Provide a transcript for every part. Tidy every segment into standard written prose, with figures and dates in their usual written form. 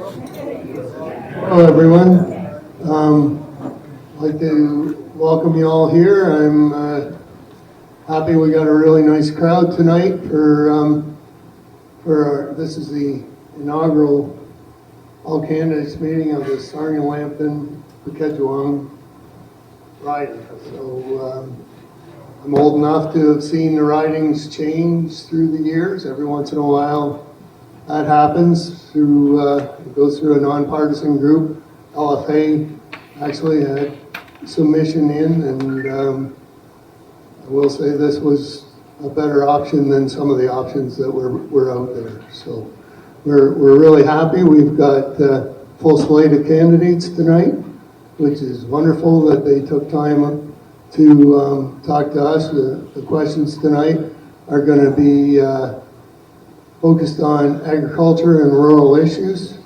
Hello, everyone. I'd like to welcome you all here. I'm happy we got a really nice crowd tonight this is the inaugural All-Candidates Meeting of the Sarnia-Lambton-Bkejwanong riding. So I'm old enough to have seen the ridings change through the years. Every once in a while that happens through, it goes through a nonpartisan group. LFA actually had submission in, and I will say this was a better option than some of the options that were out there. So we're really happy. We've got a full slate of candidates tonight, which is wonderful that they took time to talk to us. The questions tonight are going to be focused on agriculture and rural issues.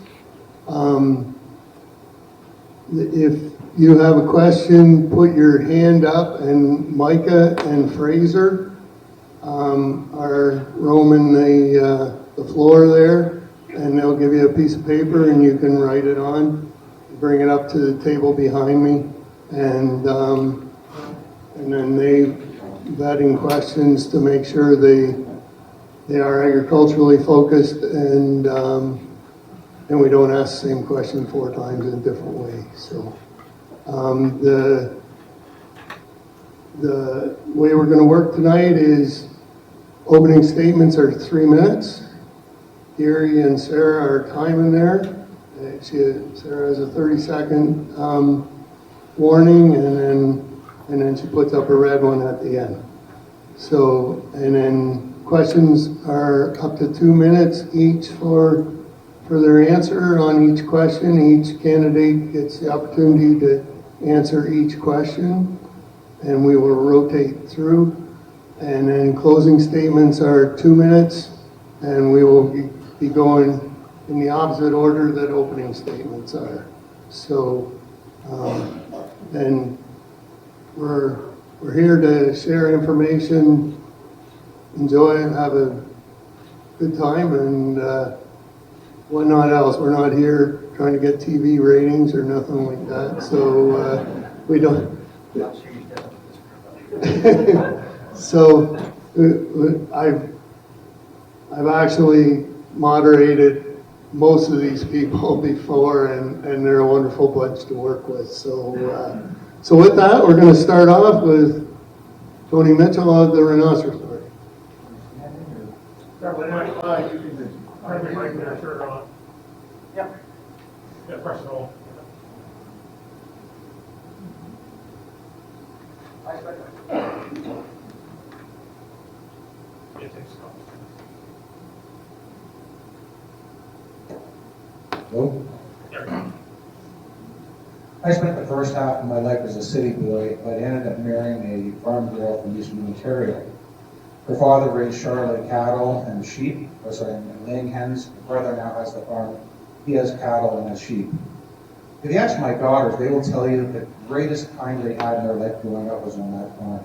If you have a question, put your hand up, and Micah and Fraser are roaming the floor there, and they'll give you a piece of paper and you can write it on. Bring it up to the table behind me, and then they vetting questions to make sure they are agriculturally focused, and we don't ask the same question 4 times in a different way. So the way we're going to work tonight is opening statements are 3 minutes. Gary and Sarah are timing there. Sarah has a 30-second warning, and then she puts up a red one at the end. So, and then questions are up to 2 minutes each for their answer on each question. Each candidate gets the opportunity to answer each question, and we will rotate through. And then closing statements are 2 minutes, and we will be going in the opposite order that opening statements are. So, and we're here to share information, enjoy and have a good time, and whatnot else. We're not here trying to get TV ratings or nothing like that. So we don't. So I've actually moderated most of these people before, and they're a wonderful bunch to work with. So so with that, we're going to start off with Tony Mitchell of the Rhinoceros Story. Yep. Yeah, press it all. Hello? I spent the first half of my life as a city boy, but ended up marrying a farm girl from Eastern Ontario. Her father raised Charlotte cattle and sheep, and laying hens. My brother now has the farm. He has cattle and has sheep. If you ask my daughters, they will tell you the greatest time they had in their life growing up was on that farm.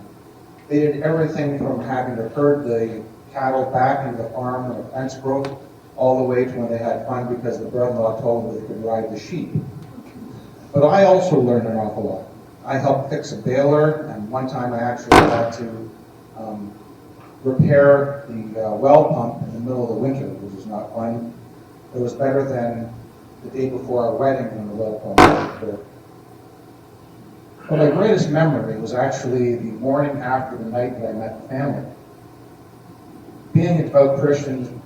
They did everything from having to herd the cattle back into the farm when the fence broke, all the way to when they had fun because the brother-in-law told them they could ride the sheep. But I also learned an awful lot. I helped fix a baler, and one time I actually had to repair the well pump in the middle of the winter, which was not fun. It was better than the day before our wedding when the well pump broke. But my greatest memory was actually the morning after the night that I met the family. Being a devout Christian,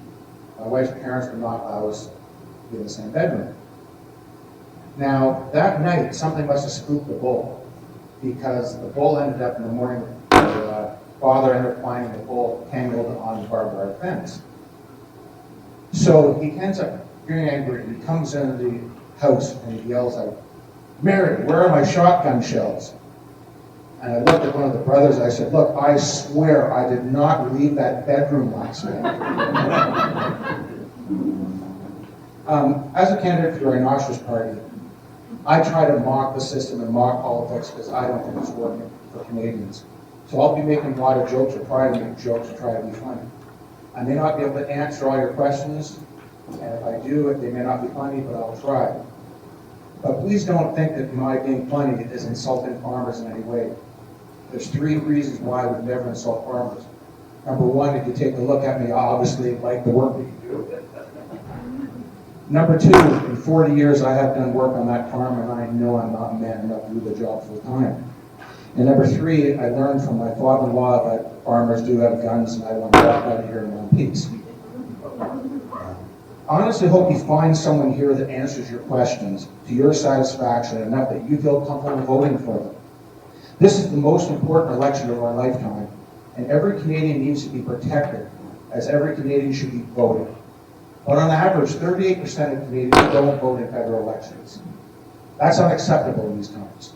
my wife's parents would not allow us to be in the same bedroom. Now, that night, something must have spooked the bull, because the bull ended up in the morning, the father ended up finding the bull tangled on the barbed wire fence. So he ends up getting angry, and he comes into the house and he yells out, "Mary, where are my shotgun shells?" And I looked at one of the brothers, I said, "Look, I swear I did not leave that bedroom last night." As a candidate for the Rhinoceros Party, I try to mock the system and mock politics because I don't think it's working for Canadians. So I'll be making a lot of jokes, or try to make jokes, or try to be funny. I may not be able to answer all your questions, And if I do, they may not be funny, but I'll try. But please don't think that my being funny is insulting farmers in any way. There's 3 reasons why I would never insult farmers. Number 1, if you take a look at me, I obviously like the work that you do. Number 2, in 40 years I have done work on that farm, and I know I'm not man enough to do the job full time. And number 3, I learned from my father-in-law that farmers do have guns, and I want to walk out of here in one piece. I honestly hope you find someone here that answers your questions to your satisfaction enough that you feel comfortable voting for them. This is the most important election of our lifetime, and every Canadian needs to be protected, as every Canadian should be voting. But on average, 38% of Canadians don't vote in federal elections. That's unacceptable in these times.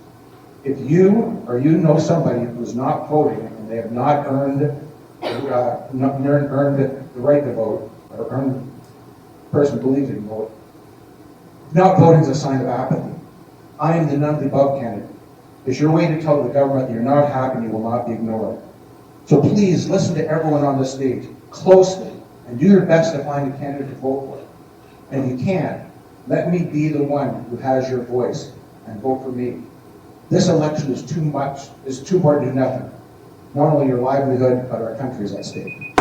If you or you know somebody who's not voting and they have not earned the right to vote, or earned the person believes they can vote, not voting is a sign of apathy. I am the none of the above candidate. It's your way to tell the government that you're not happy and you will not be ignored. So please listen to everyone on this stage closely and do your best to find a candidate to vote for. And if you can't, let me be the one who has your voice and vote for me. This election is too much, it's too hard to do nothing. Not only your livelihood, but our country is at stake.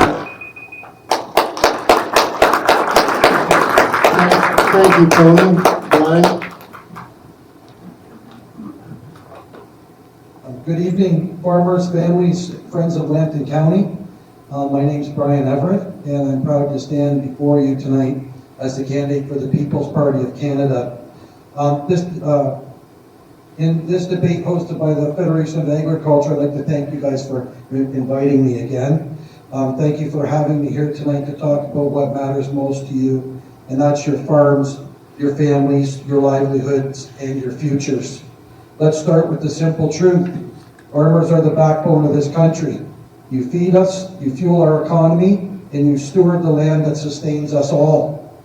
Thank you, Tony. Brian? Good evening, farmers, families, friends of Lambton County. My name is Brian Everett, and I'm proud to stand before you tonight as the candidate for the People's Party of Canada. In this debate hosted by the Federation of Agriculture, I'd like to thank you guys for inviting me again. Thank you for having me here tonight to talk about what matters most to you, and that's your farms, your families, your livelihoods, and your futures. Let's start with the simple truth. Farmers are the backbone of this country. You feed us, you fuel our economy, and you steward the land that sustains us all.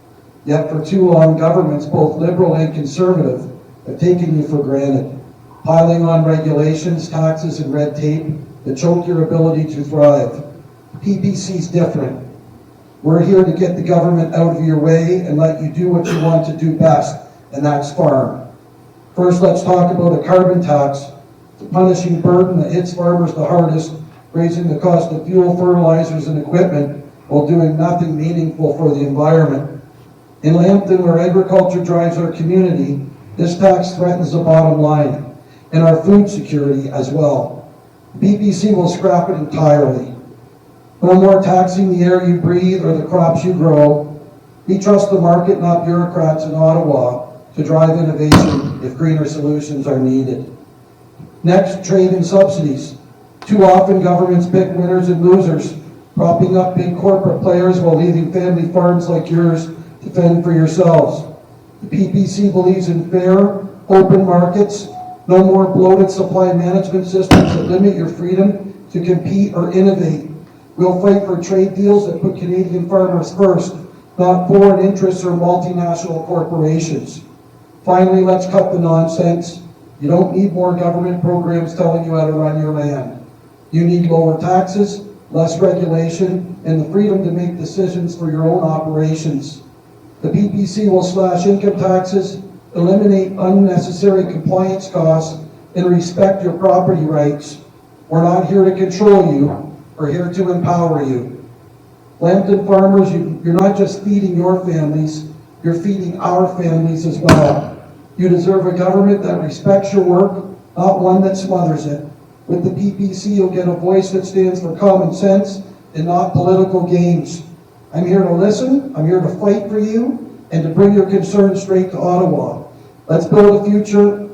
Yet for too long, governments, both liberal and conservative, have taken you for granted, piling on regulations, taxes, and red tape that choke your ability to thrive. PPC's different. We're here to get the government out of your way and let you do what you want to do best, and that's farm. First, let's talk about a carbon tax, the punishing burden that hits farmers the hardest, raising the cost of fuel, fertilizers, and equipment while doing nothing meaningful for the environment. In Lambton, where agriculture drives our community, this tax threatens the bottom line and our food security as well. BPC will scrap it entirely. No more taxing the air you breathe or the crops you grow. We trust the market, not bureaucrats in Ottawa, to drive innovation if greener solutions are needed. Next, trade and subsidies. Too often governments pick winners and losers, propping up big corporate players while leaving family farms like yours to fend for yourselves. The PPC believes in fair, open markets, no more bloated supply management systems that limit your freedom to compete or innovate. We'll fight for trade deals that put Canadian farmers first, not foreign interests or multinational corporations. Finally, let's cut the nonsense. You don't need more government programs telling you how to run your land. You need lower taxes, less regulation, and the freedom to make decisions for your own operations. The PPC will slash income taxes, eliminate unnecessary compliance costs, and respect your property rights. We're not here to control you, we're here to empower you. Lambton farmers, you're not just feeding your families, you're feeding our families as well. You deserve a government that respects your work, not one that smothers it. With the PPC, you'll get a voice that stands for common sense and not political games. I'm here to listen, I'm here to fight for you, and to bring your concerns straight to Ottawa. Let's build a future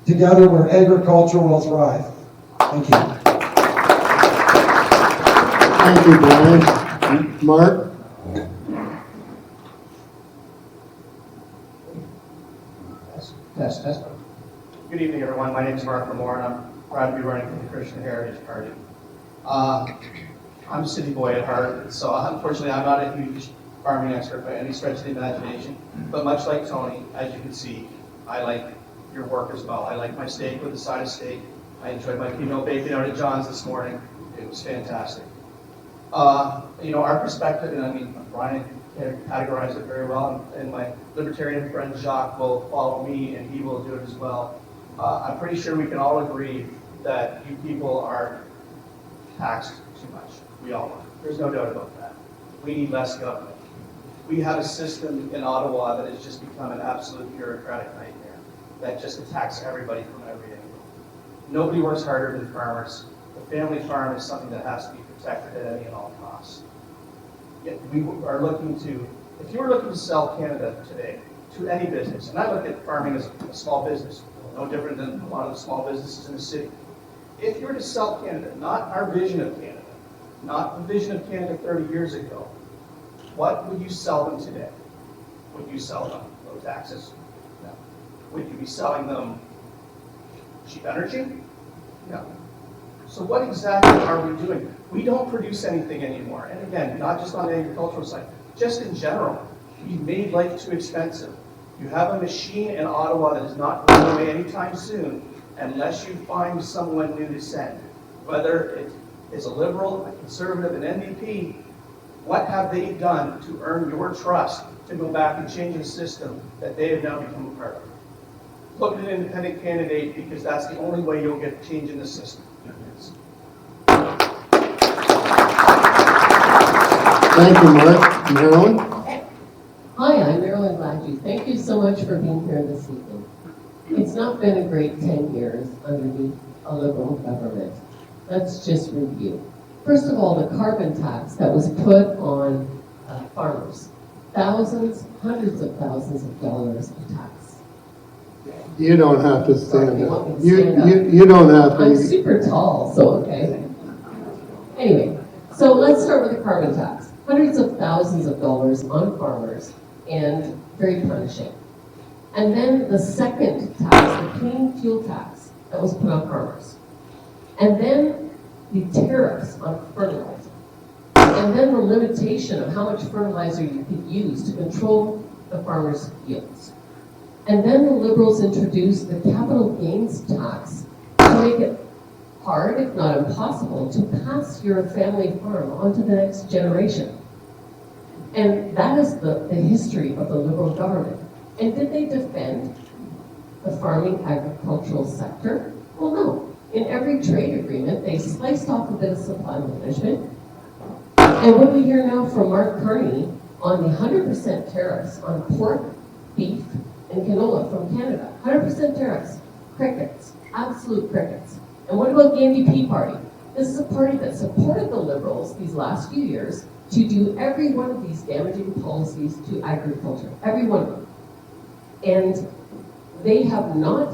together where agriculture will thrive. Thank you. Thank you, Brian. Mark? Yes. Good evening, everyone. My name is Mark Lamore, and I'm proud to be running for the Christian Heritage Party. I'm a city boy at heart, so unfortunately I'm not a huge farming expert by any stretch of the imagination. But much like Tony, as you can see, I like your work as well. I like my steak with a side of steak. I enjoyed my female bacon out at John's this morning. It was fantastic. Our perspective, and I mean, Brian categorize it very well, and my libertarian friend Jacques will follow me, and he will do it as well. I'm pretty sure we can all agree that you people are taxed too much. We all are. There's no doubt about that. We need less government. We have a system in Ottawa that has just become an absolute bureaucratic nightmare that just attacks everybody from every angle. Nobody works harder than farmers. The family farm is something that has to be protected at any and all costs. Yet we are looking to, if you were looking to sell Canada today to any business, and I look at farming as a small business, no different than a lot of the small businesses in the city. If you were to sell Canada, not our vision of Canada, not the vision of Canada 30 years ago, what would you sell them today? Would you sell them low taxes? No. Would you be selling them cheap energy? No. So what exactly are we doing? We don't produce anything anymore. And again, not just on the agricultural side, just in general. We've made life too expensive. You have a machine in Ottawa that is not going away anytime soon unless you find someone new to send. Whether it is a Liberal, a Conservative, an NDP, what have they done to earn your trust to go back and change the system that they have now become a part of? Look at an independent candidate, because that's the only way you'll get change in the system. Thank you, Mark. Marilyn? Hi, I'm Marilyn Gladue. Thank you so much for being here this evening. It's not been a great 10 years underneath a Liberal government. Let's just review. First of all, the carbon tax that was put on farmers. Thousands, hundreds of thousands of dollars of tax. You don't have to stand You up. want me to stand up? You don't have I'm to. super tall, so okay. Anyway, so let's start with the carbon tax. Hundreds of thousands of dollars on farmers, and very punishing. And then the second tax, the clean fuel tax, that was put on farmers. And then the tariffs on fertilizer. And then the limitation of how much fertilizer you could use to control the farmers' yields. And then the Liberals introduced the capital gains tax to make it hard, if not impossible, to pass your family farm on to the next generation. And that is the history of the Liberal government. And did they defend the farming agricultural sector? Well, no. In every trade agreement, they sliced off a bit of supply management. And what we hear now from Mark Carney on the 100% tariffs on pork, beef, and canola from Canada. 100% tariffs. Crickets. Absolute crickets. And what about the NDP party? This is a party that supported the Liberals these last few years to do every one of these damaging policies to agriculture. Every one of them. And they have not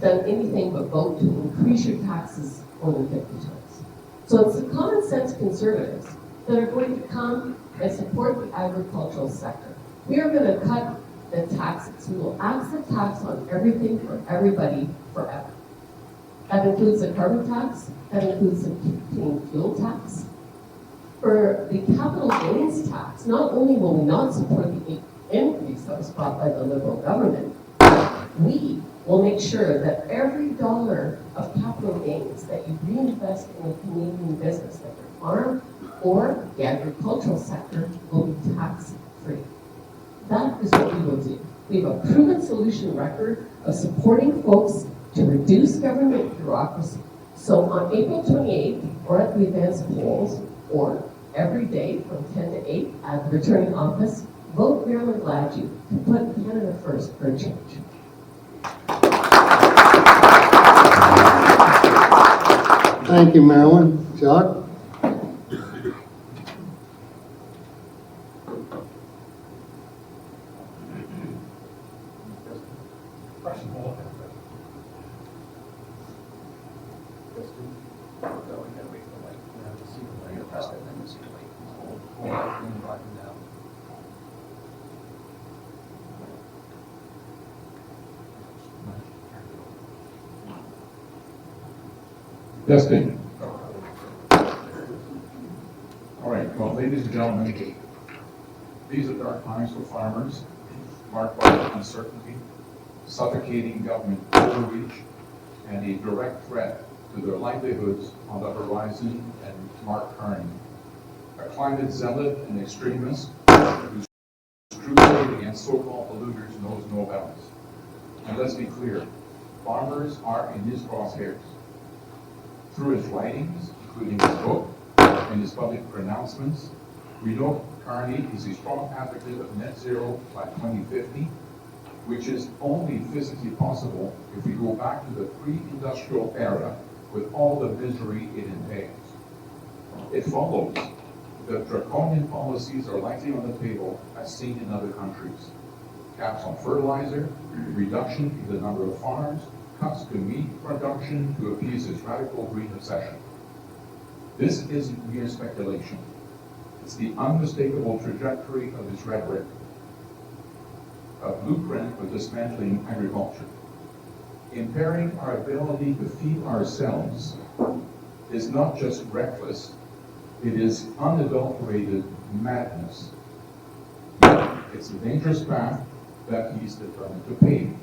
done anything but vote to increase your taxes more than 50 times. So it's the common sense conservatives that are going to come and support the agricultural sector. We are going to cut the taxes. We will axe the tax on everything for everybody forever. That includes the carbon tax, that includes the clean fuel tax. For the capital gains tax, not only will we not support the increase that was brought by the Liberal government, we will make sure that every dollar of capital gains that you reinvest in a Canadian business, like your farm or the agricultural sector, will be tax-free. That is what we will do. We have a proven solution record of supporting folks to reduce government bureaucracy. So on April 28th, or at the advanced polls, or every day from 10 to 8 at the returning office, vote Marilyn Gladue to put Canada first for a change. Thank you, Marilyn. Jacques? Testing. All right, well, ladies and gentlemen, these are dark times for farmers, marked by uncertainty, suffocating government overreach, and a direct threat to their livelihoods on the horizon. And Mark Carney, a climate zealot and extremist whose against so-called polluters knows no bounds. And let's be clear, farmers are in his crosshairs. Through his writings, including his book and his public pronouncements, we know Carney is a strong advocate of net zero by 2050, which is only physically possible if we go back to the pre-industrial era with all the misery it entails. It follows that draconian policies are likely on the table as seen in other countries. Caps on fertilizer, reduction in the number of farms, cuts to meat production to appease his radical green obsession. This isn't mere speculation. It's the unmistakable trajectory of his rhetoric, a blueprint for dismantling agriculture. Impairing our ability to feed ourselves is not just reckless, it is unadulterated madness. It's a dangerous path that he's determined to pave.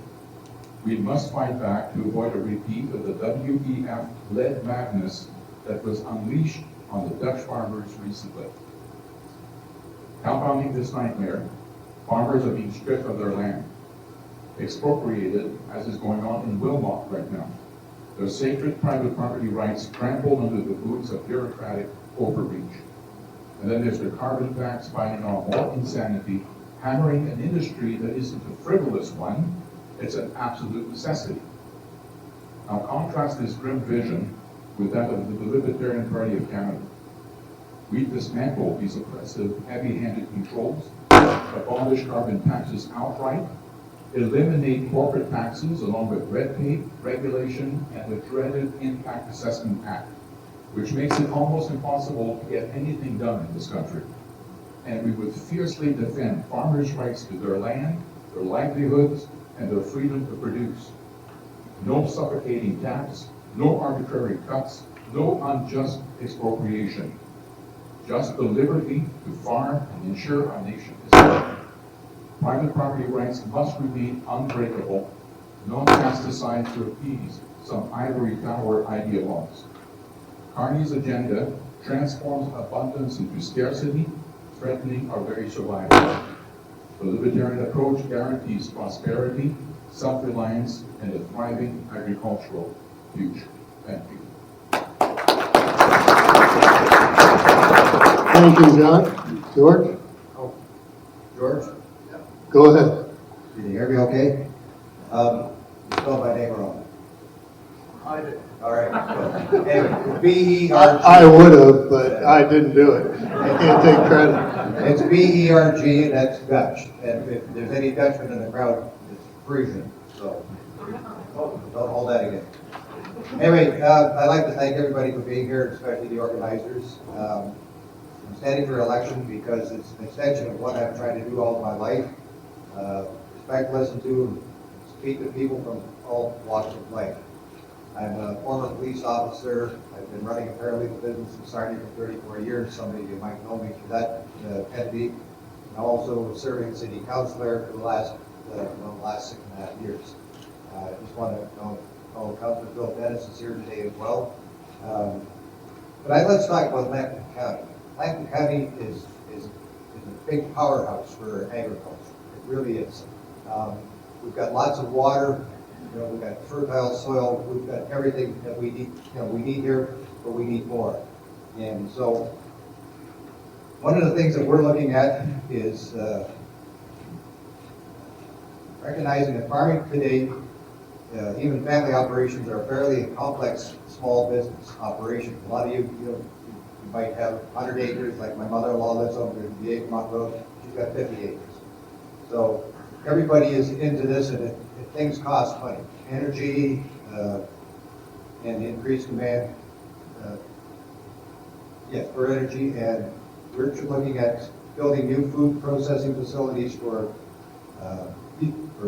We must fight back to avoid a repeat of the WEF-led madness that was unleashed on the Dutch farmers recently. Compounding this nightmare, farmers are being stripped of their land, expropriated, as is going on in Wilmot right now. Their sacred private property rights trampled under the boots of bureaucratic overreach. And then there's the carbon tax piling on more insanity, hammering an industry that isn't a frivolous one, it's an absolute necessity. Now contrast this grim vision with that of the Libertarian Party of Canada. We dismantle these oppressive, heavy-handed controls, abolish carbon taxes outright, eliminate corporate taxes along with red tape, regulation, and the dreaded Impact Assessment Act, which makes it almost impossible to get anything done in this country. And we would fiercely defend farmers' rights to their land, their livelihoods, and their freedom to produce. No suffocating tax, no arbitrary cuts, no unjust expropriation. Just the liberty to farm and ensure our nation is free. Private property rights must remain unbreakable, not cast aside to appease some ivory tower ideologues. Carney's agenda transforms abundance into scarcity, threatening our very survival. The libertarian approach guarantees prosperity, self-reliance, and a thriving agricultural future. Thank you. Thank you, John. George? George, Go ahead. can you hear me okay? You spelled my name wrong. I did. All right. Good. Anyway, B-E-R-G. I would have, but I didn't do it. I can't take credit. It's B-E-R-G, and that's Dutch. And if there's any Dutchmen in the crowd, it's Frisian. So don't hold that again. Anyway, I'd like to thank everybody for being here, especially the organizers. I'm standing for election because it's an extension of what I've tried to do all of my life. Respect, listen to, speak to people from all walks of life. I'm a former police officer. I've been running a paralegal business in Sarnia for 34 years. Some of you might know me for that entity. I'm also serving as city councilor for the last 6.5 years. I just want to know Councilor Bill Dennis is here today as well. But let's talk about Lambton County. Lambton County is a big powerhouse for agriculture. It really is. We've got lots of water. We've got fertile soil. We've got everything that we need. We need here, but we need more. And so, one of the things that we're looking at is recognizing that farming today, even family operations, are a fairly complex small business operation. A lot of you might have 100 acres, like my mother-in-law lives over in the Bkejwanong Road. She's got 50 acres. So everybody is into this, and things cost money. Energy and increased demand for energy, and we're looking at building new food processing facilities for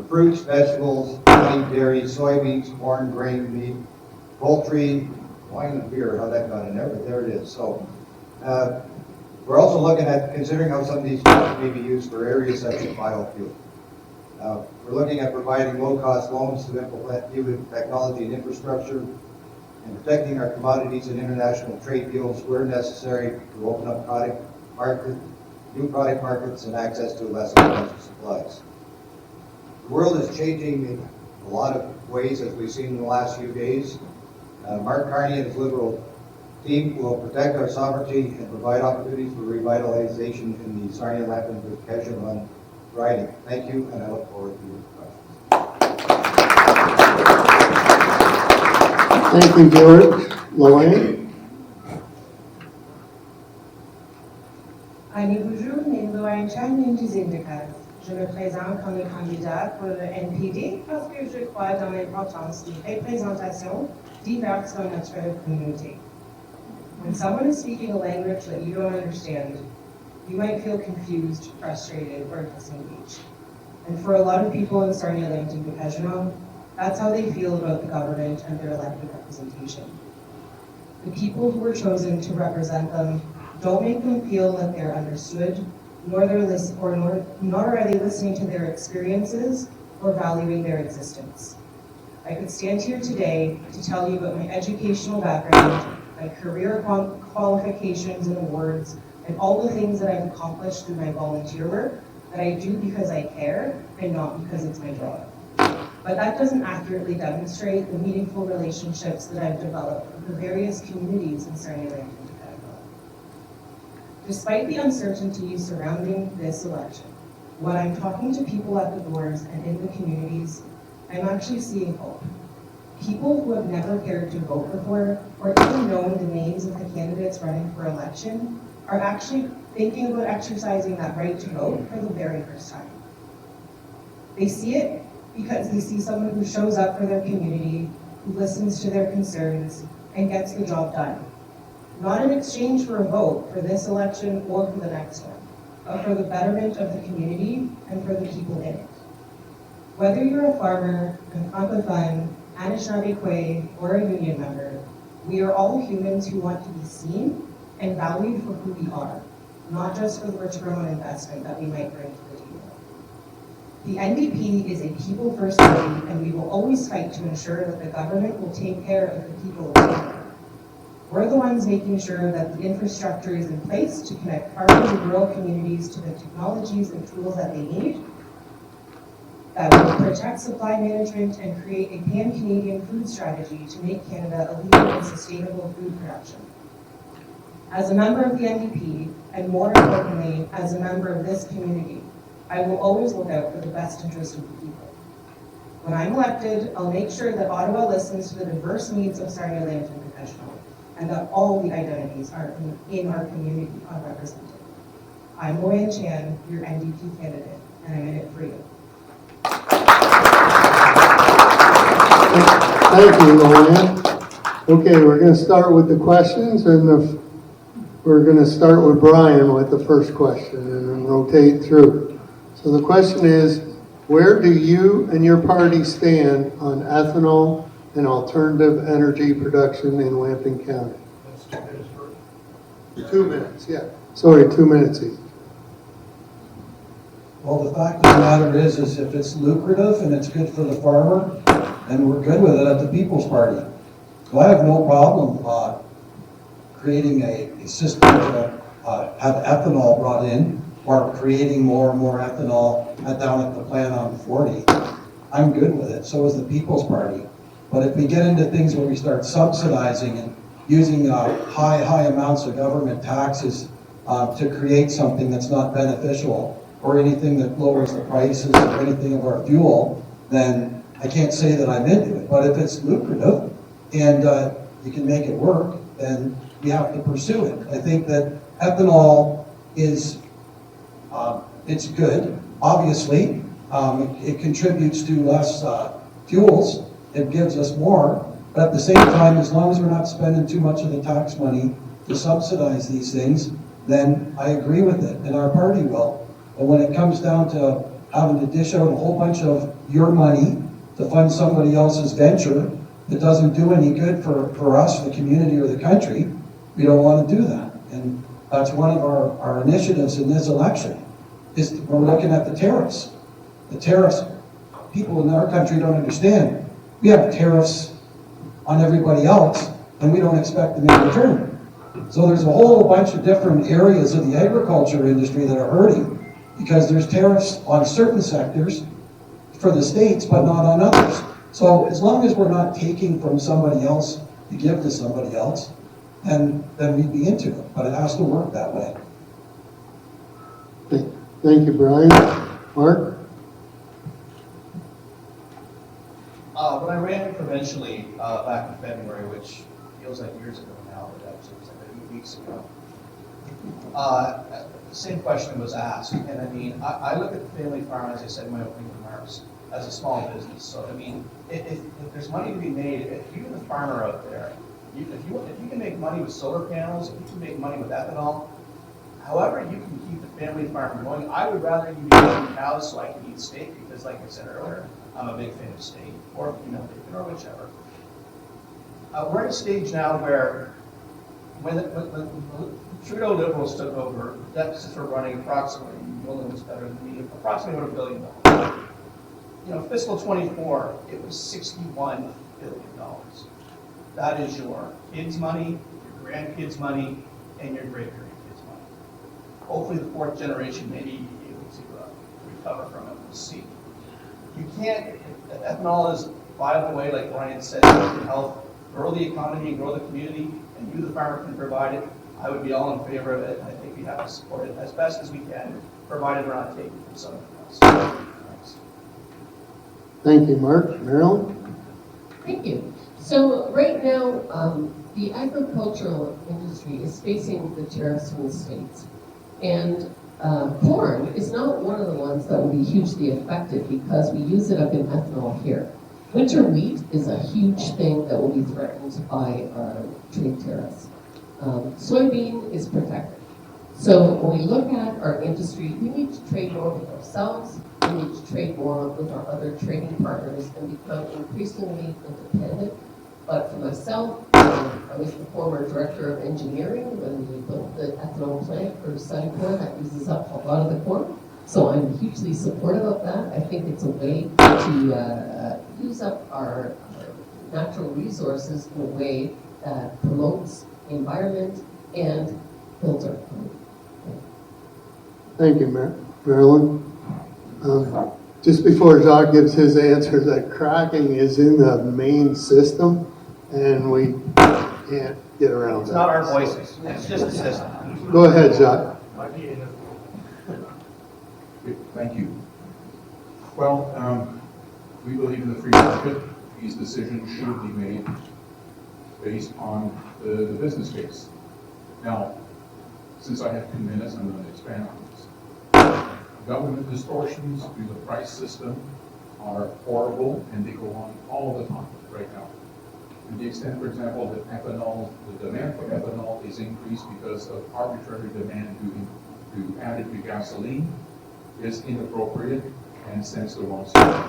fruits, vegetables, honey, dairy, soybeans, corn, grain, meat, poultry, wine and beer, how that got in there, but there it is. So we're also looking at considering how some of these funds may be used for areas such as biofuel. We're looking at providing low-cost loans to implement new technology and infrastructure, and protecting our commodities and international trade deals where necessary to open up new product markets and access to less expensive supplies. The world is changing in a lot of ways, as we've seen in the last few days. Mark Carney and his Liberal team will protect our sovereignty and provide opportunities for revitalization in the Sarnia-Lambton-Bkejwanong riding. Thank you, and I look forward to your questions. Thank you, George. Lorraine? Annie bonjour, Nindo Ainchan, Nindizindikas. Je me présente comme candidat pour le NPD parce que je crois dans l'importance de représentation diverse dans notre communauté. When someone is speaking a language that you don't understand, you might feel confused, frustrated, or disengaged. And for a lot of people in Sarnia-Lambton-Bkejwanong, that's how they feel about the government and their elected representation. The people who were chosen to represent them don't make them feel that they're understood, nor are they listening to their experiences or valuing their existence. I could stand here today to tell you about my educational background, my career qualifications and awards, and all the things that I've accomplished through my volunteer work that I do because I care and not because it's my job. But that doesn't accurately demonstrate the meaningful relationships that I've developed with the various communities in Sarnia-Lambton. Despite the uncertainty surrounding this election, when I'm talking to people at the doors and in the communities, I'm actually seeing hope. People who have never cared to vote before or even known the names of the candidates running for election are actually thinking about exercising that right to vote for the very first time. They see it because they see someone who shows up for their community, who listens to their concerns, and gets the job done. Not in exchange for a vote for this election or for the next one, but for the betterment of the community and for the people in it. Whether you're a farmer, an Francophone, Anishinaabe, or a union member, we are all humans who want to be seen and valued for who we are, not just for the return on investment that we might bring to the table. The NDP is a people-first party, and we will always fight to ensure that the government will take care of the people of Canada. We're the ones making sure that the infrastructure is in place to connect farmers and rural communities to the technologies and tools that they need, that will protect supply management and create a pan-Canadian food strategy to make Canada a leader in sustainable food production. As a member of the NDP, and more importantly, as a member of this community, I will always look out for the best interest of the people. When I'm elected, I'll make sure that Ottawa listens to the diverse needs of Sarnia-Lambton-Bkejwanong, and that all the identities in our community are represented. I'm Moyen Chan, your NDP candidate, and I'm in it for you. Thank you, Lorraine. Okay, we're going to start with the questions, and we're going to start with Brian with the first question and then rotate through. So the question is, where do you and your party stand on ethanol and alternative energy production in Lambton County? That's 2 minutes first. 2 minutes, yeah. Sorry, 2 minutes each. Well, the fact of the matter is if it's lucrative and it's good for the farmer, then we're good with it at the People's Party. So I have no problem creating a system to have ethanol brought in, or creating more and more ethanol down at the plant on 40. I'm good with it, so is the People's Party. But if we get into things where we start subsidizing and using high amounts of government taxes to create something that's not beneficial, or anything that lowers the prices or anything of our fuel, then I can't say that I'm into it. But if it's lucrative and you can make it work, then we have to pursue it. I think that ethanol is, it's good, obviously. It contributes to less fuels. It gives us more. But at the same time, as long as we're not spending too much of the tax money to subsidize these things, then I agree with it, and our party will. But when it comes down to having to dish out a whole bunch of your money to fund somebody else's venture that doesn't do any good for us, the community, or the country, we don't want to do that. And that's one of our initiatives in this election, is we're looking at the tariffs. The tariffs, people in our country don't understand. We have tariffs on everybody else, and we don't expect them in return. So there's a whole bunch of different areas of the agriculture industry that are hurting, because there's tariffs on certain sectors for the states, but not on others. So as long as we're not taking from somebody else to give to somebody else, then we'd be into it, but it has to work that way. Thank you, Brian. Mark? When I ran provincially back in February, which feels like years ago now, but actually it was like 8 weeks ago, the same question was asked. And I mean, I look at the family farm, as I said in my opening remarks, as a small business. So I mean, if there's money to be made, if you're the farmer out there, if you can make money with solar panels, if you can make money with ethanol, however you can keep the family farm going, I would rather you be eating cows so I can eat steak, because like I said earlier, I'm a big fan of steak, or bacon, or whichever. We're at a stage now where when the Trudeau Liberals took over, deficits were running approximately, Nolan was better than me, approximately $1 billion. You know, fiscal 24, it was $61 billion. That is your kids' money, your grandkids' money, and your great-grandkids' money. Hopefully the fourth generation may be able to recover from it. We'll see. You can't, if ethanol is a viable way, like Brian said, to help grow the economy and grow the community, and you, the farmer, can provide it, I would be all in favor of it. I think we have to support it as best as we can, provided we're not taking from someone else. Thanks. Thank you, Mark. Marilyn? Thank you. So right now, the agricultural industry is facing the tariffs from the states. And corn is not one of the ones that will be hugely affected because we use it up in ethanol here. Winter wheat is a huge thing that will be threatened by trade tariffs. Soybean is protected. So when we look at our industry, we need to trade more with ourselves, we need to trade more with our other trading partners and become increasingly independent. But for myself, I was the former director of engineering when we built the ethanol plant for Suncor that uses up a lot of the corn. So I'm hugely supportive of that. I think it's a way to use up our natural resources in a way that promotes the environment and builds our economy. Thank you, Marilyn. Just before Jacques gives his answer, that cracking is in the main system, and we can't get around It's that. not our voices, it's just the system. Go ahead, Jacques. Thank you. Well, we believe in the free market. These decisions should be made based on the business case. Now, since I have 2 minutes, I'm going to expand on this. Government distortions through the price system are horrible, and they go on all the time right now. To the extent, for example, that ethanol, the demand for ethanol is increased because of arbitrary demand to add it to gasoline is inappropriate and sends the wrong signal.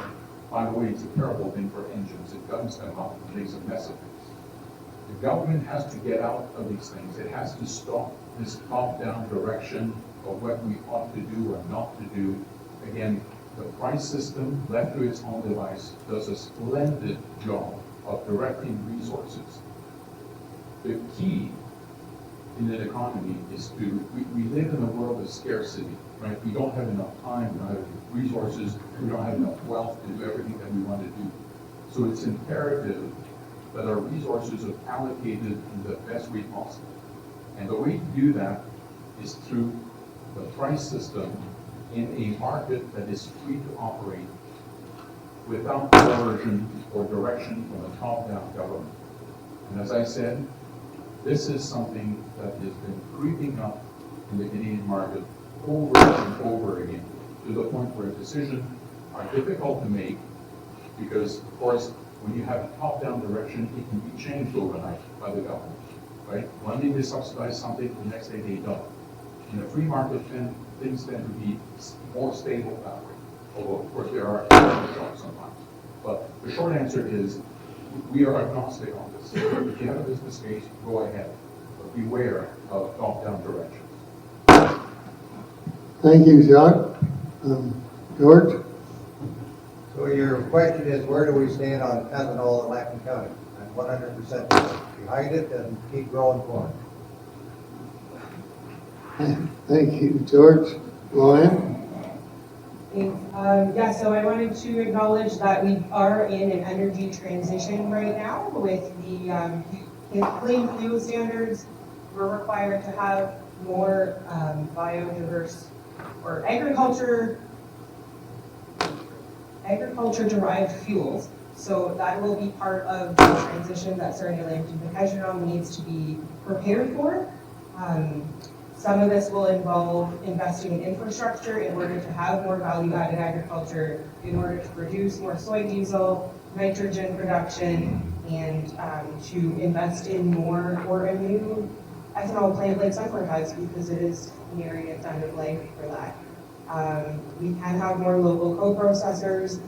By the way, it's a terrible thing for engines. It guns them up and makes a mess of things. The government has to get out of these things. It has to stop this top-down direction of what we ought to do or not to do. Again, the price system, left to its own device, does a splendid job of directing resources. The key in an economy is we live in a world of scarcity, right? We don't have enough time, we don't have enough resources, we don't have enough wealth to do everything that we want to do. So it's imperative that our resources are allocated in the best way possible. And the way to do that is through the price system in a market that is free to operate without coercion or direction from a top-down government. And as I said, this is something that has been creeping up in the Canadian market over and over again, to the point where decisions are difficult to make because, of course, when you have a top-down direction, it can be changed overnight by the government, right? One day they subsidize something, the next day they don't. In a free market, things tend to be more stable that way. Although, of course, there are shocks sometimes. But the short answer is, we are agnostic on this. If you have a business case, go ahead. But beware of top-down directions. Thank you, Jacques. George? So your question is, where do we stand on ethanol in Lambton County? I'm 100% behind it and keep growing corn. Thank you, George. Ryan? Thanks. Yeah, so I wanted to acknowledge that we are in an energy transition right now with the clean fuel standards. We're required to have more biodiverse or agriculture-derived fuels. So that will be part of the transition that Sarnia-Lambton-Bkejwanong needs to be prepared for. Some of this will involve investing in infrastructure in order to have more value-added agriculture, in order to produce more soy diesel, nitrogen production, and to invest in more or a new ethanol plant like Suffler has, because it is nearing its end of life for that. We can have more local co-processors.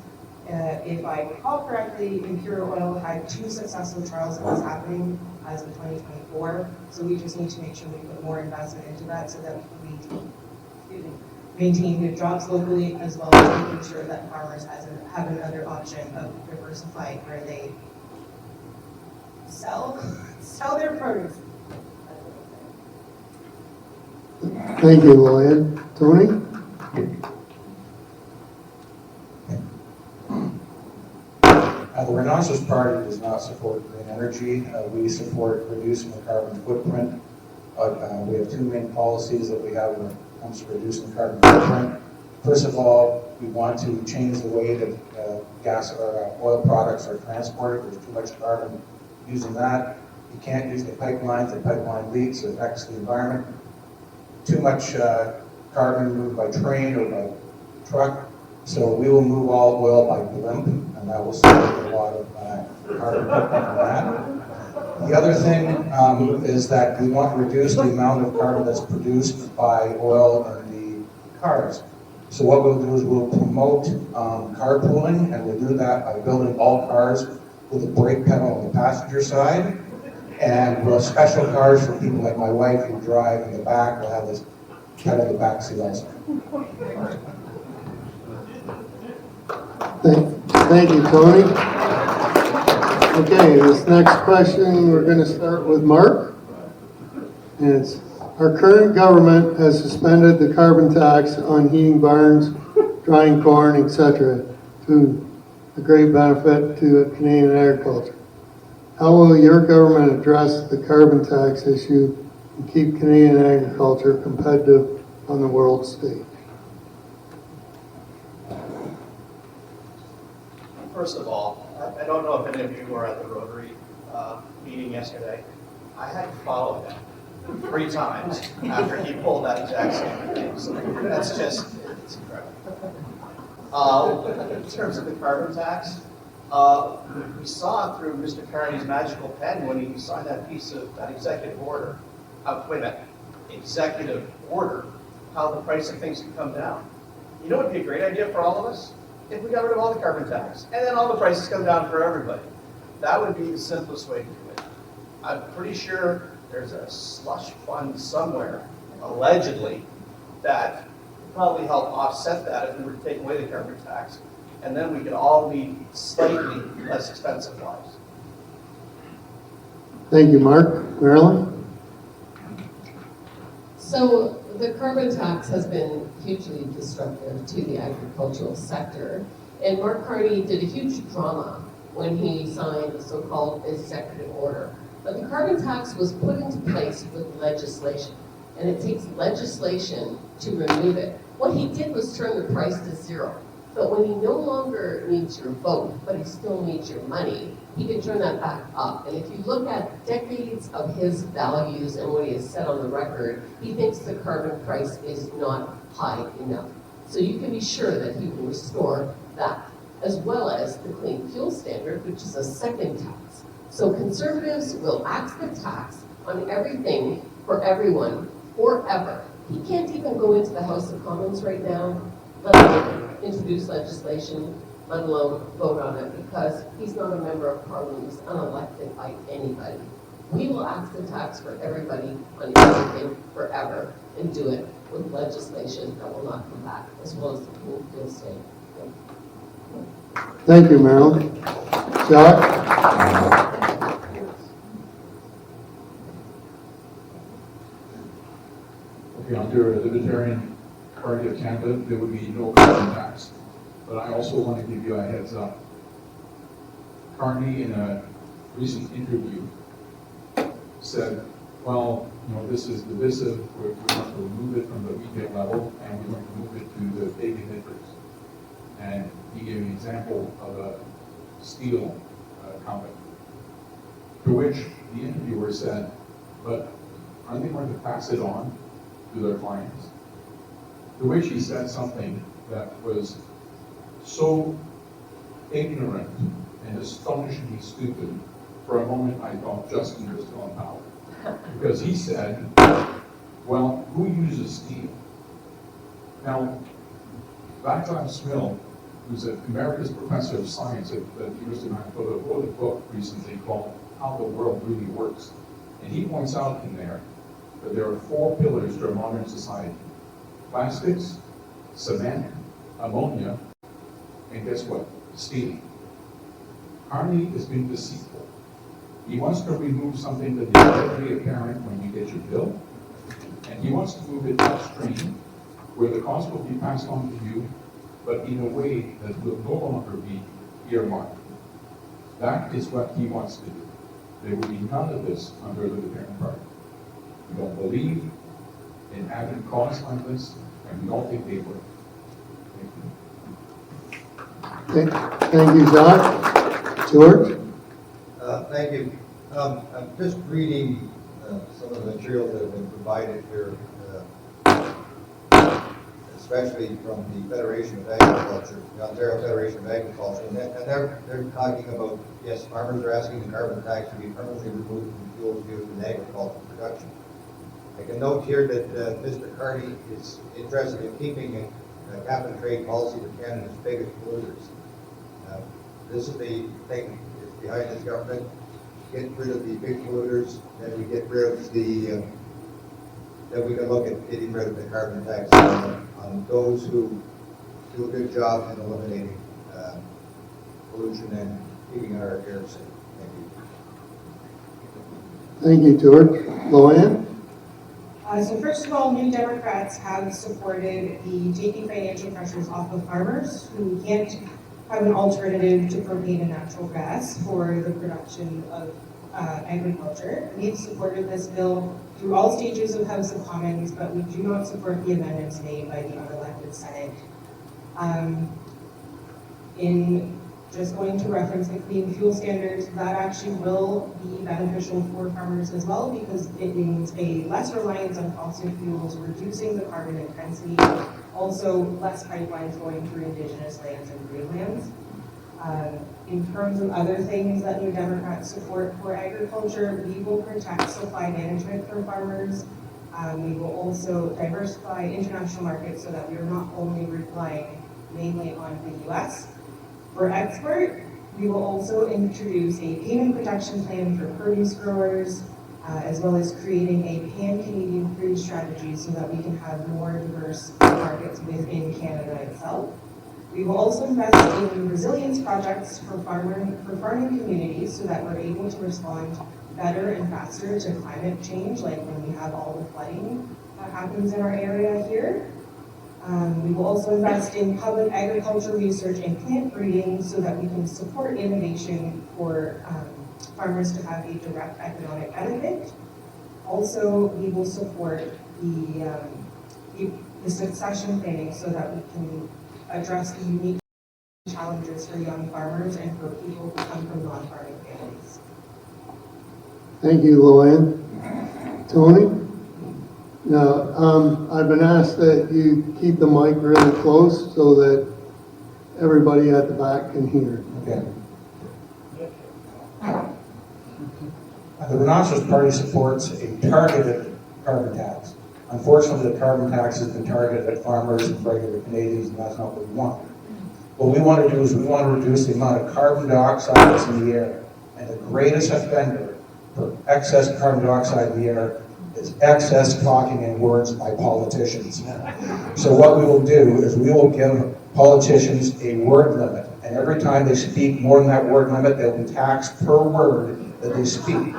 If I recall correctly, Imperial Oil had 2 successful trials of this happening as of 2024. So we just need to make sure we put more investment into that so that we maintain good jobs locally, as well as making sure that farmers have another option of diversifying where they sell their produce. Thank you, Lloyd. Tony? The Rhinoceros Party does not support green energy. We support reducing the carbon footprint. We have 2 main policies that we have when it comes to reducing the carbon footprint. First of all, we want to change the way that gas or oil products are transported. There's too much carbon using that. You can't use the pipelines. The pipeline leaks. It affects the environment. Too much carbon moved by train or by truck. So we will move all oil by blimp, and that will save a lot of carbon footprint from that. The other thing is that we want to reduce the amount of carbon that's produced by oil in the cars. So what we'll do is we'll promote carpooling, and we'll do that by building all cars with a brake pedal on the passenger side. And we'll have special cars for people like my wife who drive in the back. We'll have this cat in the back seat also. Thank you, Tony. Okay, this next question, we're going to start with Mark. And it's, our current government has suspended the carbon tax on heating barns, drying corn, etc., to a great benefit to Canadian agriculture. How will your government address the carbon tax issue and keep Canadian agriculture competitive on the world stage? First of all, I don't know if any of you were at the Rotary meeting yesterday. I had to follow him 3 times after he pulled that exact same thing. So that's just, it's incredible. In terms of the carbon tax, we saw through Mr. Carney's magical pen when he signed that piece of that executive order, executive order, how the price of things can come down. You know what would be a great idea for all of us? If we got rid of all the carbon tax, and then all the prices come down for everybody. That would be the simplest way to do it. I'm pretty sure there's a slush fund somewhere, allegedly, that would probably help offset that if we were to take away the carbon tax, and then we could all lead slightly less expensive lives. Thank you, Mark. Marilyn? So the carbon tax has been hugely destructive to the agricultural sector. And Mark Carney did a huge drama when he signed the so-called executive order. But the carbon tax was put into place with legislation. And it takes legislation to remove it. What he did was turn the price to 0. But when he no longer needs your vote, but he still needs your money, he can turn that back up. And if you look at decades of his values and what he has said on the record, he thinks the carbon price is not high enough. So you can be sure that he will restore that, as well as the clean fuel standard, which is a second tax. So conservatives will axe the tax on everything for everyone forever. He can't even go into the House of Commons right now, let alone introduce legislation, let alone vote on it, because he's not a member of Parliament. He's unelected by anybody. We will axe the tax for everybody on everything forever, and do it with legislation that will not come back, as well as the clean fuel standard. Thank you, Marilyn. Jack? Okay, I'll do a libertarian Party of Canada, there would be no carbon tax. But I also want to give you a heads up. Carney, in a recent interview, said, well, this is divisive, we're going to remove it from the retail level, and we're going to move it to the big emitters. And he gave an example of a steel company, to which the interviewer said, but are they going to pass it on to their clients? To which he said something that was so ignorant and astonishingly stupid. For a moment, I thought Justin was still in power. Because he said, well, who uses steel? Now, Václav Smil, who's an emeritus professor of science at the University of Manitoba, wrote a book recently called How the World Really Works. And he points out in there that there are 4 pillars to a modern society: plastics, cement, ammonia, and guess what? Steel. Carney is being deceitful. He wants to remove something that is readily apparent when you get your bill, and he wants to move it upstream, where the cost will be passed on to you, but in a way that will no longer be earmarked. That is what he wants to do. There will be none of this under the Libertarian Party. We don't believe in adding costs like this, and we don't think they will. Thank you. Thank you, Jacques. George? Thank you. I'm just reading some of the materials that have been provided here, especially from the Federation of Agriculture, the Ontario Federation of Agriculture, and they're talking about, yes, farmers are asking the carbon tax to be permanently removed from fuels used in agricultural production. I can note here that Mr. Carney is interested in keeping a cap-and-trade policy for Canada's biggest polluters. This is the thing that's behind this government: get rid of the big polluters, then we get rid of the, then we can look at getting rid of the carbon tax on those who do a good job in eliminating pollution and keeping our air safe. Thank you. Thank you, George. Luann? So first of all, New Democrats have supported the taking financial pressures off of farmers who can't have an alternative to propane and natural gas for the production of agriculture. We've supported this bill through all stages of House of Commons, but we do not support the amendments made by the unelected Senate. In just going to reference the clean fuel standards, that actually will be beneficial for farmers as well, because it means a less reliance on fossil fuels, reducing the carbon intensity, also less pipelines going through Indigenous lands and greenlands. In terms of other things that New Democrats support for agriculture, we will protect supply management for farmers. We will also diversify international markets so that we are not only relying mainly on the US. For export, we will also introduce a payment protection plan for produce growers, as well as creating a pan-Canadian food strategy so that we can have more diverse markets within Canada itself. We will also invest in resilience projects for farming communities so that we're able to respond better and faster to climate change, like when we have all the flooding that happens in our area here. We will also invest in public agriculture research and plant breeding so that we can support innovation for farmers to have a direct economic benefit. Also, we will support the succession planning so that we can address the unique challenges for young farmers and for people who come from non-farming families. Thank you, Luann. Tony? Now, I've been asked that you keep the mic really close so that everybody at the back can hear. Okay. The Rhinoceros Party supports a targeted carbon tax. Unfortunately, the carbon tax has been targeted at farmers and regular Canadians, and that's not what we want. What we want to do is we want to reduce the amount of carbon dioxide that's in the air. And the greatest offender for excess carbon dioxide in the air is excess talking in words by politicians. So what we will do is we will give politicians a word limit, and every time they speak more than that word limit, they'll be taxed per word that they speak.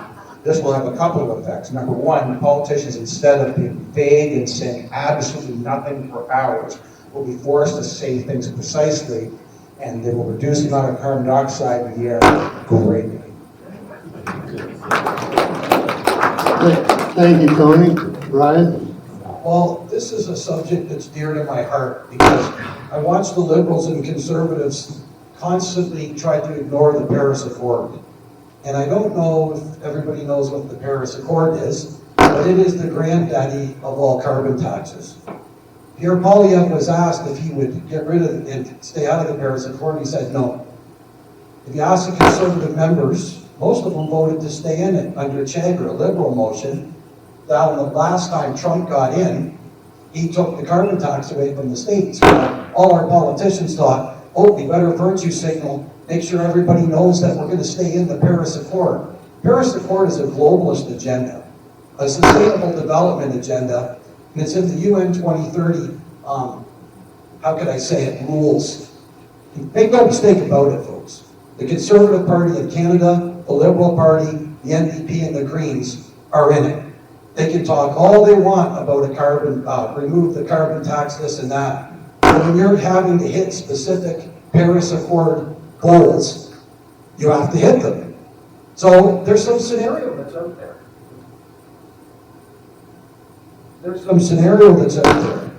this will have a couple of effects. Number one, politicians, instead of being vague and saying absolutely nothing for hours, will be forced to say things precisely, and they will reduce the amount of carbon dioxide in the air greatly. Thank you, Tony. Brian? Well, this is a subject that's dear to my heart because I watch the Liberals and Conservatives constantly try to ignore the Paris Accord. And I don't know if everybody knows what the Paris Accord is, but it is the granddaddy of all carbon taxes. Pierre Poilievre was asked if he would get rid of it and stay out of the Paris Accord. He said no. If you ask the Conservative members, most of them voted to stay in it under Chagrin, a Liberal motion. Now, the last time Trump got in, he took the carbon tax away from the states. All our politicians thought, oh, we better virtue signal, make sure everybody knows that we're going to stay in the Paris Accord. Paris Accord is a globalist agenda, a sustainable development agenda, and it's in the UN 2030, how could I say it, rules. Make no mistake about it, folks. The Conservative Party of Canada, the Liberal Party, the NDP, and the Greens are in it. They can talk all they want about a carbon, remove the carbon tax, this and that. But when you're having to hit specific Paris Accord goals, you have to hit them. So there's some scenario that's out there. There's some scenario that's out there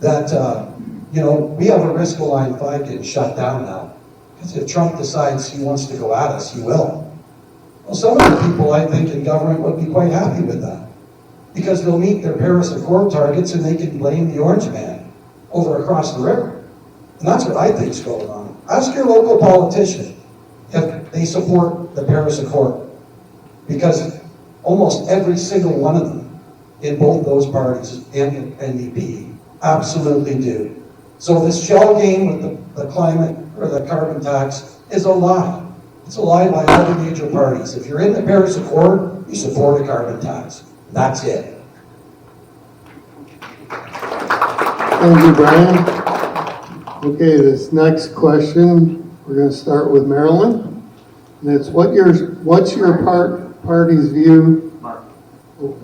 that, you know, we have a risk of Line 5 getting shut down now. Because if Trump decides he wants to go at us, he will. Well, some of the people, I think, in government would be quite happy with that. Because they'll meet their Paris Accord targets and they can blame the orange man over across the river. And that's what I think's going on. Ask your local politician if they support the Paris Accord. Because almost every single one of them in both those parties and NDP absolutely do. So this shell game with the climate or the carbon tax is a lie. It's a lie by all the major parties. If you're in the Paris Accord, you support a carbon tax. That's it. Thank you, Brian. Okay, this next question, we're going to start with Marilyn. And it's what's your party's view? Mark. Oh,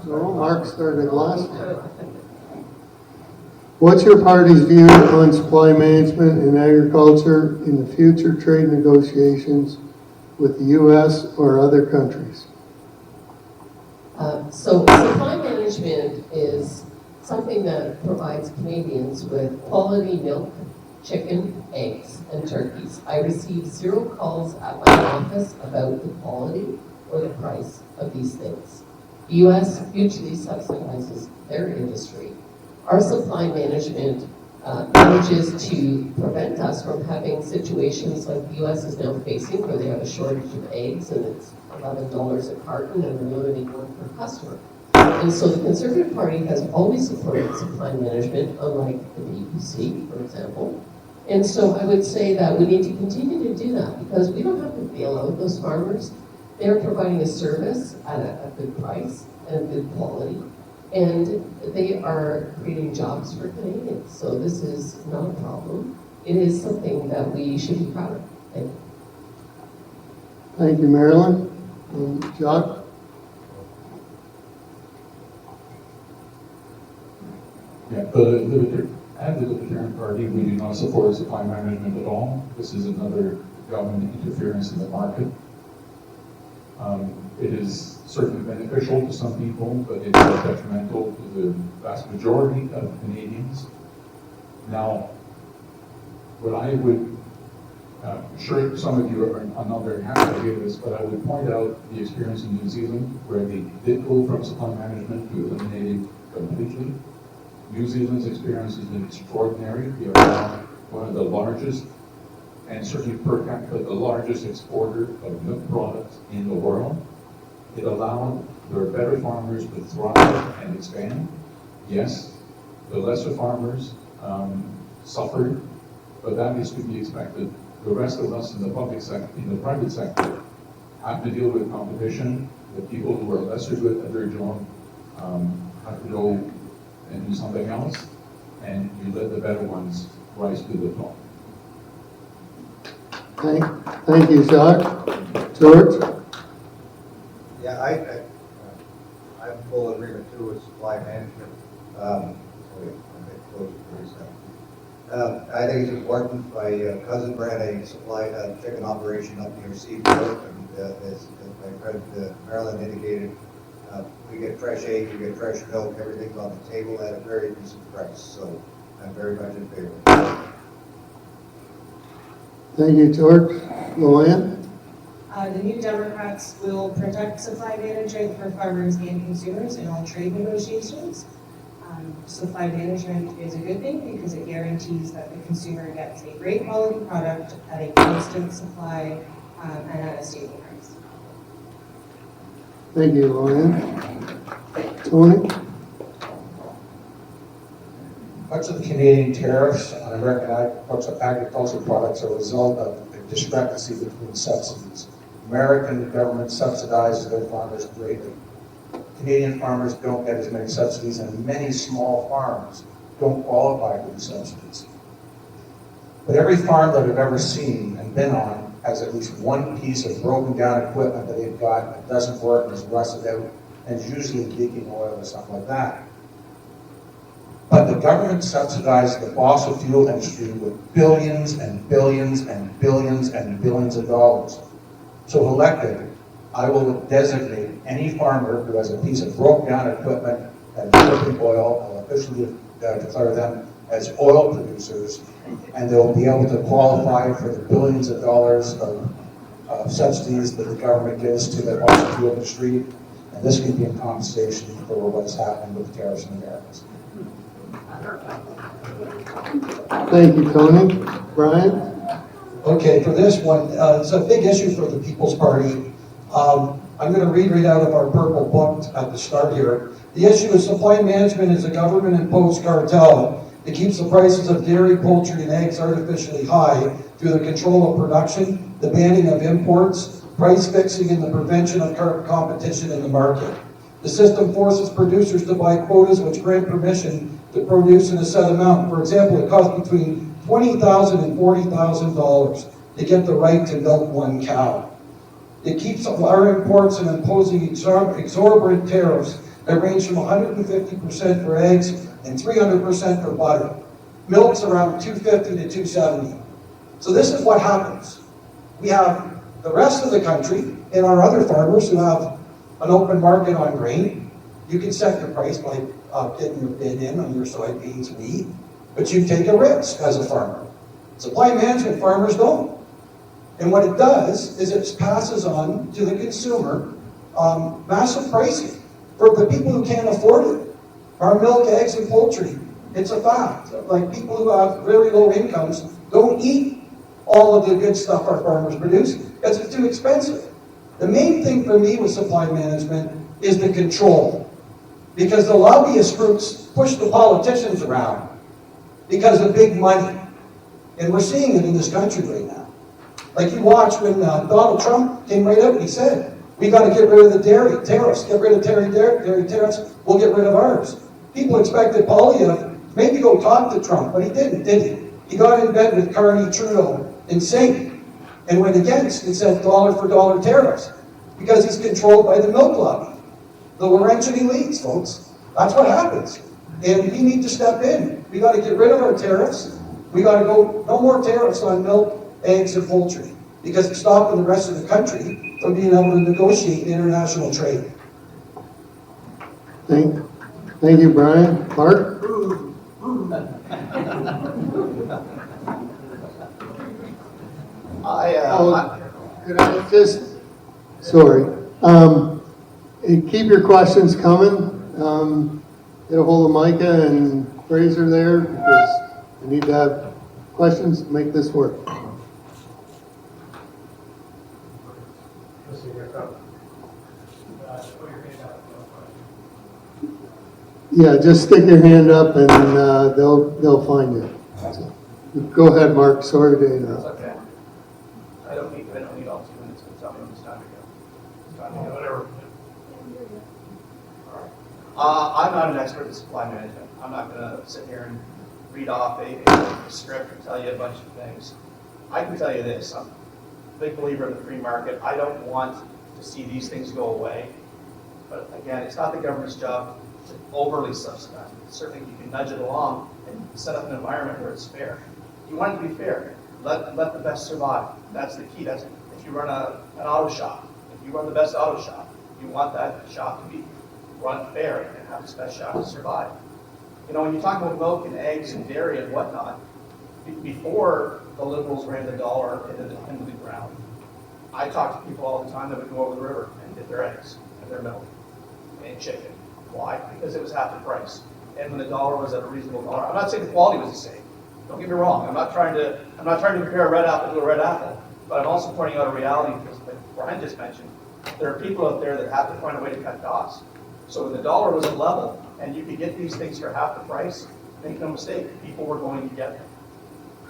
no, Mark started last time. What's your party's view on supply management and agriculture in the future trade negotiations with the U.S. or other countries? So supply management is something that provides Canadians with quality milk, chicken, eggs, and turkeys. I receive 0 calls at my office about the quality or the price of these things. The U.S. hugely subsidizes their industry. Our supply management manages to prevent us from having situations like the U.S. is now facing, where they have a shortage of eggs and it's $11 a carton and we're limiting one per customer. And so the Conservative Party has always supported supply management, unlike the PPC, for example. And so I would say that we need to continue to do that because we don't have to bail out those farmers. They're providing a service at a good price and a good quality. And they are creating jobs for Canadians. So this is not a problem. It is something that we should be proud of. Thank you. Thank you, Marilyn. Jacques? Yeah, the Libertarian Party, we do not support supply management at all. This is another government interference in the market. It is certainly beneficial to some people, but it's detrimental to the vast majority of Canadians. Now, what I would, sure some of you are not very happy to hear this, but I would point out the experience in New Zealand, where they did go from supply management to eliminating completely. New Zealand's experience has been extraordinary. We are now one of the largest, and certainly per capita, the largest exporter of milk products in the world. It allowed their better farmers to thrive and expand. Yes, the lesser farmers suffered, but that is to be expected. The rest of us in the public sector, in the private sector, have to deal with competition. The people who are lesser good at their job have to go and do something else, and you let the better ones rise to the top. Thank you, Jacques. George? Yeah, I'm full agreement too with supply management. Wait, I'm gonna close it for a second. I think it's important. My cousin ran a chicken operation up near Seaport, and as my friend Marilyn indicated, we get fresh eggs, we get fresh milk, everything's on the table at a very decent price. So I'm very much in favor. Thank you, George. Luann? The New Democrats will protect supply management for farmers and consumers in all trade negotiations. Supply management is a good thing because it guarantees that the consumer gets a great quality product at a constant supply and at a stable price. Thank you, Luann. Tony? Much of the Canadian tariffs on American agricultural products are a result of a discrepancy between subsidies. American government subsidizes their farmers greatly. Canadian farmers don't get as many subsidies, and many small farms don't qualify for the subsidies. But every farm that I've ever seen and been on has at least one piece of broken down equipment that they've got that doesn't work and is rusted out and is usually leaking oil or something like that. But the government subsidized the fossil fuel industry with billions and billions and billions and billions of dollars. So elected, I will designate any farmer who has a piece of broken down equipment that is dripping oil. I'll officially declare them as oil producers, and they'll be able to qualify for the billions of dollars of subsidies that the government gives to the fossil fuel industry. And this can be in compensation for what is happening with the tariffs in America. Thank you, Tony. Brian? Okay, for this one, it's a big issue for the People's Party. I'm going to read out of our purple book at the start here. The issue is supply management is a government-imposed cartel that keeps the prices of dairy, poultry, and eggs artificially high through the control of production, the banning of imports, price fixing, and the prevention of competition in the market. The system forces producers to buy quotas which grant permission to produce in a set amount. For example, it costs between $20,000 and $40,000 to get the right to milk one cow. It keeps our imports and imposing exorbitant tariffs that range from 150% for eggs and 300% for butter. Milk's around $2.50 to $2.70. So this is what happens. We have the rest of the country and our other farmers who have an open market on grain. You can set your price by getting your bid in on your soybeans, wheat, but you take a risk as a farmer. Supply management farmers don't. And what it does is it passes on to the consumer massive pricing for the people who can't afford it. Our milk, eggs, and poultry, it's a fact. Like people who have very low incomes don't eat all of the good stuff our farmers produce because it's too expensive. The main thing for me with supply management is the control. Because the lobbyist groups push the politicians around because of big money. And we're seeing it in this country right now. Like you watch when Donald Trump came right out and he said, we got to get rid of the dairy tariffs, get rid of dairy tariffs, we'll get rid of ours. People expected Poilievre maybe go talk to Trump, but he didn't, did he? He got in bed with Carney, Trudeau, and Singh, and went against and said dollar for dollar tariffs because he's controlled by the milk lobby. The Laurentian elites, folks. That's what happens. And we need to step in. We got to get rid of our tariffs. We got to go, no more tariffs on milk, eggs, and poultry because it's stopping the rest of the country from being able to negotiate international trade. Thank you, Brian. Mark? Could I just, sorry. Keep your questions coming. Get a hold of Micah and Fraser there because we need to have questions to make this work. Yeah, just stick your hand up and they'll find you. So, go ahead, Mark. Sorry to interrupt. That's okay. I don't need all 2 minutes to tell me when it's time to go. It's time to go. Whatever. I'm not an expert in supply management. I'm not going to sit here and read off a script and tell you a bunch of things. I can tell you this. I'm a big believer in the free market. I don't want to see these things go away. But again, it's not the government's job to overly subsidize. Certainly you can nudge it along and set up an environment where it's fair. You want it to be fair. Let the best survive. That's the key. That's if you run an auto shop, if you run the best auto shop, you want that shop to be run fair and have its best shot to survive. You know, when you talk about milk and eggs and dairy and whatnot, before the Liberals ran the dollar into the ground, I talk to people all the time that would go over the river and get their eggs and their milk and chicken. Why? Because it was half the price. And when the dollar was at a reasonable dollar, I'm not saying the quality was the same. Don't get me wrong. I'm not trying to compare a red apple to a red apple, but I'm also pointing out a reality because, like Brian just mentioned, there are people out there that have to find a way to cut costs. So when the dollar was at level and you could get these things for half the price, make no mistake, people were going to get them.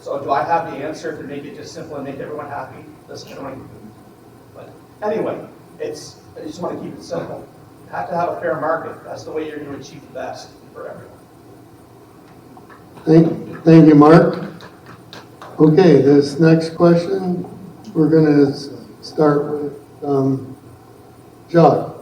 So do I have the answer to make it just simple and make everyone happy? Listen, but anyway, I just want to keep it simple. You have to have a fair market. That's the way you're going to achieve the best for everyone. Thank you, Mark. Okay, this next question, we're going to start with Jacques.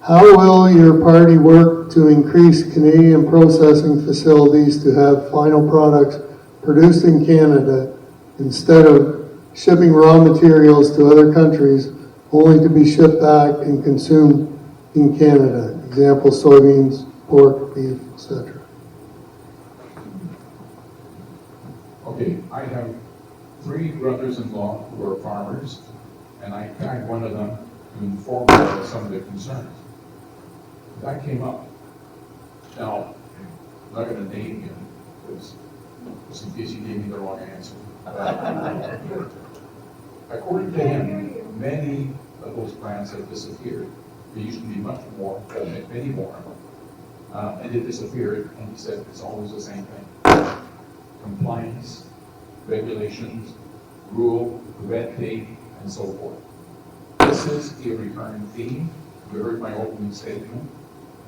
How will your party work to increase Canadian processing facilities to have final products produced in Canada instead of shipping raw materials to other countries only to be shipped back and consumed in Canada? Example, soybeans, pork, beef, etc. Okay, I have 3 brothers-in-law who are farmers, and I tagged one of them to inform me of some of their concerns. That came up. Now, I'm not going to name him, because just in case he gave me the wrong answer. According to him, many of those plants have disappeared. There used to be much more, many more, and it disappeared, and he said it's always the same thing. Compliance, regulations, rule, red tape, and so forth. This is a recurring theme. You heard my opening statement.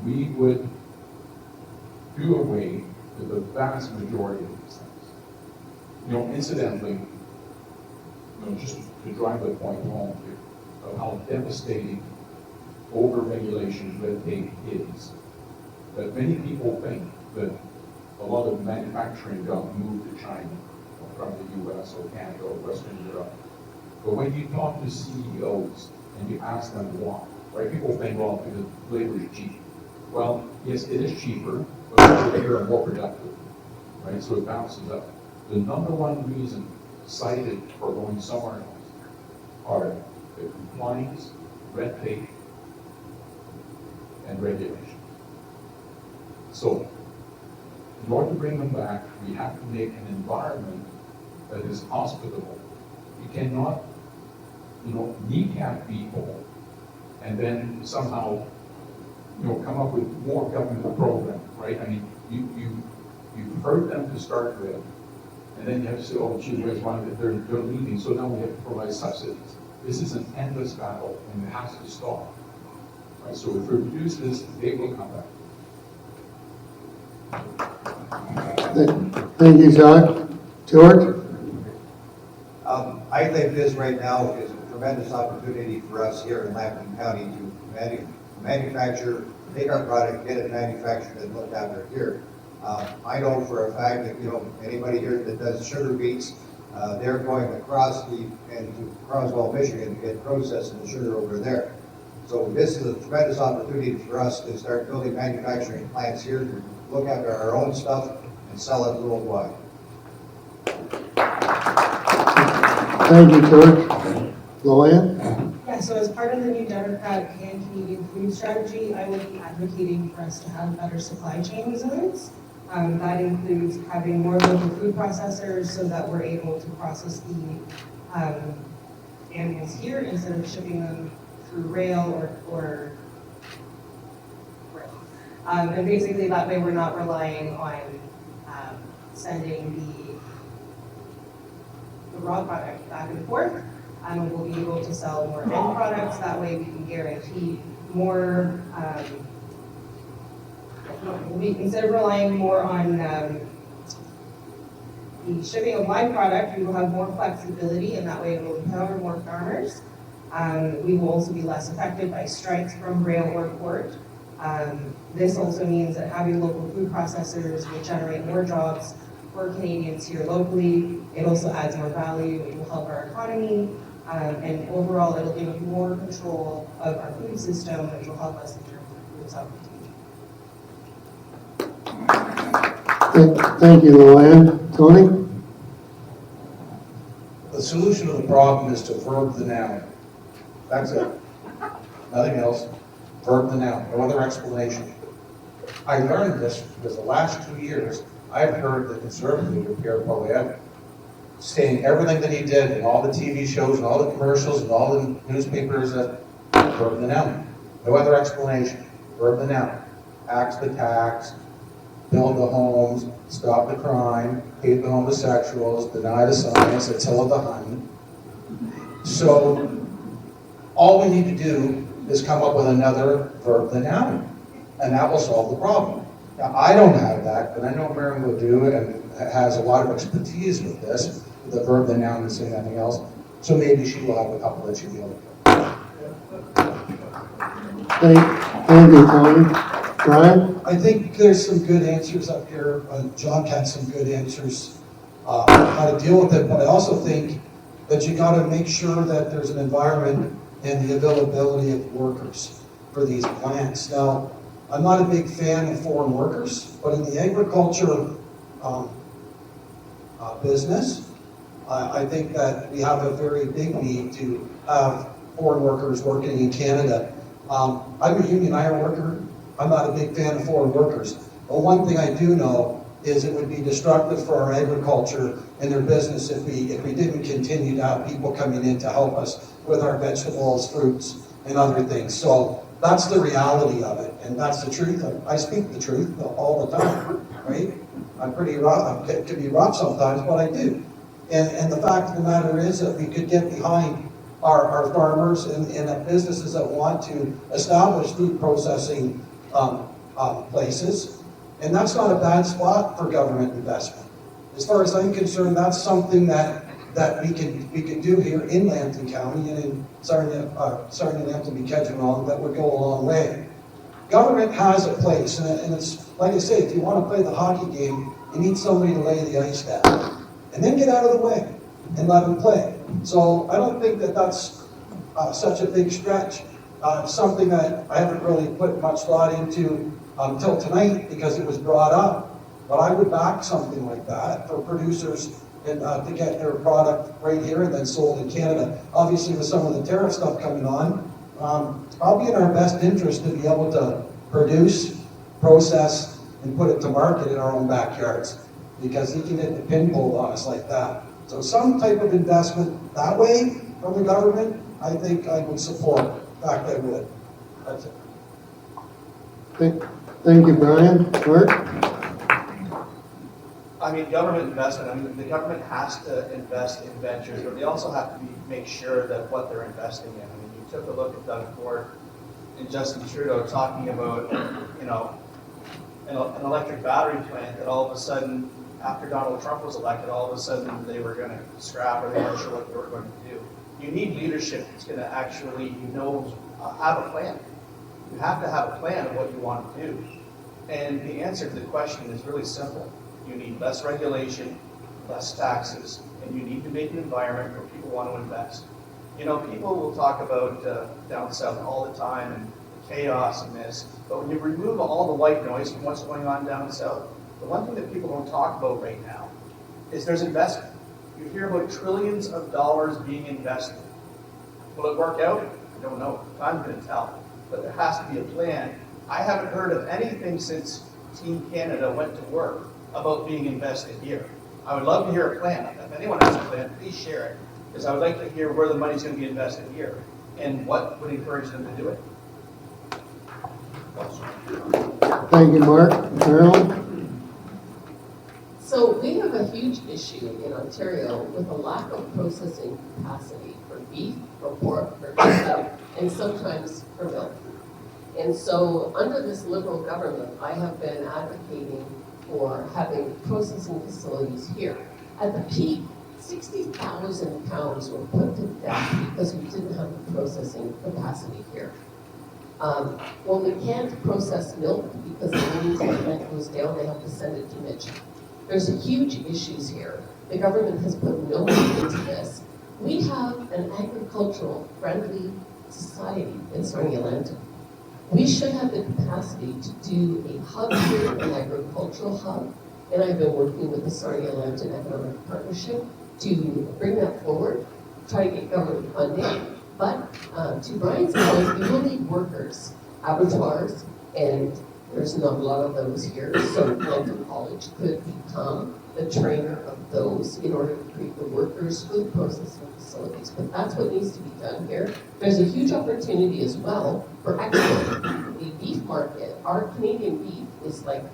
We would do away with the vast majority of these things. You know, incidentally, just to drive the point home here of how devastating over-regulation red tape is, that many people think that a lot of manufacturing got moved to China from the US or Canada or Western Europe. But when you talk to CEOs and you ask them why, right? People think, well, because labor is cheap. Well, yes, it is cheaper, but people here are more productive, right? So it balances up. The number one reason cited for going somewhere else are the compliance, red tape, and regulation. So, in order to bring them back, we have to make an environment that is hospitable. You cannot, kneecap people and then somehow, come up with more government program, right? I mean, you hurt them to start with, and then you have to say, oh, gee, where's one? They're leaving, so now we have to provide subsidies. This is an endless battle, and it has to stop. Right? So if we reduce this, they will come back. Thank you, Jacques. George? I think this right now is a tremendous opportunity for us here in Lambton County to manufacture, take our product, get it manufactured and looked after here. I know for a fact that, anybody here that does sugar beets, they're going across into Croswell, Michigan to get processing the sugar over there. So this is a tremendous opportunity for us to start building manufacturing plants here to look after our own stuff and sell it worldwide. Thank you, George. Luann? Yeah, so as part of the new Democratic and Canadian food strategy, I will be advocating for us to have better supply chain resilience. That includes having more local food processors so that we're able to process the animals here instead of shipping them through rail or rail. And basically that way we're not relying on sending the raw product back and forth. And we'll be able to sell more end products. That way we can guarantee more, instead of relying more on the shipping of live product, we will have more flexibility, and that way it will empower more farmers. We will also be less affected by strikes from rail or port. This also means that having local food processors will generate more jobs for Canadians here locally. It also adds more value, it will help our economy, and overall it'll give more control of our food system, which will help us in terms of food sovereignty. Thank you, Luann. Tony? The solution to the problem is to verb the noun. That's it. Nothing else. Verb the noun. No other explanation. I learned this because the last 2 years, I've heard the Conservative leader, Pierre Poilievre, saying everything that he did in all the TV shows and all the commercials and all the newspapers that verb the noun. No other explanation. Verb the noun. Tax the tax, build the homes, stop the crime, hate the homosexuals, deny the science, attila the Hun. So all we need to do is come up with another verb the noun, and that will solve the problem. Now, I don't have that, but I know Miriam will do it and has a lot of expertise with this, with the verb the noun and saying anything else. So maybe she will have a couple that she'll be able to. Thank you, Tony. Brian? I think there's some good answers up here. John had some good answers how to deal with it, but I also think that you got to make sure that there's an environment and the availability of workers for these plants. Now, I'm not a big fan of foreign workers, but in the agriculture business, I think that we have a very big need to have foreign workers working in Canada. I'm a union iron worker. I'm not a big fan of foreign workers. But one thing I do know is it would be destructive for our agriculture and their business if we didn't continue to have people coming in to help us with our vegetables, fruits, and other things. So that's the reality of it, and that's the truth. I speak the truth all the time, right? I'm pretty rough. I can be rough sometimes, but I do. And the fact of the matter is that we could get behind our farmers and businesses that want to establish food processing places, and that's not a bad spot for government investment. As far as I'm concerned, that's something that we can do here in Lambton County and in Sarnia-Lambton-Bkejwanong that would go a long way. Government has a place, and it's like I say, if you want to play the hockey game, you need somebody to lay the ice down, and then get out of the way and let them play. So I don't think that that's such a big stretch. Something that I haven't really put much thought into until tonight because it was brought up, but I would back something like that for producers and to get their product right here and then sold in Canada. Obviously, with some of the tariff stuff coming on, it's probably in our best interest to be able to produce, process, and put it to market in our own backyards, because he can hit the pinhole on us like that. So some type of investment that way from the government, I think I would support. In fact, I would. That's it. Thank you, Brian. Mark? I mean, government investment, the government has to invest in ventures, but they also have to make sure that what they're investing in. I mean, you took a look at Doug Ford and Justin Trudeau talking about, an electric battery plant that all of a sudden, after Donald Trump was elected, all of a sudden they were going to scrap, or they weren't sure what they were going to do. You need leadership that's going to actually, have a plan. You have to have a plan of what you want to do. And the answer to the question is really simple. You need less regulation, less taxes, and you need to make an environment where people want to invest. People will talk about down south all the time and chaos and this, but when you remove all the white noise from what's going on down south, the one thing that people don't talk about right now is there's investment. You hear about trillions of dollars being invested. Will it work out? I don't know. Time's going to tell. But there has to be a plan. I haven't heard of anything since Team Canada went to work about being invested here. I would love to hear a plan. If anyone has a plan, please share it, because I would like to hear where the money's going to be invested here and what would encourage them to do it. Thank you, Mark. Marilyn? So we have a huge issue in Ontario with a lack of processing capacity for beef, for pork, for chicken, and sometimes for milk. And so under this Liberal government, I have been advocating for having processing facilities here. At the peak, 60,000 cows were put to death because we didn't have the processing capacity here. When we can't process milk because the means of rent goes down, they have to send it to Mitch. There's huge issues here. The government has put no money into this. We have an agricultural friendly society in Sarnia-Lambton. We should have the capacity to do a hub here, an agricultural hub, and I've been working with the Sarnia-Lambton Economic Partnership to bring that forward, try to get government funding. But to Brian's point, we will need workers, abattoirs, and there's not a lot of those here. So Lambton College could become the trainer of those in order to create the workers, food processing facilities. But that's what needs to be done here. There's a huge opportunity as well for export. The beef market, our Canadian beef is like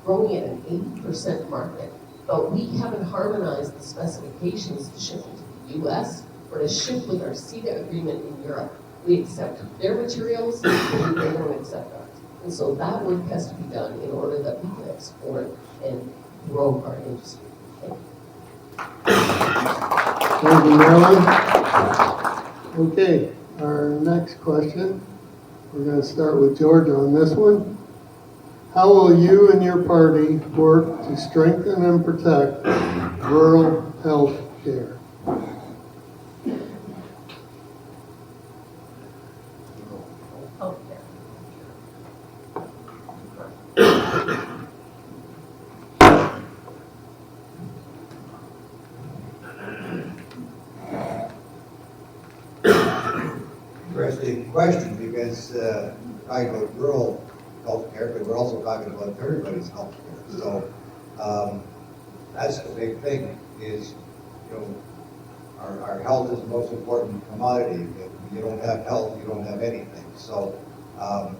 growing at an 80% market, but we haven't harmonized the specifications to ship into the US or to ship with our CETA agreement in Europe. We accept their materials and they don't accept ours. And so that work has to be done in order that we can export and grow our industry. Thank you, Marilyn. Okay, our next question. We're going to start with Georgia on this one. How will you and your party work to strengthen and protect rural health care? Interesting question, because we're talking about rural healthcare, but we're also talking about everybody's healthcare. So that's the big thing. Is our health is the most important commodity. If you don't have health, you don't have anything. So I'm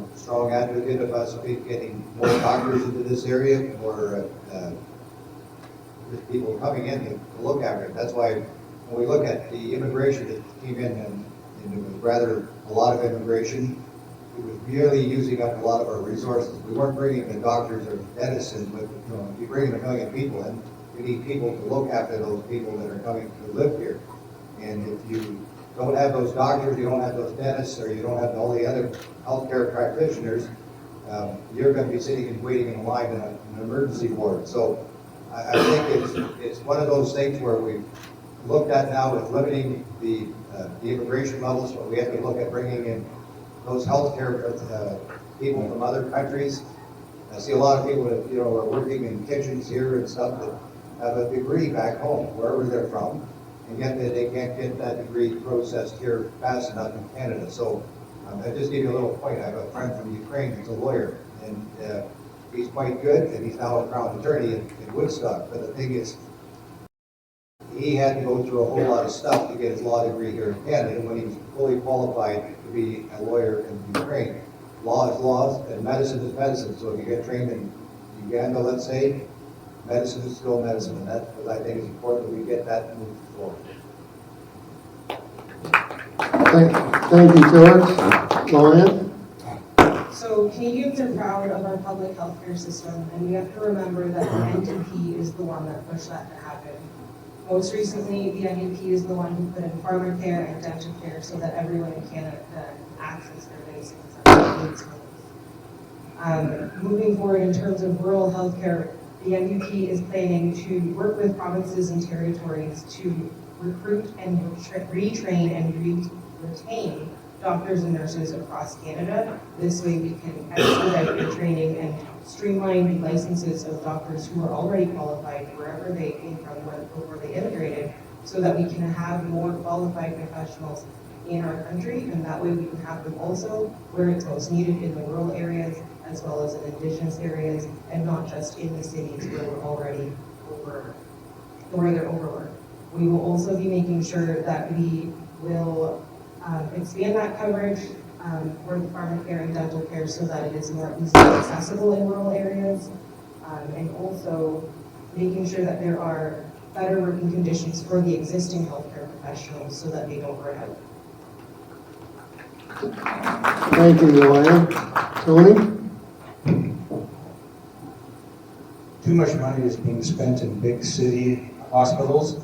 a strong advocate of us getting more doctors into this area, more people coming in to look after it. That's why when we look at the immigration that came in, and it was rather a lot of immigration, it was really using up a lot of our resources. We weren't bringing the doctors or medicine, but if you bring 1 million people in, we need people to look after those people that are coming to live here. And if you don't have those doctors, you don't have those dentists, or you don't have all the other healthcare practitioners, you're going to be sitting and waiting in line in an emergency ward. So I think it's one of those things where we've looked at now with limiting the immigration levels, but we have to look at bringing in those healthcare people from other countries. I see a lot of people that are working in kitchens here and stuff that have a degree back home, wherever they're from, and yet they can't get that degree processed here fast enough in Canada. So I just give you a little point. I have a friend from Ukraine who's a lawyer, and he's quite good, and he's now a Crown attorney in Woodstock. But the thing is, he had to go through a whole lot of stuff to get his law degree here in Canada when he was fully qualified to be a lawyer in Ukraine. Law is laws, and medicine is medicine. So if you get trained in Uganda, let's say, medicine is still medicine, and that's what I think is important that we get that moved forward. Thank you, George. Lauren? So Canadians are proud of our public healthcare system, and we have to remember that the NDP is the one that pushed that to happen. Most recently, the NDP is the one who put in farmer care and dental care so that everyone in Canada can access their basic needs. Moving forward in terms of rural healthcare, the NDP is planning to work with provinces and territories to recruit and retrain and retain doctors and nurses across Canada. This way we can expedite the training and streamline the licenses of doctors who are already qualified wherever they came from before they immigrated, so that we can have more qualified professionals in our country, and that way we can have them also where it's most needed, in the rural areas as well as in indigenous areas, and not just in the cities where we're already they're overworked. We will also be making sure that we will expand that coverage for the farmer care and dental care so that it is more easily accessible in rural areas, and also making sure that there are better working conditions for the existing healthcare professionals so that they don't burn out. Thank you, Joanne. Tony? too much money is being spent in big city hospitals.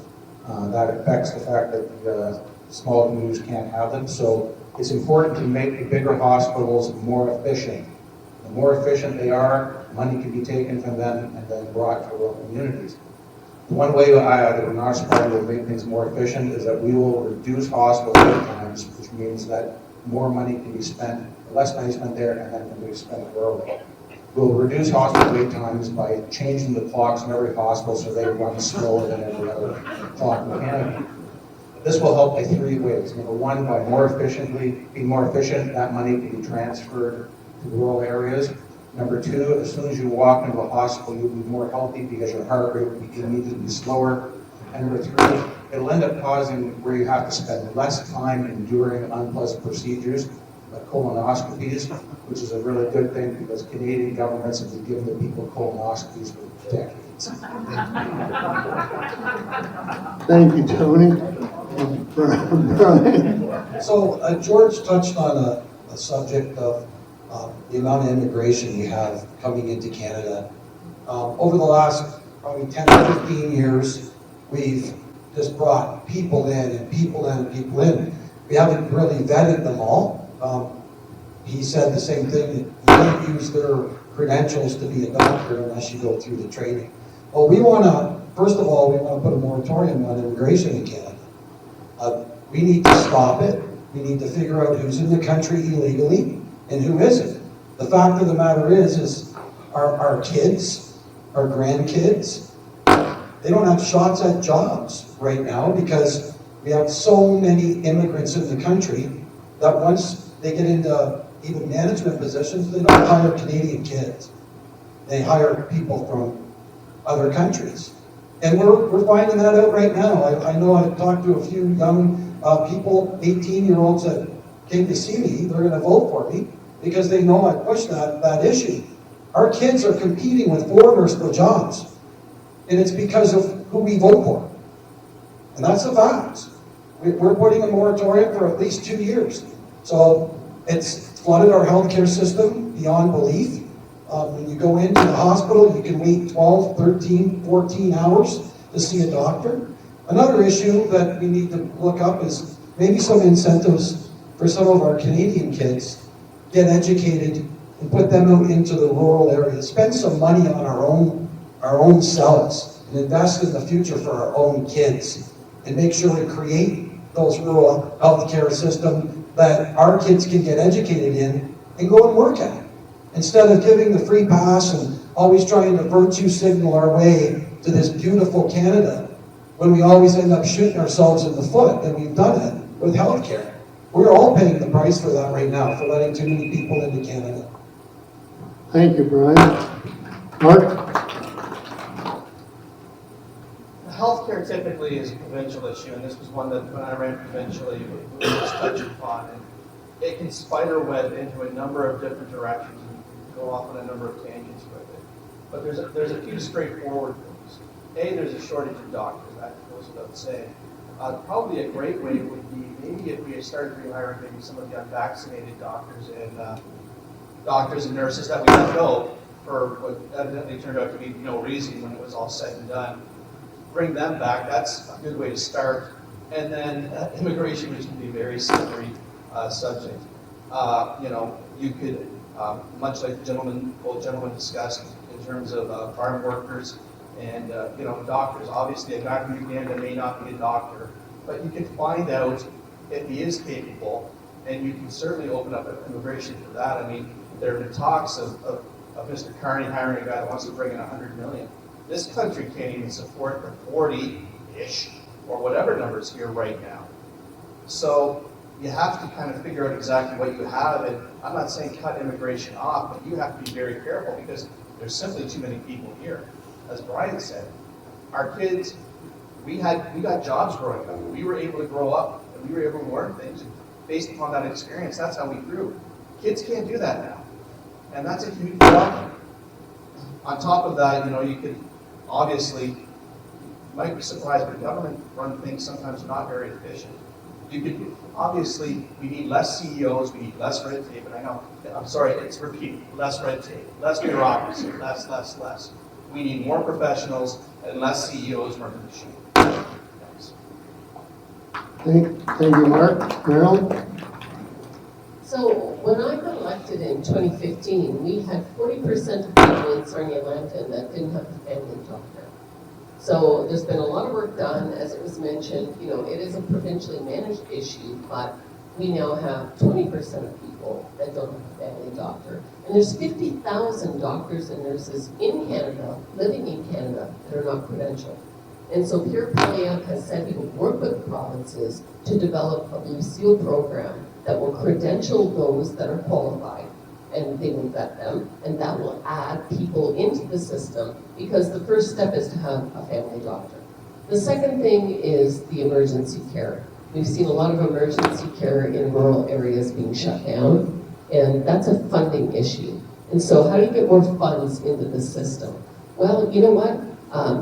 That affects the fact that the small communities can't have them. So it's important to make the bigger hospitals more efficient. The more efficient they are, money can be taken from them and then brought to rural communities. One way that the North Party will make things more efficient is that we will reduce hospital wait times, which means that more money can be spent, less money spent there, and then can be spent rurally. We'll reduce hospital wait times by changing the clocks in every hospital so they run slower than every other clock in Canada. This will help by 3 ways. Number one, by being more efficient, that money can be transferred to rural areas. Number two, as soon as you walk into a hospital, you'll be more healthy because your heart rate will be immediately slower. And number three, it'll end up causing where you have to spend less time enduring unpleasant procedures, like colonoscopies, which is a really good thing because Canadian governments have been giving the people colonoscopies for decades. Thank you, Tony. Brian? So George touched on a subject of the amount of immigration we have coming into Canada. Over the last probably 10 or 15 years, we've just brought people in and people in and people in. We haven't really vetted them all. He said the same thing, that you don't use their credentials to be a doctor unless you go through the training. Well, we want to, first of all, we want to put a moratorium on immigration in Canada. We need to stop it. We need to figure out who's in the country illegally and who isn't. The fact of the matter is our kids, our grandkids, they don't have shots at jobs right now because we have so many immigrants in the country that once they get into even management positions, they don't hire Canadian kids. They hire people from other countries. And we're finding that out right now. I know I've talked to a few young people, 18-year-olds that came to see me. They're going to vote for me because they know I push that issue. Our kids are competing with foreigners for jobs. And it's because of who we vote for. And that's the facts. We're putting a moratorium for at least 2 years. So it's flooded our healthcare system beyond belief. When you go into the hospital, you can wait 12, 13, 14 hours to see a doctor. Another issue that we need to look up is maybe some incentives for some of our Canadian kids. Get educated and put them out into the rural areas. Spend some money on our own selves and invest in the future for our own kids. And make sure we create those rural healthcare system that our kids can get educated in and go and work at. Instead of giving the free pass and always trying to virtue signal our way to this beautiful Canada, when we always end up shooting ourselves in the foot, and we've done it with healthcare. We're all paying the price for that right now, for letting too many people into Canada. Thank you, Brian. Mark? Healthcare typically is a provincial issue, and this was one that when I ran provincially, we was touched upon. And it can spider web into a number of different directions and go off on a number of tangents with it. But there's a few straightforward things. A, there's a shortage of doctors. That goes without saying. Probably a great way would be maybe if we had started rehiring maybe some of the unvaccinated doctors and nurses that we let go for what evidently turned out to be no reason when it was all said and done. Bring them back. That's a good way to start. And then immigration, which can be a very slippery subject. You could, much like both gentlemen discussed in terms of farm workers and doctors. Obviously, a guy from Uganda may not be a doctor, but you can find out if he is capable, and you can certainly open up immigration for that. I mean, there have been talks of Mr. Carney hiring a guy that wants to bring in $100 million. This country can't even support the 40-ish or whatever numbers here right now. So you have to kind of figure out exactly what you have, and I'm not saying cut immigration off, but you have to be very careful because there's simply too many people here. As Brian said, our kids, we got jobs growing up. We were able to grow up and we were able to learn things based upon that experience. That's how we grew. Kids can't do that now, and that's a huge problem. On top of that, you could obviously, you might be surprised, but government-run things sometimes are not very efficient. You could, obviously, we need less CEOs, we need less red tape, and I know, I'm sorry, it's repeating, less red tape, less bureaucracy, less. We need more professionals and less CEOs running the show. Thanks. Thank you, Mark. Marilyn? So when I got elected in 2015, we had 40% of people in Sarnia-Lambton that didn't have a family doctor. So there's been a lot of work done, as it was mentioned, you know, it is a provincially managed issue, but we now have 20% of people that don't have a family doctor. And there's 50,000 doctors and nurses in Canada, living in Canada, that are not credentialed. And so Pierre Poilievre has said he will work with the provinces to develop a Blue Seal program that will credential those that are qualified, and they will vet them, and that will add people into the system, because the first step is to have a family doctor. The second thing is the emergency care. We've seen a lot of emergency care in rural areas being shut down, and that's a funding issue. And so how do you get more funds into the system? Well, you know what?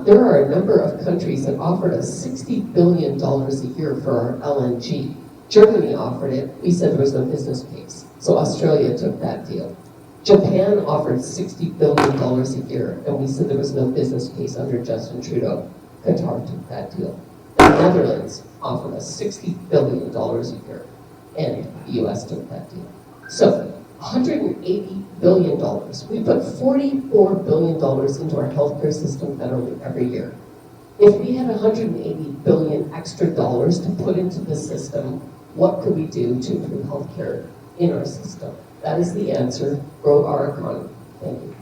There are a number of countries that offered us $60 billion a year for our LNG. Germany offered it, we said there was no business case. So Australia took that deal. Japan offered $60 billion a year, and we said there was no business case under Justin Trudeau. Qatar took that deal. The Netherlands offered us $60 billion a year, and the US took that deal. So, $180 billion. We put $44 billion into our healthcare system federally every year. If we had $180 billion extra dollars to put into the system, what could we do to improve healthcare in our system? That is the answer. Grow our economy. Thank you.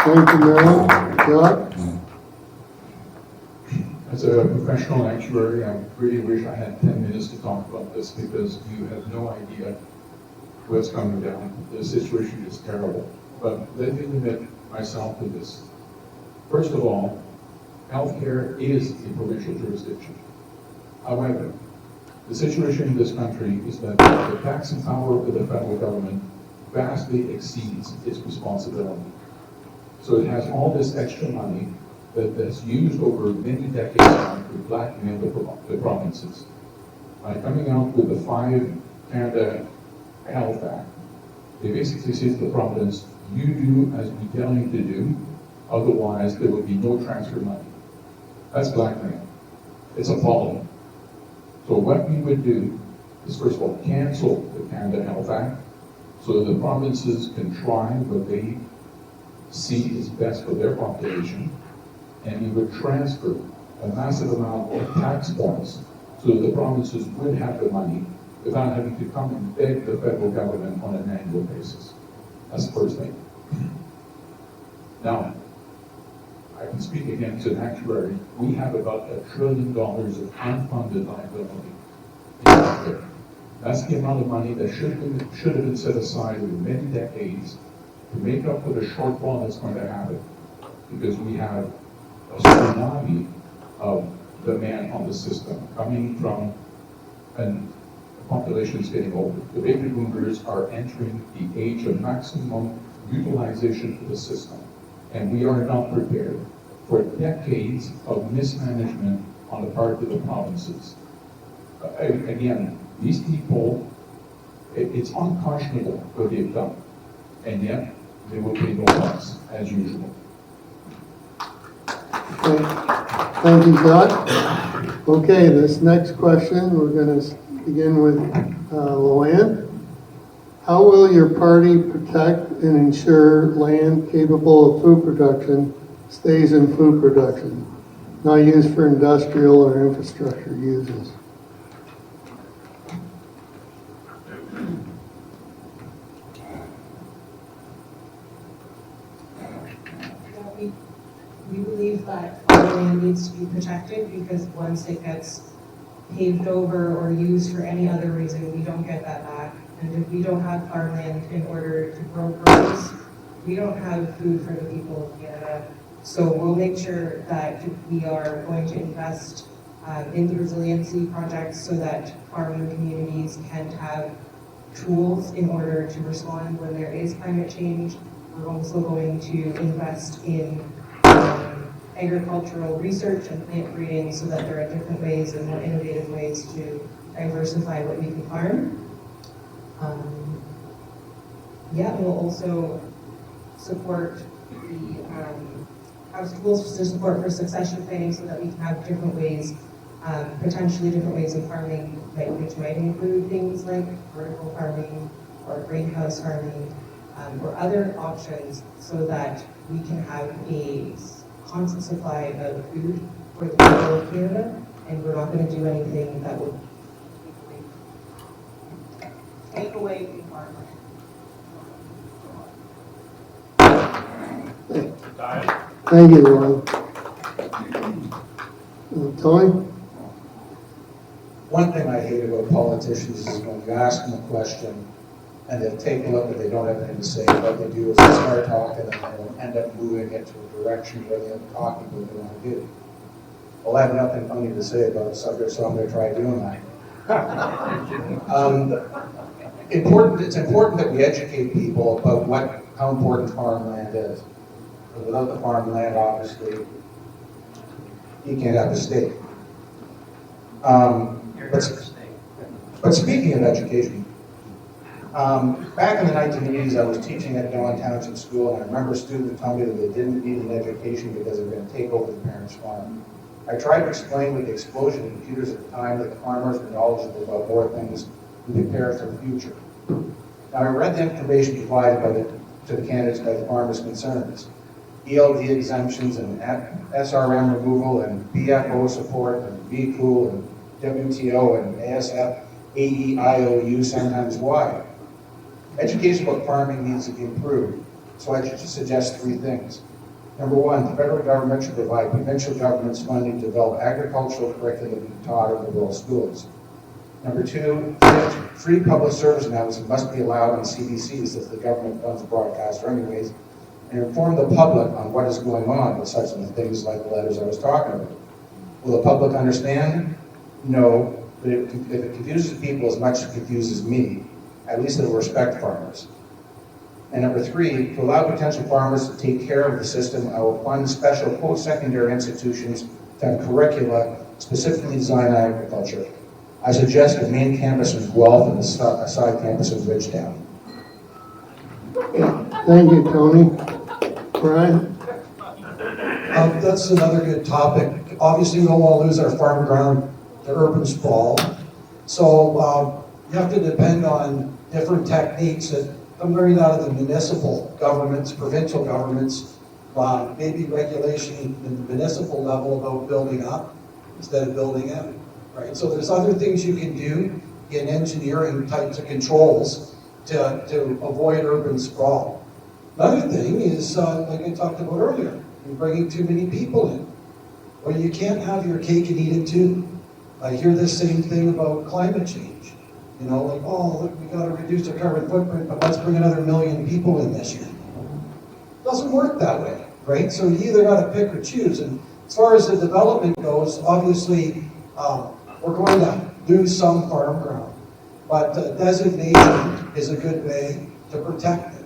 Thank you, Marilyn. John? As a professional actuary, I really wish I had 10 minutes to talk about this, because you have no idea what's coming down. The situation is terrible. But let me limit myself to this. First of all, healthcare is a provincial jurisdiction. However, the situation in this country is that the taxing power of the federal government vastly exceeds its responsibility. So it has all this extra money that's used over many decades now to blackmail the provinces. By coming out with the 5 Canada Health Act, they basically say to the province, you do as we tell you to do, otherwise there will be no transfer money. That's blackmail. It's appalling. So what we would do is, first of all, cancel the Canada Health Act so that the provinces can try what they see is best for their population, and we would transfer a massive amount of tax points so that the provinces would have the money without having to come and beg the federal government on an annual basis. That's the first thing. Now, I can speak again to an actuary. We have about $1 trillion of unfunded liability in healthcare. That's the amount of money that should have been set aside over many decades to make up for the shortfall that's going to happen, because we have a tsunami of demand on the system coming from the population is getting older. The baby boomers are entering the age of maximum utilization of the system, and we are not prepared for decades of mismanagement on the part of the provinces. Again, these people, it's unconscionable what they've done, and yet they will pay no price, as usual. Thank you, Scott. Okay, this next question, we're going to begin with Luann. How will your party protect and ensure land capable of food production stays in food production, not used for industrial or infrastructure uses? We believe that our land needs to be protected, because once it gets paved over or used for any other reason, we don't get that back. And if we don't have farmland in order to grow produce, we don't have food for the people of Canada. So we'll make sure that we are going to invest in the resiliency projects so that farming communities can have tools in order to respond when there is climate change. We're also going to invest in agricultural research and plant breeding so that there are different ways and more innovative ways to diversify what we can farm. We'll also support we have tools to support for succession planning so that we can have different ways, potentially different ways of farming, which might include things like vertical farming or greenhouse farming, or other options so that we can have a constant supply of food for the people of Canada, and we're not going to do anything that would take away from farmers. Diet. Thank you, Ron. Tony? One thing I hate about politicians is when you ask them a question and they'll take a look and they don't have anything to say. What they do is they start talking and they'll end up moving it to a direction where they end up talking what they want to do. Well, I have nothing funny to say about the subject, so I'm going to try doing that. It's important that we educate people about how important farmland is. But without the farmland, obviously, you can't have a state. But speaking of education, back in the 1980s, I was teaching at Dawn Township School, and I remember a student told me that they didn't need an education because they were going to take over the parents' farm. I tried to explain with the explosion of computers at the time that the farmers were knowledgeable about more things and prepare for the future. Now, I read the information provided to the candidates by the farmers' concerns. ELD exemptions and SRM removal and BFO support and VCOOL and WTO and ASF, AEIOU, sometimes why. Education about farming needs to be improved, so I should suggest three things. Number one, the federal government should provide provincial governments funding to develop agricultural curriculum to be taught in the rural schools. Number two, free public service announcements must be allowed on CBCs if the government funds broadcaster anyways, and inform the public on what is going on with such things like the letters I was talking about. Will the public understand? No, but if it confuses people as much as it confuses me, at least it will respect farmers. And number three, to allow potential farmers to take care of the system, I will fund special post-secondary institutions to have curricula specifically designed on agriculture. I suggest the main campus in Guelph and the side campus in Ridgetown. Thank you, Tony. Brian? That's another good topic. Obviously, we don't want to lose our farm ground to urban sprawl. So you have to depend on different techniques that I'm learning out of the municipal governments, provincial governments, maybe regulation in the municipal level about building up instead of building out, right? So there's other things you can do in engineering types of controls to avoid urban sprawl. Another thing is, like I talked about earlier, you're bringing too many people in. Well, you can't have your cake and eat it too. I hear this same thing about climate change. You know, like, oh, look, we got to reduce our carbon footprint, but let's bring another 1 million people in this year. It doesn't work that way, right? So you either got to pick or choose. And as far as the development goes, obviously, we're going to lose some farm ground, but designation is a good way to protect it.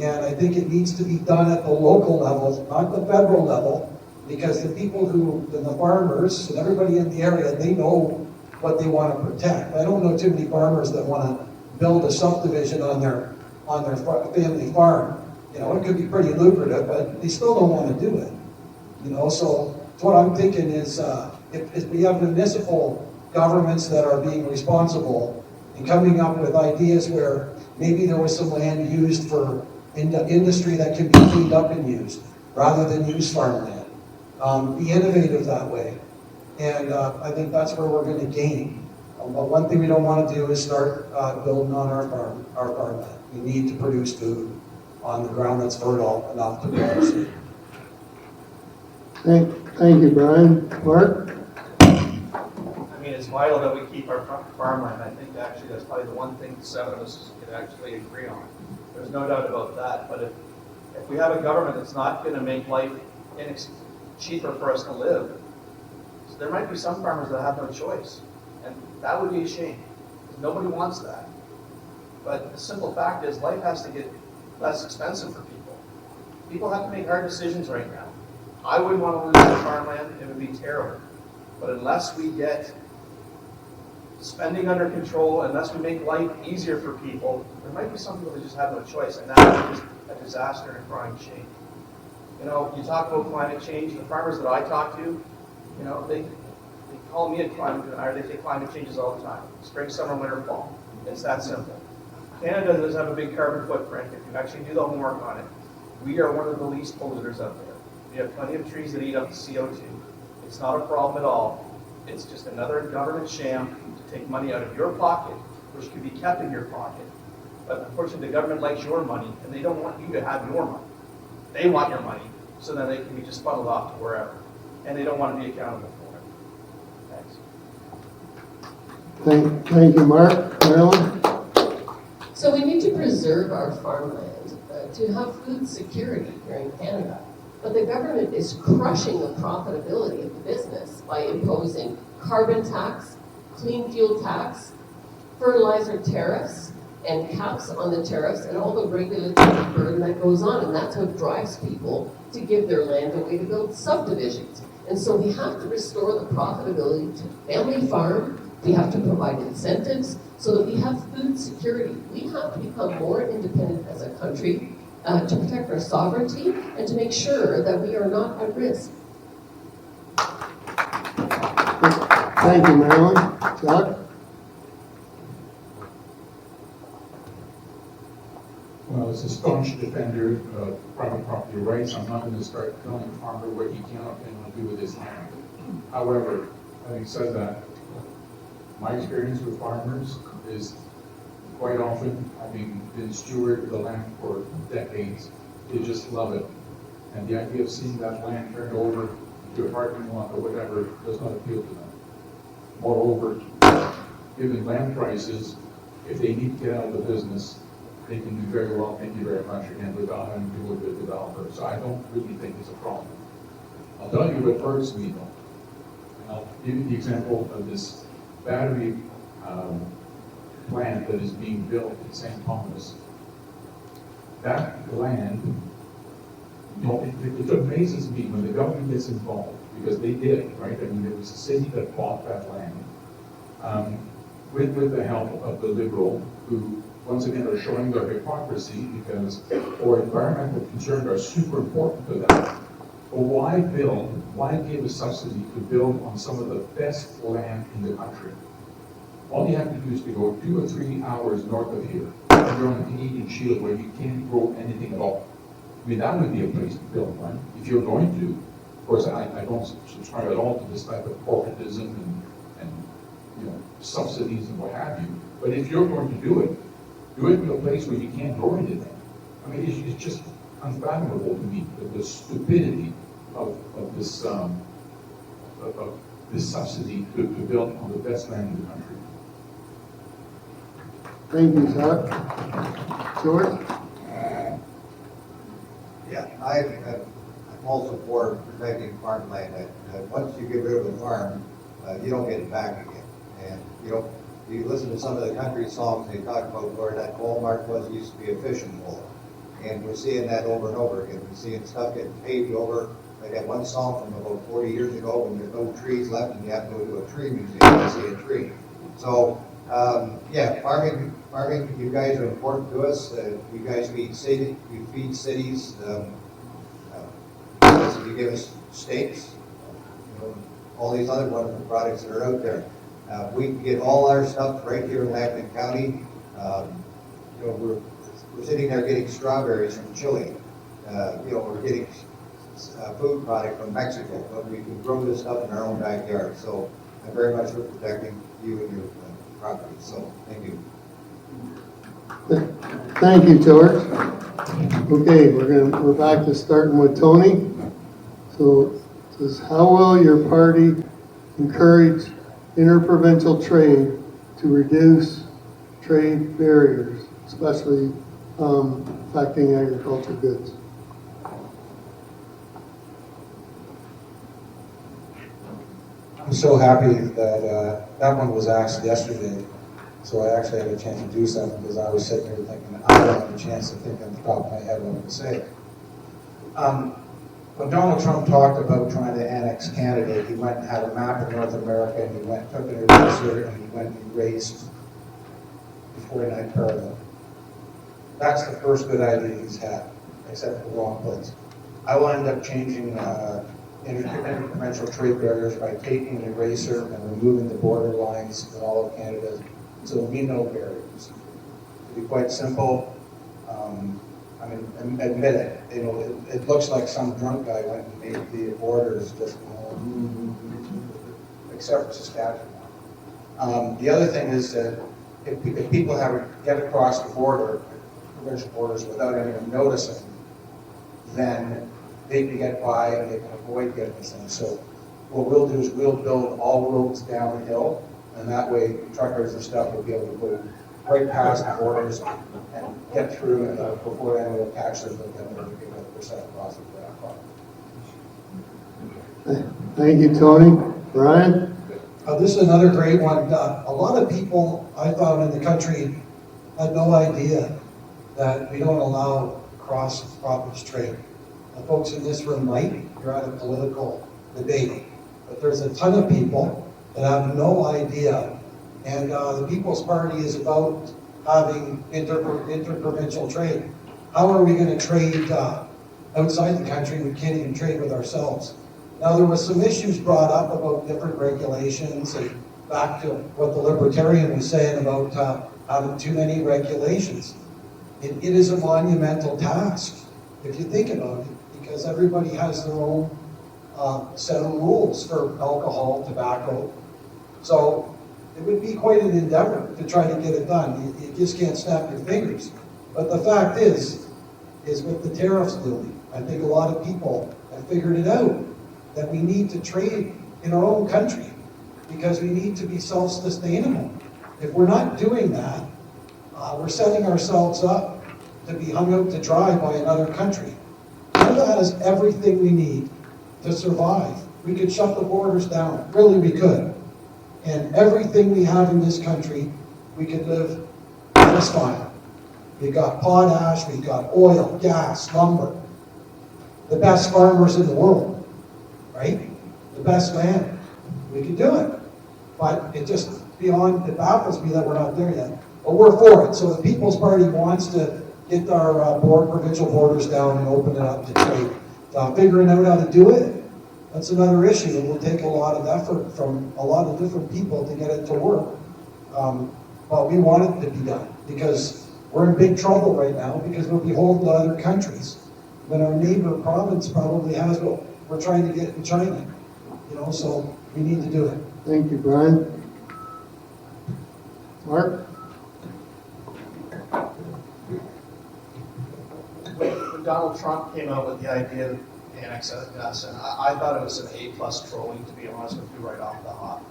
And I think it needs to be done at the local level, not the federal level, because the people the farmers and everybody in the area, they know what they want to protect. I don't know too many farmers that want to build a subdivision on their family farm. You know, it could be pretty lucrative, but they still don't want to do it. You know, so what I'm thinking is if we have municipal governments that are being responsible and coming up with ideas where maybe there was some land used for industry that can be cleaned up and used rather than use farmland. Be innovative that way. And I think that's where we're going to gain. But one thing we don't want to do is start building on our farmland. We need to produce food on the ground that's fertile enough to produce it. Thank you, Brian. Mark? I mean, it's vital that we keep our farmland. I think actually that's probably the one thing the seven of us could actually agree on. There's no doubt about that. But if we have a government that's not going to make life cheaper for us to live, so there might be some farmers that have no choice. And that would be a shame. Nobody wants that. But the simple fact is life has to get less expensive for people. People have to make hard decisions right now. I wouldn't want to lose the farmland. It would be terrible. But unless we get spending under control, unless we make life easier for people, there might be some people that just have no choice. And that is just a disaster and a crying shame. You know, you talk about climate change, the farmers that I talk to, you know, they call me a climate denier. They say climate changes all the time. Spring, summer, winter, fall. It's that simple. Canada does have a big carbon footprint. If you actually do the homework on it, we are one of the least polluters out there. We have plenty of trees that eat up the CO2. It's not a problem at all. It's just another government sham to take money out of your pocket, which could be kept in your pocket. But unfortunately, the government likes your money, and they don't want you to have your money. They want your money, so then they can be just funneled off to wherever. And they don't want to be accountable for it. Thanks. Thank you, Mark. Marilyn? So we need to preserve our farmland to have food security here in Canada. But the government is crushing the profitability of the business by imposing carbon tax, clean fuel tax, fertilizer tariffs, and caps on the tariffs, and all the regulatory burden that goes on. And that's what drives people to give their land away to build subdivisions. And so we have to restore the profitability to family farm. We have to provide incentives so that we have food security. We have to become more independent as a country to protect our sovereignty and to make sure that we are not at risk. Thank you, Marilyn. Chuck? Well, as a staunch defender of private property rights, I'm not going to start telling a farmer what he cannot do with his land. However, having said that, my experience with farmers is quite often, having been steward of the land for decades, they just love it. And the idea of seeing that land turned over to a parking lot or whatever does not appeal to them. Moreover, given land prices, if they need to get out of the business, they can do very well, thank you very much, again, without having to do with the developer. So I don't really think it's a problem. I'll tell you what hurts me though. And I'll give you the example of this battery plant that is being built in St. Thomas. That land, you know, it amazes me when the government gets involved, because they did, right? I mean, it was the city that bought that land with the help of the Liberal, who once again are showing their hypocrisy, because our environmental concerns are super important to them. But why build, why give a subsidy to build on some of the best land in the country? All you have to do is to go 2 or 3 hours north of here, and you're on the Canadian Shield where you can't grow anything at all. I mean, that would be a place to build one, if you're going to. Of course, I don't subscribe at all to this type of corporatism and you know, subsidies and what have you. But if you're going to do it in a place where you can't grow anything. I mean, it's just unfathomable to me, the stupidity of this this subsidy to build on the best land in the country. Thank you, Chuck. George? Yeah, I'm also for protecting farmland. Once you get rid of a farm, you don't get it back again. And you listen to some of the country songs, they talk about where that Walmart used to be a fishing pole. And we're seeing that over and over again. We're seeing stuff getting paved over. Like that one song from about 40 years ago when there's no trees left and you have to go to a tree museum to see a tree. So, yeah, farming, you guys are important to us. You guys feed cities. You give us steaks, all these other wonderful products that are out there. We can get all our stuff right here in Lambton County. We're sitting there getting strawberries from Chile. We're getting food product from Mexico, but we can grow this stuff in our own backyard. So I'm very much for protecting you and your property. So thank you. Thank you, George. Okay, we're back to starting with Tony. So it says, how will your party encourage interprovincial trade to reduce trade barriers, especially affecting agricultural goods? I'm so happy that that one was asked yesterday, so I actually had a chance to do something, because I was sitting here thinking, I don't have a chance to think on the top of my head what I'm going to say. When Donald Trump talked about trying to annex Canada, he went and had a map of North America, and he went, took an eraser, and he went and erased the 49th parallel. That's the first good idea he's had, except for the wrong place. I will end up changing interprovincial trade barriers by taking an eraser and removing the border lines in all of Canada, so there'll be no barriers. It'll be quite simple. I mean, admit it, you know, it looks like some drunk guy went and made the borders just, you know, except for Saskatchewan. The other thing is that if people get across the border, provincial borders, without anyone noticing, then they can get by and they can avoid getting this thing. So what we'll do is we'll build all roads downhill, and that way truckers and stuff will be able to go right past the borders and get through, and before anyone will catch them, they'll get there to get 100% across the border. Thank you, Tony. Brian? This is another great one. A lot of people I found in the country had no idea that we don't allow cross-province trade. The folks in this room might, you're at a political debate, but there's a ton of people that have no idea. And the People's Party is about having interprovincial trade. How are we going to trade outside the country? We can't even trade with ourselves. Now, there was some issues brought up about different regulations, and back to what the Libertarian was saying about having too many regulations. It is a monumental task, if you think about it, because everybody has their own set of rules for alcohol, tobacco. So it would be quite an endeavor to try to get it done. You just can't snap your fingers. But the fact is with the tariffs looming, I think a lot of people have figured it out, that we need to trade in our own country because we need to be self-sustainable. If we're not doing that, we're setting ourselves up to be hung out to dry by another country. Canada has everything we need to survive. We could shut the borders down, really we could. And everything we have in this country, we could live just fine. We've got potash, we've got oil, gas, lumber, the best farmers in the world, right? The best land. We could do it. But it just it baffles me that we're not there yet. But we're for it. So the People's Party wants to get our provincial borders down and open it up to trade. Figuring out how to do it, that's another issue. It will take a lot of effort from a lot of different people to get it to work. But we want it to be done because we're in big trouble right now because we're beholden to other countries. When our neighbor province probably has what we're trying to get in China. You know, so we need to do it. Thank you, Brian. Mark? When Donald Trump came out with the idea of annexing us, and I thought it was an A+ trolling, to be honest with you, right off the hop.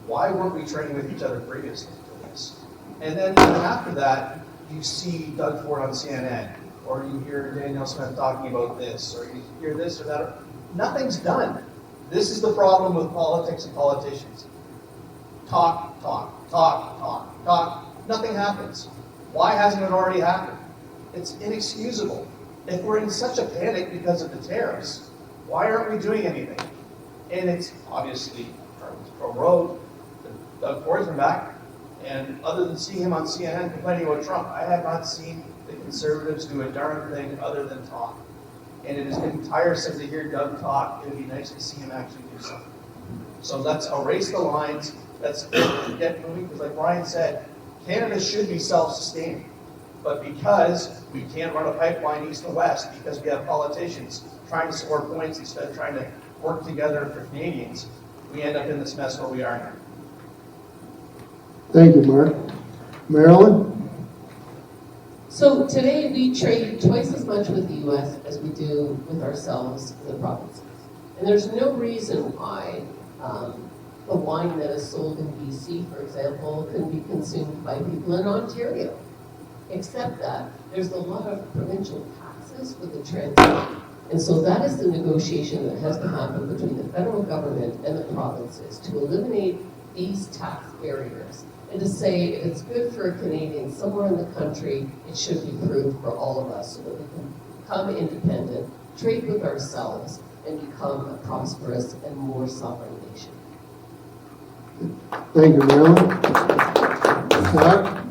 Why weren't we trading with each other previously to this? And then even after that, you see Doug Ford on CNN, or you hear Danielle Smith talking about this, or you hear this or that. Nothing's done. This is the problem with politics and politicians. Talk, talk, talk, talk, talk. Nothing happens. Why hasn't it already happened? It's inexcusable. If we're in such a panic because of the tariffs, why aren't we doing anything? And it's obviously pro-road. Doug Ford's been back, and other than seeing him on CNN complaining about Trump, I have not seen the Conservatives do a darn thing other than talk. And it has been tiresome to hear Doug talk. It would be nice to see him actually do something. So let's erase the lines. Let's get moving, because like Brian said, Canada should be self-sustaining. But because we can't run a pipeline east and west, because we have politicians trying to score points instead of trying to work together for Canadians, we end up in this mess where we are now. Thank you, Mark. Marilyn? So today we trade twice as much with the U.S. as we do with ourselves in the provinces. And there's no reason why the wine that is sold in BC, for example, can be consumed by people in Ontario. Except that there's a lot of provincial taxes for the transit. And so that is the negotiation that has to happen between the federal government and the provinces to eliminate these tax barriers. And to say if it's good for a Canadian somewhere in the country, it should be approved for all of us so that we can become independent, trade with ourselves, and become a prosperous and more sovereign nation. Thank you, Marilyn. Scott?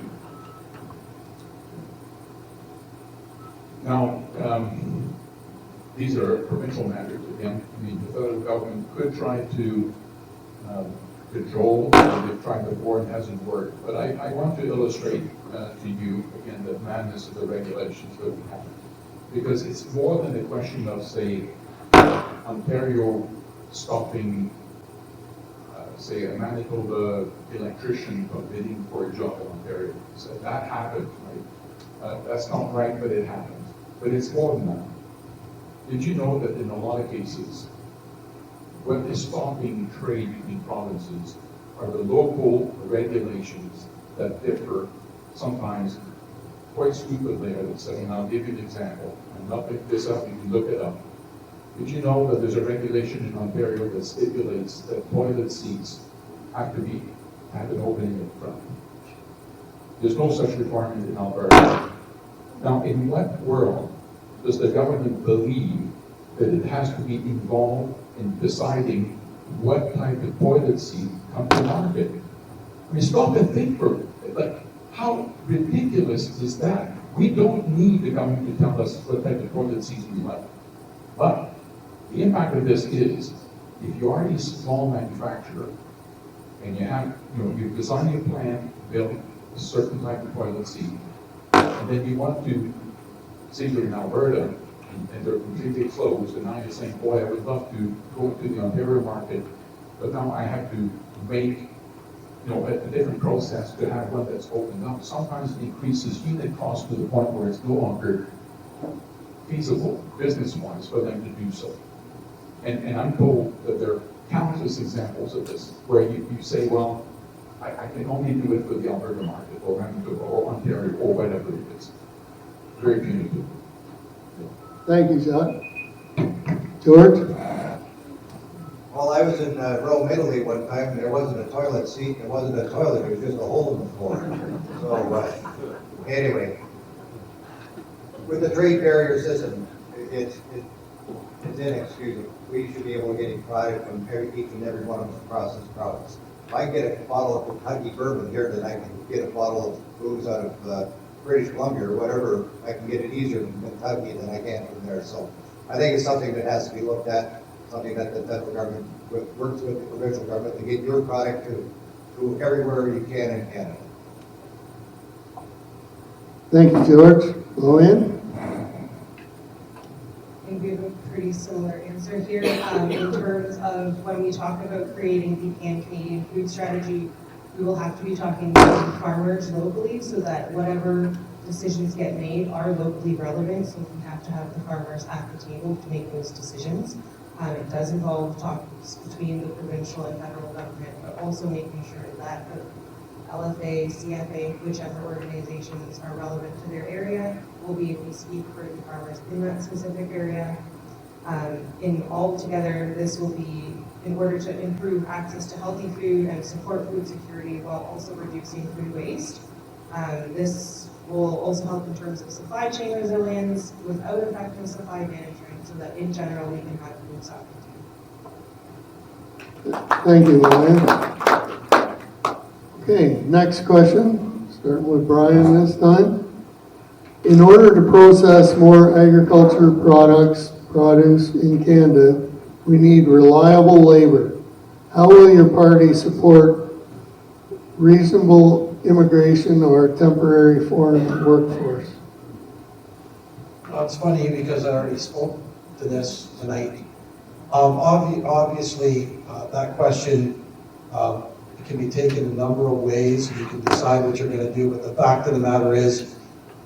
Now, these are provincial matters. Again, I mean, the federal government could try to control, they've tried before and hasn't worked. But I want to illustrate to you, again, the madness of the regulations that we have. Because it's more than a question of, say, Ontario stopping, say, a Manitoba electrician from bidding for a job in Ontario. So that happened, right? That's not right, but it happened. But it's more than that. Did you know that in a lot of cases, what is stopping trade between provinces are the local regulations that differ, sometimes quite stupidly, I would say, and I'll give you an example. I'm not picking this up, you can look it up. Did you know that there's a regulation in Ontario that stipulates that toilet seats have an opening in front? There's no such requirement in Alberta. Now, in what world does the government believe that it has to be involved in deciding what type of toilet seat comes to market? I mean, stop and think for it. Like, how ridiculous is that? We don't need the government to tell us what type of toilet seats we like. But the impact of this is, if you are a small manufacturer and you have, you're designing a plan to build a certain type of toilet seat, and then you want to, say you're in Alberta and they're completely closed, and now you're saying, boy, I would love to go to the Ontario market, but now I have to make a different process to have one that's opened up. Sometimes it increases unit cost to the point where it's no longer feasible business-wise for them to do so. And I'm told that there are countless examples of this, where you say, well, I can only do it for the Alberta market, or Manitoba, or Ontario, or whatever it is. Very punitive. Thank you, Jacques. George? Well, I was in Rome, Italy one time, and there wasn't a toilet seat, there wasn't a toilet, there was just a hole in the floor. So, anyway, with the trade barrier system, it's inexcusable. We should be able to get a product from each and every one of us across this province. If I can get a bottle of Kentucky bourbon here, then I can get a bottle of booze out of British Columbia or whatever. I can get it easier from Kentucky than I can from there. So I think it's something that has to be looked at, something that the federal government works with the provincial government to get your product to everywhere you can in Canada. Thank you, George. Luann? I think we have a pretty similar answer here. In terms of when we talk about creating the Pan-Canadian food strategy, we will have to be talking to farmers locally so that whatever decisions get made are locally relevant. So we have to have the farmers at the table to make those decisions. It does involve talks between the provincial and federal government, but also making sure that the LFA, CFA, whichever organizations are relevant to their area will be able to speak for the farmers in that specific area. In all together, this will be in order to improve access to healthy food and support food security while also reducing food waste. This will also help in terms of supply chain resilience without affecting supply management, so that in general we can have food sovereignty. Thank you, Luann. Okay, next question, starting with Brian this time. In order to process more agriculture produce in Canada, we need reliable labor. How will your party support reasonable immigration or temporary foreign workforce? Well, it's funny because I already spoke to this tonight. Obviously, that question can be taken a number of ways. You can decide what you're going to do, but the fact of the matter is,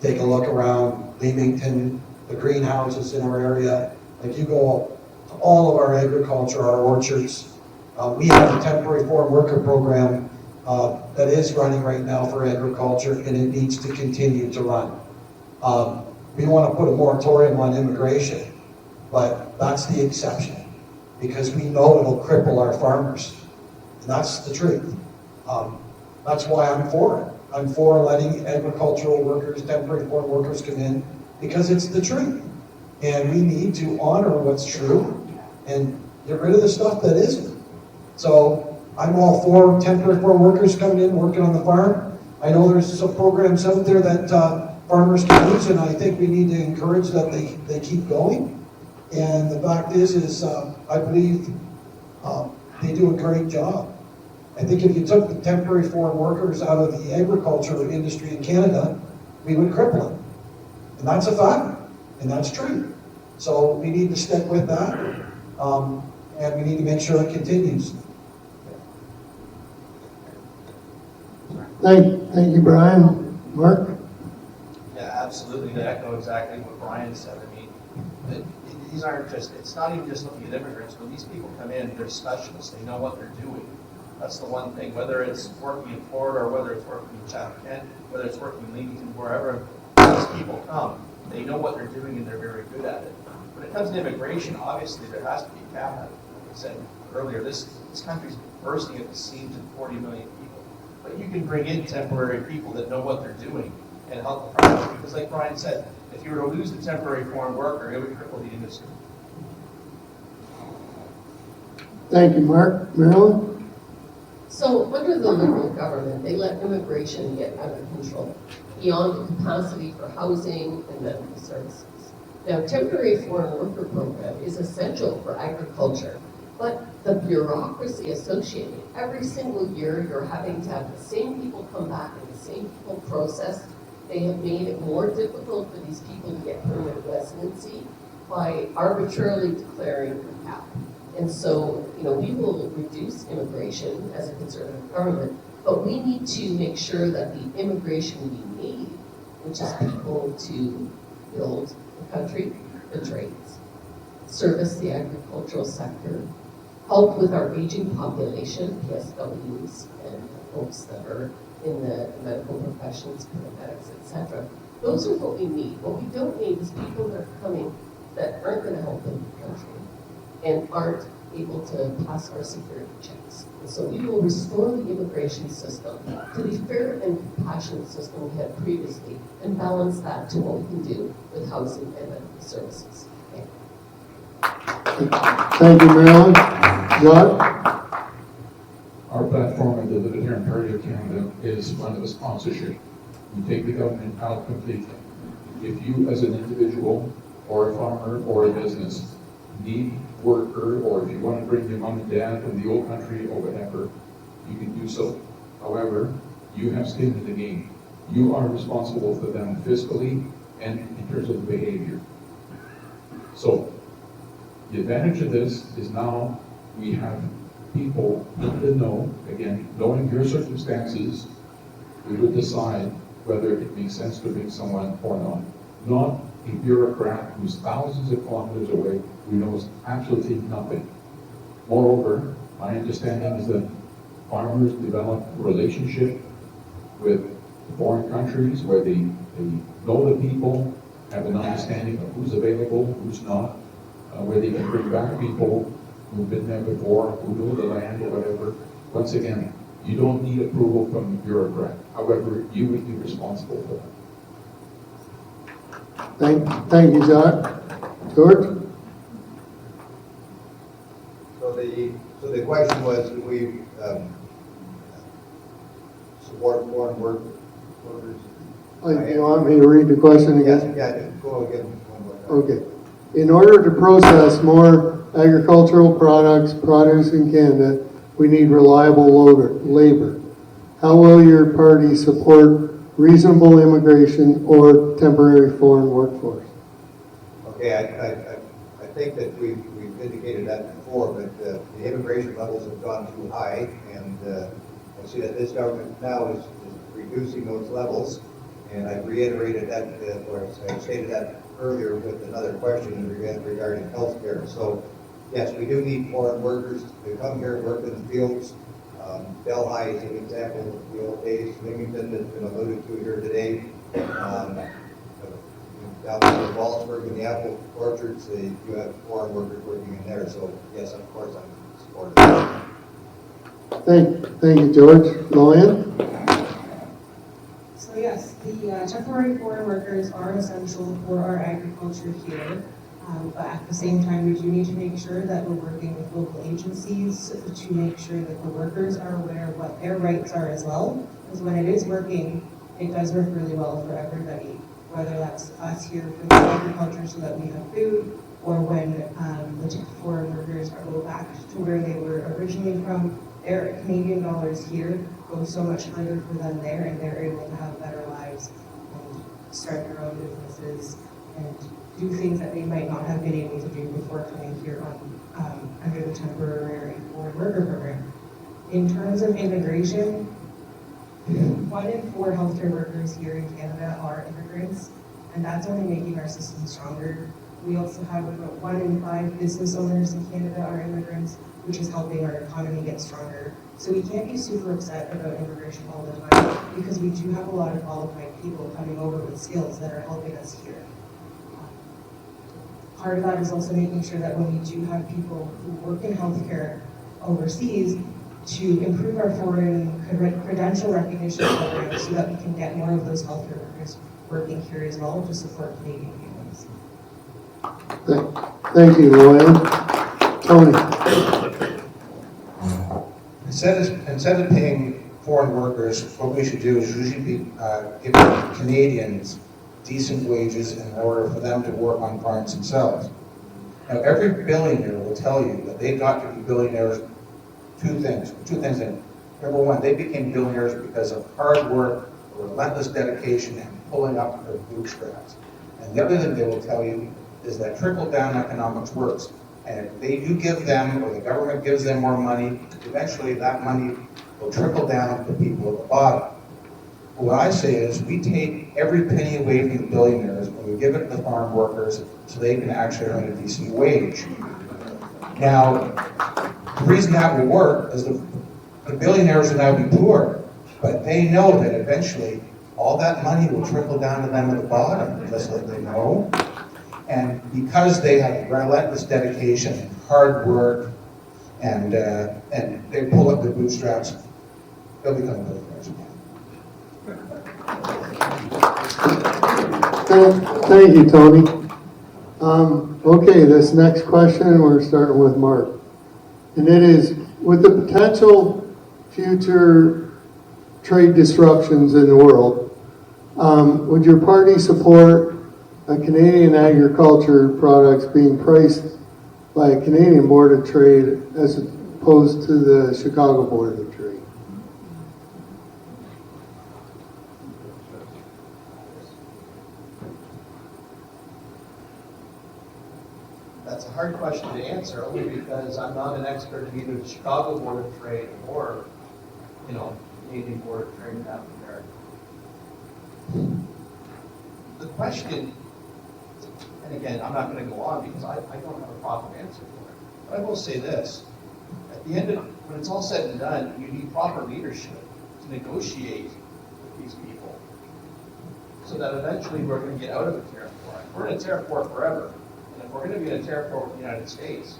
take a look around Leamington, the greenhouses in our area. Like, you go to all of our agriculture, our orchards. We have a temporary foreign worker program that is running right now for agriculture, and it needs to continue to run. We want to put a moratorium on immigration, but that's the exception, because we know it'll cripple our farmers. And that's the truth. That's why I'm for it. I'm for letting agricultural workers, temporary foreign workers come in, because it's the truth. And we need to honor what's true and get rid of the stuff that isn't. So I'm all for temporary foreign workers coming in, working on the farm. I know there's some programs out there that farmers can use, and I think we need to encourage that they keep going. And the fact is I believe they do a great job. I think if you took the temporary foreign workers out of the agriculture industry in Canada, we would cripple it. And that's a fact, and that's true. So we need to stick with that, and we need to make sure it continues. Thank you, Brian. Mark? Yeah, absolutely, to echo exactly what Brian said. I mean, these aren't just, it's not even just looking at immigrants. When these people come in, they're specialists, they know what they're doing. That's the one thing, whether it's working in Florida or whether it's working in Chatham, whether it's working in Leamington, wherever these people come, they know what they're doing and they're very good at it. When it comes to immigration, obviously there has to be a cap. Like I said earlier, this country's bursting at the seams at 40 million people. But you can bring in temporary people that know what they're doing and help the project. Because like Brian said, if you were to lose the temporary foreign worker, it would cripple the industry. Thank you, Mark. Marilyn? So under the Liberal government, they let immigration get out of control beyond the capacity for housing and medical services. Now, temporary foreign worker program is essential for agriculture, but the bureaucracy associated, every single year you're having to have the same people come back and the same people process. They have made it more difficult for these people to get permanent residency by arbitrarily declaring a cap. And so, we will reduce immigration as a conservative government, but we need to make sure that the immigration we need, which is people to build the country, the trades, service the agricultural sector, help with our aging population, PSWs, and folks that are in the medical professions, paramedics, etc. Those are what we need. What we don't need is people that are coming that aren't going to help in the country and aren't able to pass our security checks. And so we will restore the immigration system to the fair and compassionate system we had previously and balance that to what we can do with housing and medical services. Thank you, Marilyn. John? Our platform at the Libertarian Party of Canada is one of sponsorship. We take the government out completely. If you as an individual or a farmer or a business need worker, or if you want to bring your mom and dad from the old country or whatever, you can do so. However, you have skin in the game. You are responsible for them fiscally and in terms of behavior. So, the advantage of this is now we have people in the know, again, knowing your circumstances, we would decide whether it makes sense to bring someone or not. Not a bureaucrat who's thousands of kilometers away who knows absolutely nothing. Moreover, my understanding is that farmers develop a relationship with foreign countries where they know the people, have an understanding of who's available, who's not, where they can bring back people who've been there before, who know the land or whatever. Once again, you don't need approval from the bureaucrat. However, you would be responsible for that. Thank you, John. George? So the question was, do we support foreign workers? You want me to read the question again? Yeah, go again one more time. Okay. In order to process more agricultural produce in Canada, we need reliable labor. How will your party support reasonable immigration or temporary foreign workforce? Okay, I think that we've indicated that before, but the immigration levels have gone too high, and I see that this government now is reducing those levels, and I reiterated that, or I stated that earlier with another question regarding healthcare. So, yes, we do need foreign workers to come here and work in the fields. Delhi is an example of the old days. Leamington has been alluded to here today. Down in Wallsburg in the apple orchards, you have foreign workers working in there. So, yes, of course, I'm supportive of that. Thank you, George. Luann? So yes, the temporary foreign workers are essential for our agriculture here. But at the same time, we do need to make sure that we're working with local agencies to make sure that the workers are aware of what their rights are as well. Because when it is working, it does work really well for everybody. Whether that's us here for the agriculture so that we have food, or when the foreign workers go back to where they were originally from, their Canadian dollars here go so much further for them there, and they're able to have better lives and start their own businesses and do things that they might not have been able to do before coming here on under the temporary foreign worker program. In terms of immigration, 1 in 4 healthcare workers here in Canada are immigrants, and that's only making our system stronger. We also have about 1 in 5 business owners in Canada are immigrants, which is helping our economy get stronger. So we can't be super upset about immigration all the time, because we do have a lot of qualified people coming over with skills that are helping us here. Part of that is also making sure that when we do have people who work in healthcare overseas, to improve our foreign credential recognition program so that we can get more of those healthcare workers working here as well to support Canadian families. Thank you, Luann. Tony? Instead of paying foreign workers, what we should do is usually be giving Canadians decent wages in order for them to work on farms themselves. Now, every billionaire will tell you that they got to be billionaires two things. Number one, they became billionaires because of hard work, relentless dedication, and pulling up their bootstraps. And the other thing they will tell you is that trickle-down economics works. And if you give them, or the government gives them more money, eventually that money will trickle down to the people at the bottom. What I say is we take every penny away from the billionaires and we give it to the farm workers so they can actually earn a decent wage. Now, the reason that will work is the billionaires will now be poor, but they know that eventually all that money will trickle down to them at the bottom, just like they know. And because they have relentless dedication and hard work and they pull up their bootstraps, they'll become billionaires again. Thank you, Tony. Okay, this next question, we're starting with Mark. And it is, with the potential future trade disruptions in the world, would your party support Canadian agriculture products being priced by a Canadian Board of Trade as opposed to the Chicago Board of Trade? That's a hard question to answer, only because I'm not an expert in either the Chicago Board of Trade or, Canadian Board of Trade in that regard. The question, and again, I'm not going to go on because I don't have a proper answer for it. But I will say this: at the end of, when it's all said and done, you need proper leadership to negotiate with these people, so that eventually we're going to get out of a tariff war. We're in a tariff war forever. If we're going to be in a tariff war with the United States,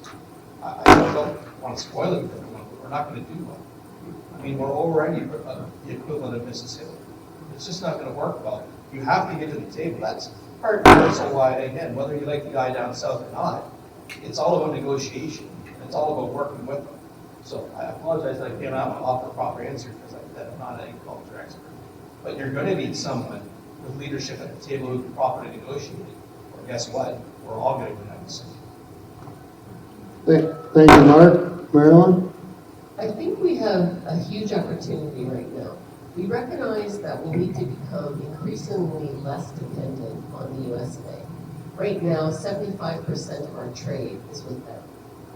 I don't want to spoil it for everyone, but we're not going to do well. I mean, we're already the equivalent of Mississippi. It's just not going to work well. You have to get to the table. That's part and parcel why, again, whether you like the guy down south or not, it's all about negotiation. It's all about working with them. So I apologize that I cannot offer a proper answer because I'm not an agriculture expert. But you're going to need someone with leadership at the table who can properly negotiate. Or guess what? We're all going to go down the same. Thank you, Mark. Marilyn? I think we have a huge opportunity right now. We recognize that we need to become increasingly less dependent on the US of A. Right now, 75% of our trade is with them,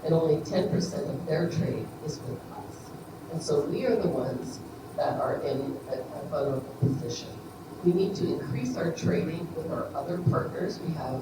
and only 10% of their trade is with us. And so we are the ones that are in a vulnerable position. We need to increase our trading with our other partners. We have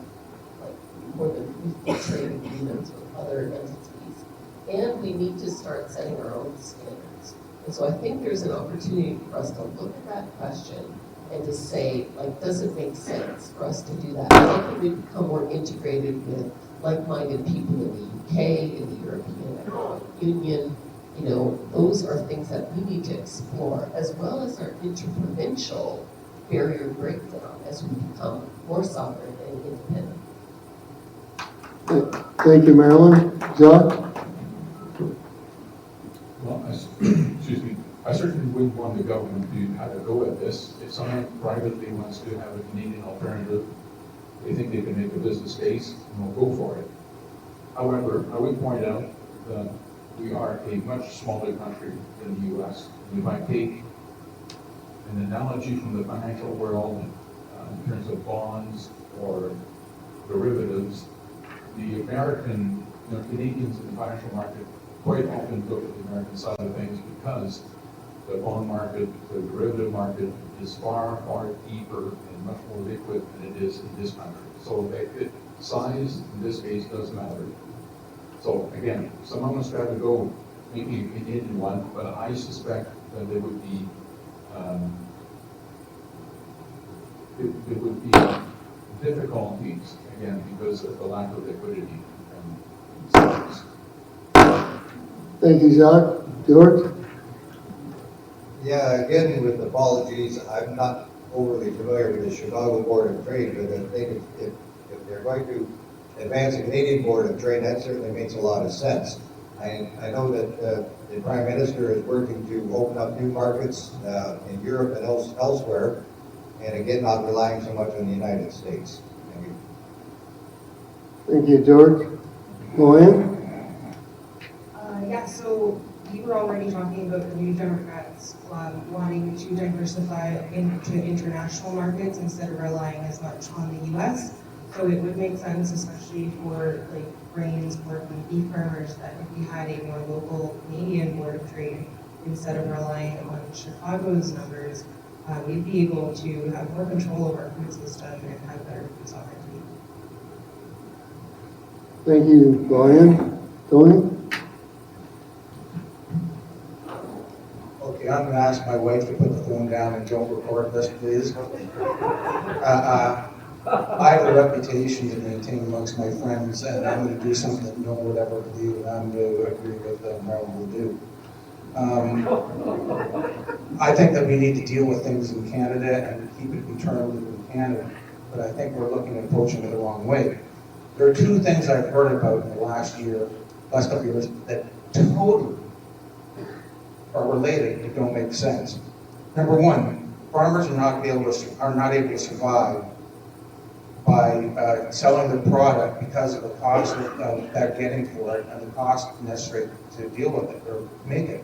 more than 50 trade agreements with other entities. And we need to start setting our own standards. And so I think there's an opportunity for us to look at that question and to say, does it make sense for us to do that? How can we become more integrated with like-minded people in the UK, in the European Economic Union? Those are things that we need to explore, as well as our interprovincial barrier breakdown as we become more sovereign and independent. Thank you, Marilyn. John? Well, excuse me, I certainly wouldn't want the government to have a go at this. If someone privately wants to have a Canadian alternative, they think they can make a business case, and we'll go for it. However, I would point out that we are a much smaller country than the U.S. If I take an analogy from the financial world in terms of bonds or derivatives, the American, Canadians in the financial market quite often look at the American side of things because the bond market, the derivative market is far, far deeper and much more liquid than it is in this country. So size in this case does matter. So again, someone wants to have to go maybe a Canadian one, but I suspect that there would be difficulties again because of the lack of liquidity and size. Thank you, Jacques. George? Yeah, again, with apologies, I'm not overly familiar with the Chicago Board of Trade, but I think if they're going to advance the Canadian Board of Trade, that certainly makes a lot of sense. I know that the Prime Minister is working to open up new markets in Europe and elsewhere, and again, not relying so much on the United States. Thank you. Thank you, George. Luann? Yeah, so we were already talking about the New Democrats wanting to diversify into international markets instead of relying as much on the U.S. So it would make sense, especially for like grains, pork, and beef farmers, that if we had a more local Canadian Board of Trade instead of relying on Chicago's numbers, we'd be able to have more control over our food system and have better food sovereignty. Thank you, Luann. Tony? Okay, I'm gonna ask my wife to put the phone down and don't record this, please. I have a reputation to maintain amongst my friends, and I'm gonna do something that no one would ever believe, and I'm gonna agree with Marilyn will do. I think that we need to deal with things in Canada and keep it determined in Canada, but I think we're looking at approaching it the wrong way. There are two things I've heard about in the last couple of years, that totally are related but don't make sense. Number one, farmers are not able to survive by selling their product because of the cost that they're getting for it and the cost necessary to deal with it or make it.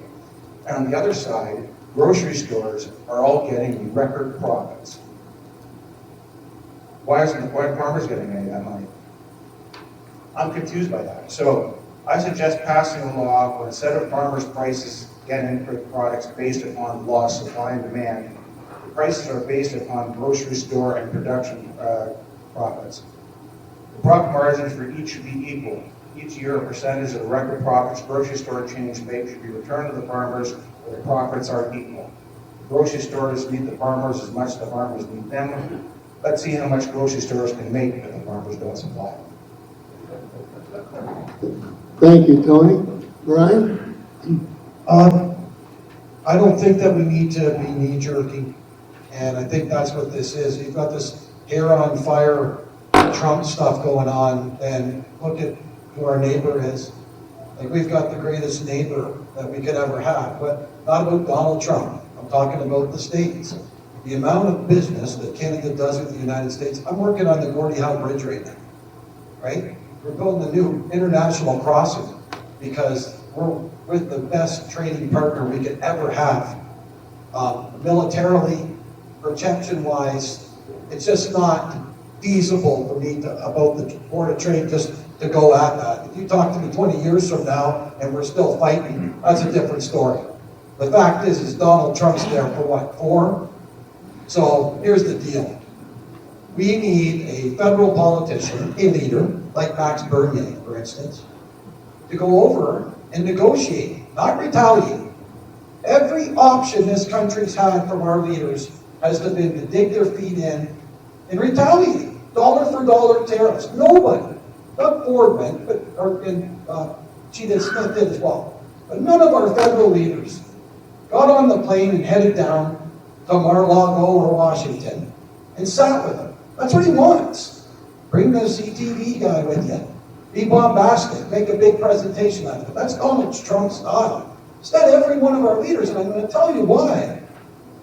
And on the other side, grocery stores are all getting record profits. Why are farmers getting any of that money? I'm confused by that. So I suggest passing a law where instead of farmers' prices getting input products based upon law, supply, and demand, the prices are based upon grocery store and production profits. The profit margins for each should be equal. Each year, a percentage of the record profits grocery store chains make should be returned to the farmers where the profits are equal. The grocery stores need the farmers as much as the farmers need them. Let's see how much grocery stores can make if the farmers don't supply. Thank you, Tony. Brian? I don't think that we need to be knee-jerky, and I think that's what this is. You've got this hair on fire Trump stuff going on, and look at who our neighbor is. Like, we've got the greatest neighbor that we could ever have, but not about Donald Trump. I'm talking about the States. The amount of business that Canada does with the United States. I'm working on the Gordie Howe Bridge right now, right? We're building a new international crossing because we're with the best trading partner we could ever have. Militarily, protection-wise, it's just not feasible for me about the Board of Trade just to go at that. If you talk to me 20 years from now and we're still fighting, that's a different story. The fact is Donald Trump's there for what, 4? So here's the deal. We need a federal politician, a leader, like Max Bernier, for instance, to go over and negotiate, not retaliate. Every option this country's had from our leaders has been to dig their feet in and retaliate. Dollar for dollar tariffs. Nobody, not Ford went, but she did, Smith did as well. But none of our federal leaders got on the plane and headed down to Mar-a-Lago or Washington and sat with him. That's what he wants. Bring the CTV guy with you. Be bombastic. Make a big presentation out of it. That's Donald Trump's style. Instead, every one of our leaders, and I'm going to tell you why.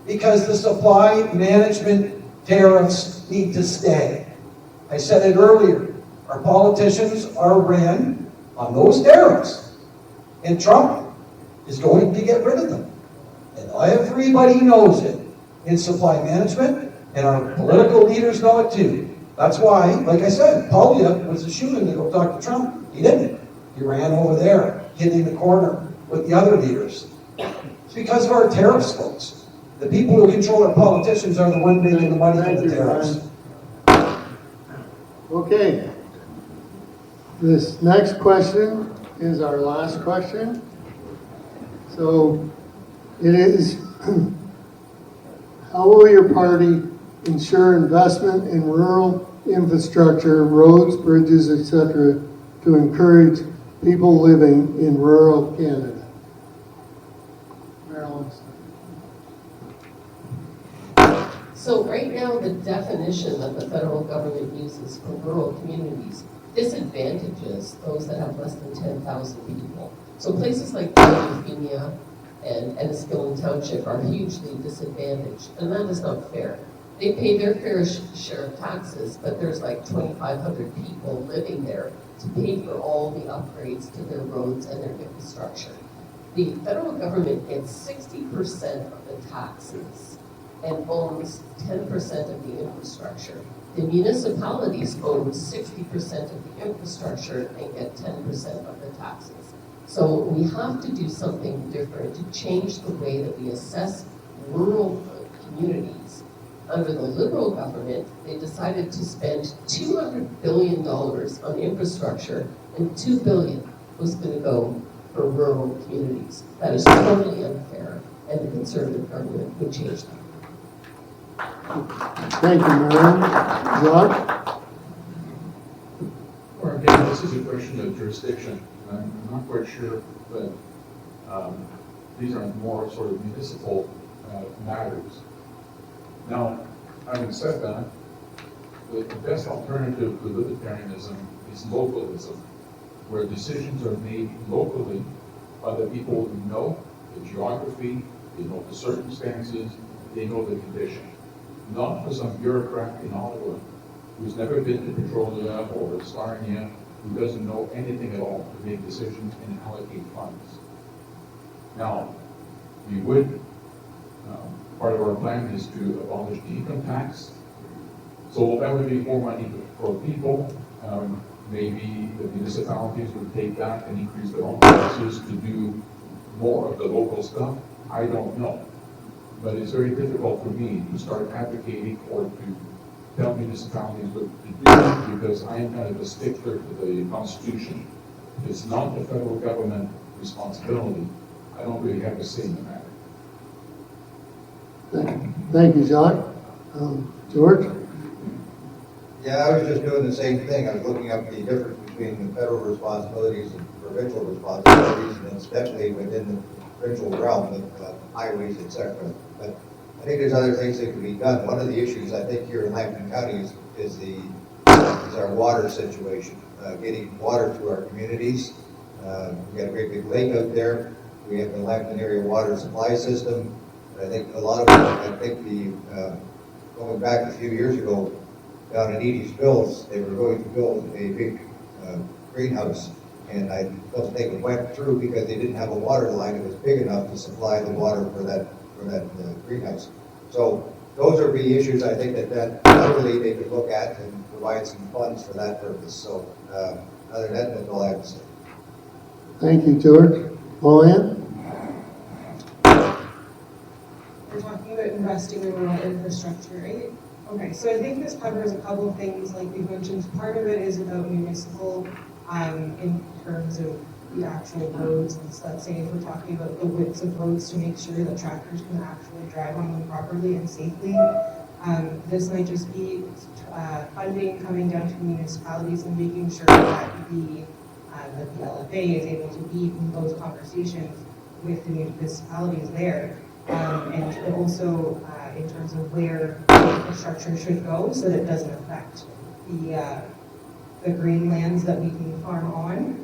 Because the supply management tariffs need to stay. I said it earlier. Our politicians are ran on those tariffs. And Trump is going to get rid of them. And everybody knows it in supply management, and our political leaders know it too. That's why, like I said, Polya was a shoo-in to go talk to Trump. He didn't. He ran over there, hid in the corner with the other leaders. It's because of our tariffs, folks. The people who control our politicians are the ones making the money from the tariffs. Okay. This next question is our last question. So it is, how will your party ensure investment in rural infrastructure, roads, bridges, etc., to encourage people living in rural Canada? Marilyn. So right now, the definition that the federal government uses for rural communities disadvantages those that have less than 10,000 people. So places like Sarnia-Lambton-Bkejwanong and Enniskillen Township are hugely disadvantaged, and that is not fair. They pay their fair share of taxes, but there's like 2,500 people living there to pay for all the upgrades to their roads and their infrastructure. The federal government gets 60% of the taxes and owns 10% of the infrastructure. The municipalities own 60% of the infrastructure and get 10% of the taxes. So we have to do something different to change the way that we assess rural communities. Under the Liberal government, they decided to spend $200 billion on infrastructure, and $2 billion was going to go for rural communities. That is totally unfair, and the Conservative government would change that. Thank you, Marilyn. Jacques? Or again, this is a question of jurisdiction. I'm not quite sure, but these are more sort of municipal matters. Now, having said that, the best alternative to libertarianism is localism, where decisions are made locally by the people who know the geography, they know the circumstances, they know the condition. Not for some bureaucrat in Ottawa who's never been to Petrolia or Sarnia, who doesn't know anything at all to make decisions and allocate funds. Now, we would, part of our plan is to abolish the income tax. So that would be more money for people. Maybe the municipalities would take that and increase their own taxes to do more of the local stuff. I don't know. But it's very difficult for me to start advocating or to tell municipalities what to do because I am kind of a stickler to the Constitution. It's not the federal government responsibility. I don't really have a say in the matter. Thank you, Jacques. George? Yeah, I was just doing the same thing. I was looking up the difference between the federal responsibilities and provincial responsibilities, and it's definitely within the provincial realm of highways, etc. But I think there's other things that can be done. One of the issues I think here in Lambton County is our water situation, getting water to our communities. We've got a great big lake out there. We have the Lambton area water supply system. I think a lot of going back a few years ago, down in Edie's Mills, they were going to build a big greenhouse, and I don't think it went through because they didn't have a water line that was big enough to supply the water for that greenhouse. So those are the issues I think that really they could look at and provide some funds for that purpose. So other than that, that's all I have to say. Thank you, George. Luann? We're talking about investing in rural infrastructure, right? Okay, so I think this covers a couple of things, like we've mentioned. Part of it is about municipal, in terms of the actual roads. And so let's say if we're talking about the widths of roads to make sure that tractors can actually drive on them properly and safely. This might just be funding coming down to municipalities and making sure that the LFA is able to be in those conversations with the municipalities there. And also in terms of where the infrastructure should go so that it doesn't affect the green lands that we can farm on.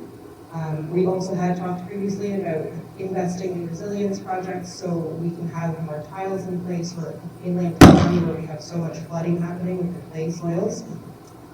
We also had talked previously about investing in resilience projects so we can have more tiles in place for inland County where we have so much flooding happening with the clay soils.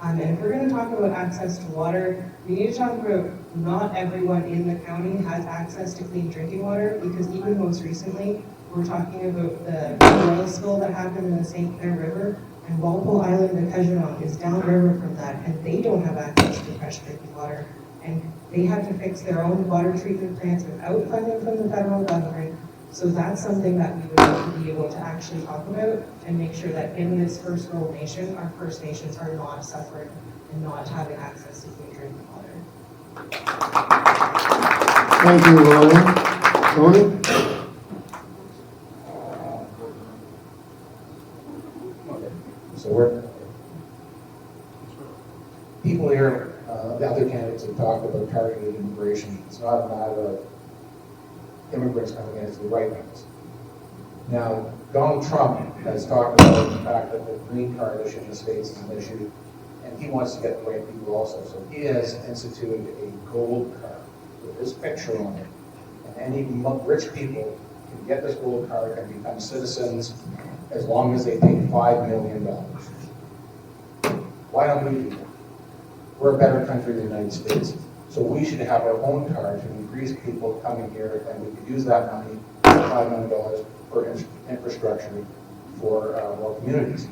And if we're gonna talk about access to water, we need to talk about not everyone in the county has access to clean drinking water, because even most recently, we're talking about the oil spill that happened in the St. Clair River, and Walpole Island and Bkejwanong is downriver from that, and they don't have access to fresh drinking water. And they had to fix their own water treatment plants without funding from the federal government. So that's something that we would have to be able to actually talk about and make sure that in this First World Nation, our First Nations are not suffering and not having access to clean drinking water. Thank you, Ryan. Tony? So we're, people here, the other candidates have talked about targeted immigration. It's not a matter of immigrants coming in, it's the right ones. Now, Donald Trump has talked about the fact that the green card issue in the States is an issue, and he wants to get the right people also. So he has instituted a gold card with his picture on it. And any rich people can get this gold card and become citizens as long as they pay $5 million. Why don't we do that? We're a better country than the United States. So we should have our own card to increase people coming here, and we could use that money, $5 million, for infrastructure for our communities.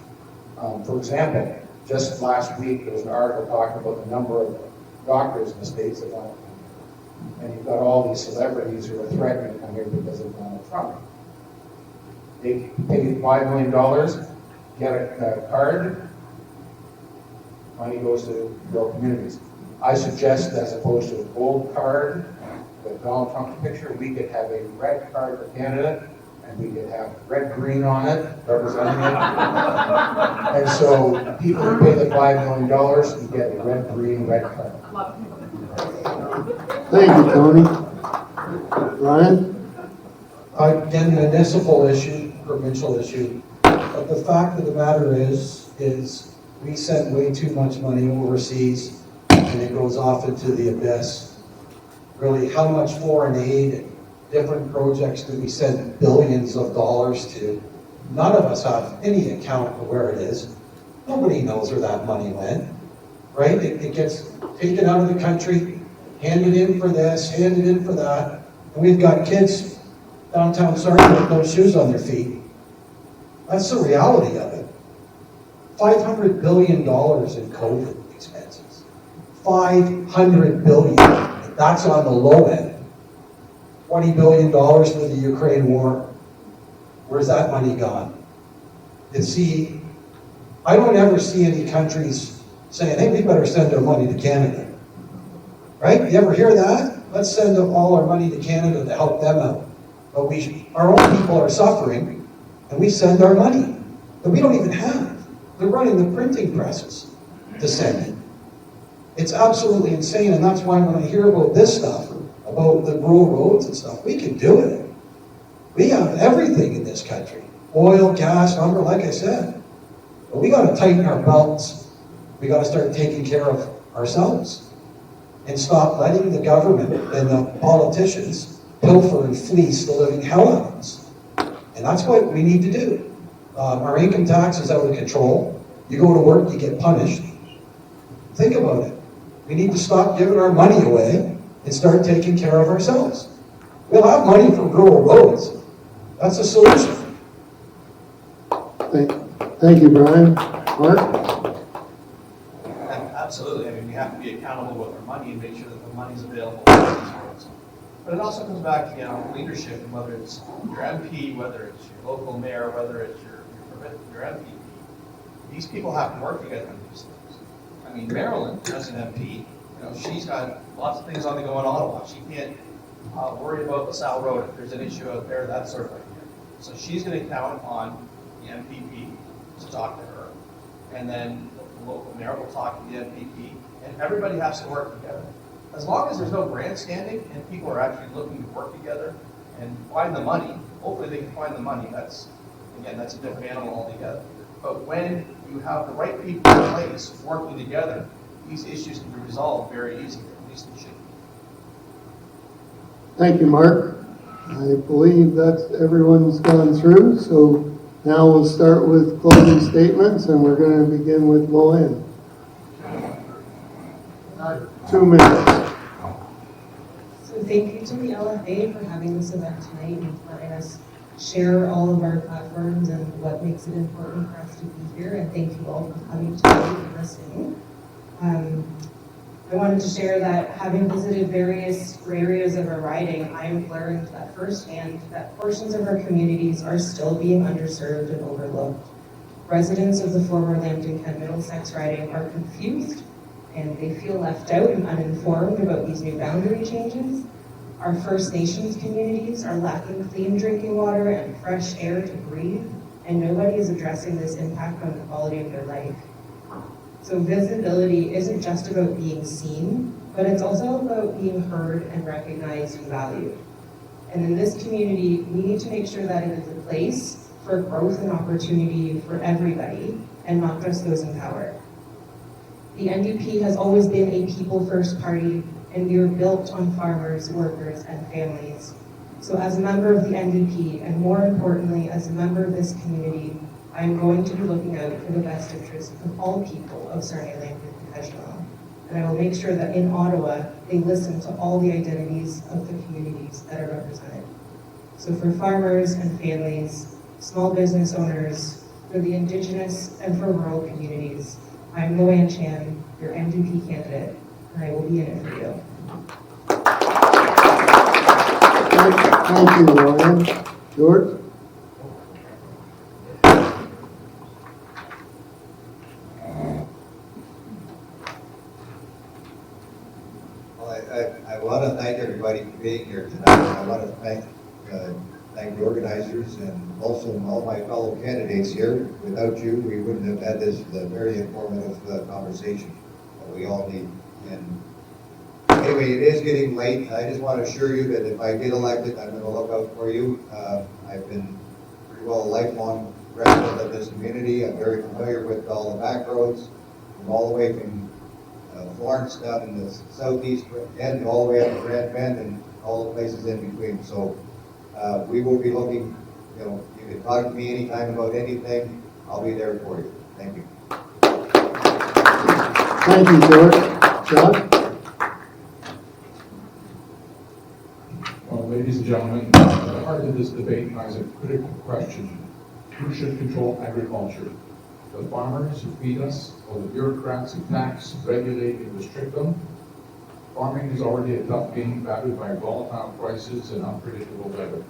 For example, just last week, there was an article talking about the number of doctors in the States that want to come here. And you've got all these celebrities who are threatening to come here because of Donald Trump. They pay $5 million, get a card, money goes to rural communities. I suggest, as opposed to a gold card with Donald Trump's picture, we could have a red card for Canada, and we could have red-green on it, representing it. And so people who pay the $5 million can get a red-green, red card. Thank you, Tony. Ryan? Again, municipal issue, provincial issue, but the fact of the matter is we send way too much money overseas, and it goes off into the abyss. Really, how much foreign aid and different projects do we send billions of dollars to? None of us have any account of where it is. Nobody knows where that money went, right? It gets taken out of the country, handed in for this, handed in for that, and we've got kids downtown Sarnia with no shoes on their feet. That's the reality of it. $500 billion in COVID expenses. $500 billion. That's on the low end. $20 billion for the Ukraine war. Where's that money gone? And see, I don't ever see any countries saying, hey, we better send our money to Canada. Right? You ever hear that? Let's send all our money to Canada to help them out. But our own people are suffering, and we send our money that we don't even have. They're running the printing presses to send it. It's absolutely insane, and that's why when I hear about this stuff, about the rural roads and stuff, we can do it. We have everything in this country. Oil, gas, lumber, like I said. But we got to tighten our belts. We got to start taking care of ourselves and stop letting the government and the politicians pilfer and fleece the living hell out of us. And that's what we need to do. Our income tax is out of control. You go to work, you get punished. Think about it. We need to stop giving our money away and start taking care of ourselves. We'll have money for rural roads. That's a solution. Thank you, Brian. Mark? Absolutely. I mean, we have to be accountable with our money and make sure that the money's available for these roads. But it also comes back to, leadership, and whether it's your MP, whether it's your local mayor, whether it's your MPP. These people have to work together on these things. I mean, Marilyn, as an MP, she's got lots of things on the go in Ottawa. She can't worry about LaSalle Road if there's an issue out there, that sort of thing. So she's going to count on the MPP to talk to her, and then the local mayor will talk to the MPP, and everybody has to work together. As long as there's no grandstanding and people are actually looking to work together and find the money, hopefully they can find the money. That's a different animal altogether. But when you have the right people in place working together, these issues can be resolved very easily, at least they should. Thank you, Mark. I believe that everyone's gone through, so now we'll start with closing statements, and we're going to begin with Loanne. 2 minutes. So thank you to the LFA for having this event tonight and letting us share all of our platforms and what makes it important for us to be here. And thank you all for coming tonight and listening. I wanted to share that having visited various areas of our riding, I have learned that firsthand that portions of our communities are still being underserved and overlooked. Residents of the former Lambton-Kent Middlesex riding are confused and they feel left out and uninformed about these new boundary changes. Our First Nations communities are lacking clean drinking water and fresh air to breathe, and nobody is addressing this impact on the quality of their life. So visibility isn't just about being seen, but it's also about being heard and recognized and valued. And in this community, we need to make sure that it is a place for growth and opportunity for everybody, and not just those in power. The NDP has always been a people-first party, and we are built on farmers, workers, and families. So as a member of the NDP, and more importantly, as a member of this community, I am going to be looking out for the best interests of all people of Sarnia-Lambton-Bkejwanong. And I will make sure that in Ottawa, they listen to all the identities of the communities that are represented. So for farmers and families, small business owners, for the Indigenous and for rural communities, I'm Luann Chan, your NDP candidate, and I will be in it for you. Thank you, Luann. George? Well, I want to thank everybody for being here tonight. I want to thank the organizers and also all my fellow candidates here. Without you, we wouldn't have had this very informative conversation that we all need. And anyway, it is getting late. I just want to assure you that if I get elected, I'm going to look out for you. I've been pretty well a lifelong resident of this community. I'm very familiar with all the back roads, from all the way from Florence down in the southeast end, all the way up to Grand Bend and all the places in between. So we will be looking, you can talk to me anytime about anything. I'll be there for you. Thank you. Thank you, George. John? Well, ladies and gentlemen, the heart of this debate lies a critical question. Who should control agriculture? The farmers who feed us, or the bureaucrats who tax, regulate, and restrict them? Farming is already a tough game battered by volatile prices and unpredictable weather.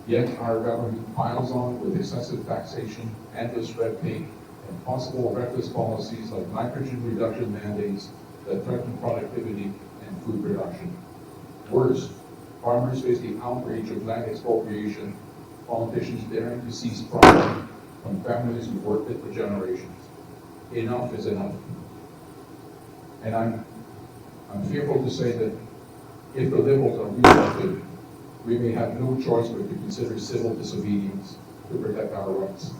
Yet our government piles on with excessive taxation, endless red tape, and possible reckless policies like nitrogen reduction mandates that threaten productivity and food production. Worse, farmers face the outrage of land expropriation, politicians daring to seize property from families who've worked it for generations. Enough is enough. And I'm fearful to say that if the Liberals are re-elected, we may have no choice but to consider civil disobedience to protect our rights.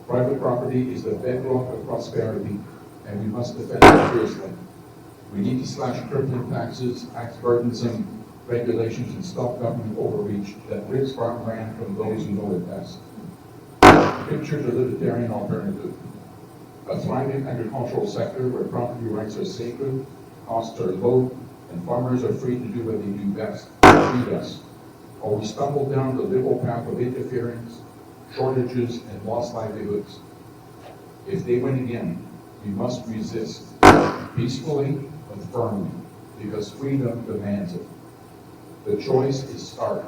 Private property is the bedrock of prosperity, and we must defend it fiercely. We need to slash crippling taxes, axe burdensome regulations, and stop government overreach that rips farmland from those who know it best. Picture the libertarian alternative. A thriving agricultural sector where property rights are sacred, costs are low, and farmers are free to do what they do best, feed us. Or we stumble down the liberal path of interference, shortages, and lost livelihoods. If they win again, we must resist, peacefully but firmly, because freedom demands it. The choice is stark: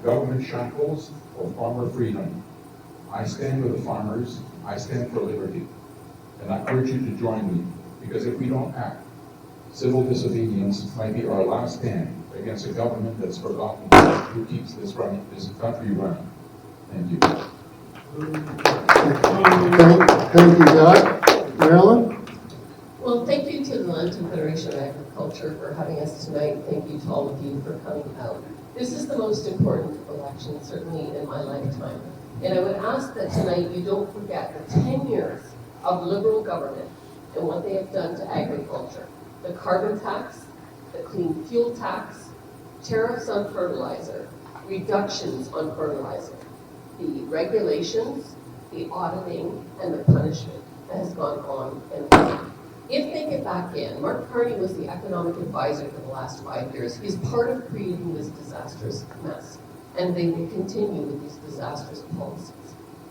government shackles or farmer freedom. I stand with the farmers, I stand for liberty. And I urge you to join me, because if we don't act, civil disobedience might be our last stand against a government that's forgotten who keeps this country running. Thank you. Thank you, Doug. Marilyn? Well, thank you to the Lambton Federation of Agriculture for having us tonight. Thank you to all of you for coming out. This is the most important election, certainly in my lifetime. And I would ask that tonight you don't forget the 10 years of Liberal government and what they have done to agriculture. The carbon tax, the clean fuel tax, tariffs on fertilizer, reductions on fertilizer, the regulations, the auditing, and the punishment that has gone on and on. If they get back in, Mark Carney was the economic advisor for the last 5 years. He's part of creating this disastrous mess, and they will continue with these disastrous policies.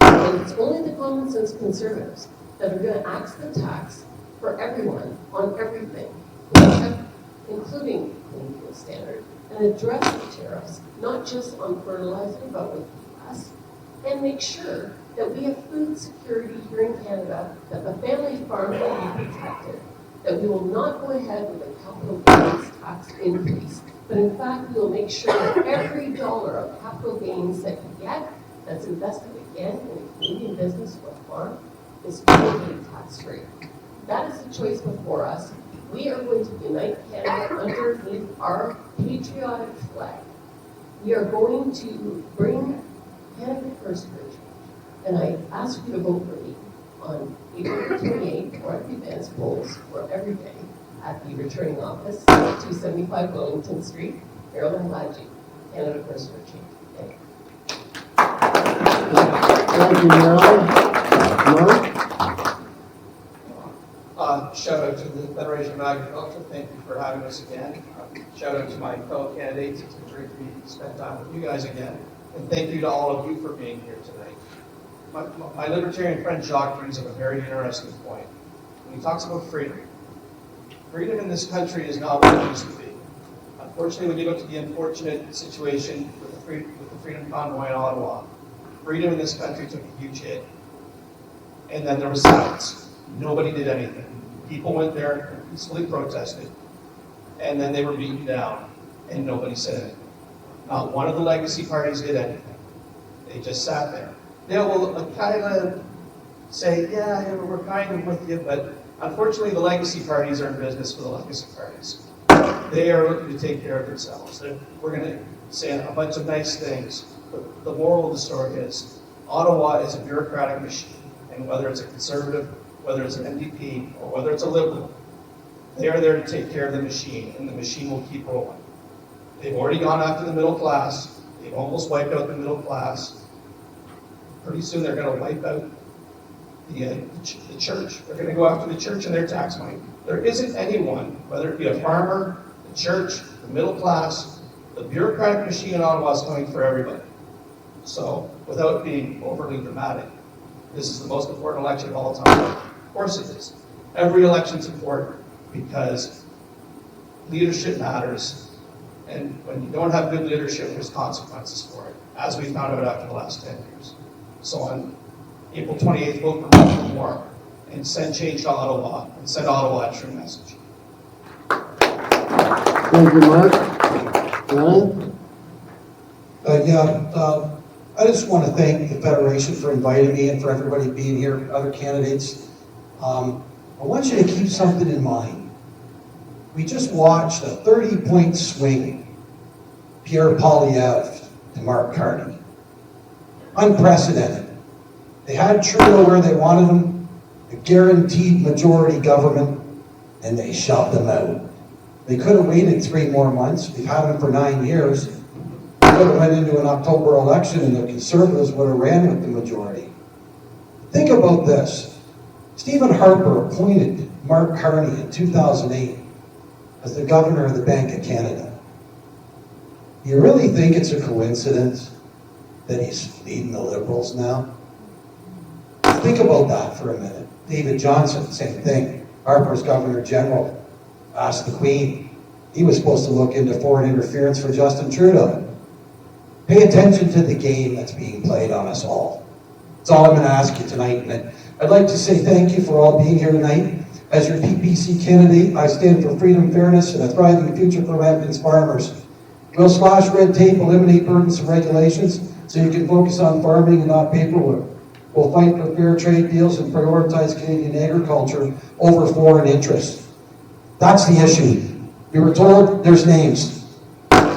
And it's only the common sense conservatives that are going to axe the tax for everyone on everything, including clean fuel standard, and address the tariffs, not just on fertilizer, but with gas, and make sure that we have food security here in Canada, that the family farm will be protected, that we will not go ahead with a capital gains tax increase, but in fact, we will make sure that every dollar of capital gains that you get, that's invested again in a Canadian business or farm, is totally tax-free. That is the choice before us. We are going to unite Canada underneath our patriotic flag. We are going to bring Canada first for a change. And I ask you to vote for me on April 28th or at the advance polls or every day at the returning office, 275 Wellington Street, Maryland Lodging, Canada First for a Change. Thank you. Thank you, Marilyn. Mark? Shout out to the Federation of Agriculture. Thank you for having us again. Shout out to my fellow candidates. It's been great to spend time with you guys again. And thank you to all of you for being here tonight. My libertarian friend Jacques brings up a very interesting point. When he talks about freedom, freedom in this country is not what it used to be. Unfortunately, when you look at the unfortunate situation with the Freedom Convoy in Ottawa, freedom in this country took a huge hit. And then there was silence. Nobody did anything. People went there and peacefully protested, and then they were beaten down, and nobody said anything. Not one of the legacy parties did anything. They just sat there. They will kind of say, yeah, we're kind of with you, but unfortunately the legacy parties are in business for the legacy parties. They are looking to take care of themselves. We're going to say a bunch of nice things, but the moral of the story is Ottawa is a bureaucratic machine, and whether it's a conservative, whether it's an NDP, or whether it's a liberal, they are there to take care of the machine, and the machine will keep rolling. They've already gone after the middle class. They've almost wiped out the middle class. Pretty soon they're going to wipe out the church. They're going to go after the church and their tax money. There isn't anyone, whether it be a farmer, the church, the middle class, the bureaucratic machine in Ottawa is coming for everybody. So, without being overly dramatic, this is the most important election of all time. Of course it is. Every election's important because leadership matters. And when you don't have good leadership, there's consequences for it, as we found out after the last 10 years. So on April 28th, vote for more and send change to Ottawa and send Ottawa a true message. Thank you, Mark. Ryan? I just want to thank the Federation for inviting me and for everybody being here, other candidates. I want you to keep something in mind. We just watched a 30-point swing, Pierre Poilievre to Mark Carney. Unprecedented. They had Trudeau where they wanted him, a guaranteed majority government, and they shoved him out. They could have waited 3 more months. We've had him for 9 years. They could have went into an October election and the Conservatives would have ran with the majority. Think about this. Stephen Harper appointed Mark Carney in 2008 as the governor of the Bank of Canada. You really think it's a coincidence that he's leading the Liberals now? Think about that for a minute. David Johnson, same thing. Harper's Governor General asked the Queen. He was supposed to look into foreign interference for Justin Trudeau. Pay attention to the game that's being played on us all. That's all I'm going to ask you tonight. And I'd like to say thank you for all being here tonight. As your PPC candidate, I stand for freedom, fairness, and a thriving future for Lambton's farmers. We'll slash red tape, eliminate burdensome regulations, so you can focus on farming and not paperwork. We'll fight for fair trade deals and prioritize Canadian agriculture over foreign interests. That's the issue. We were told there's names.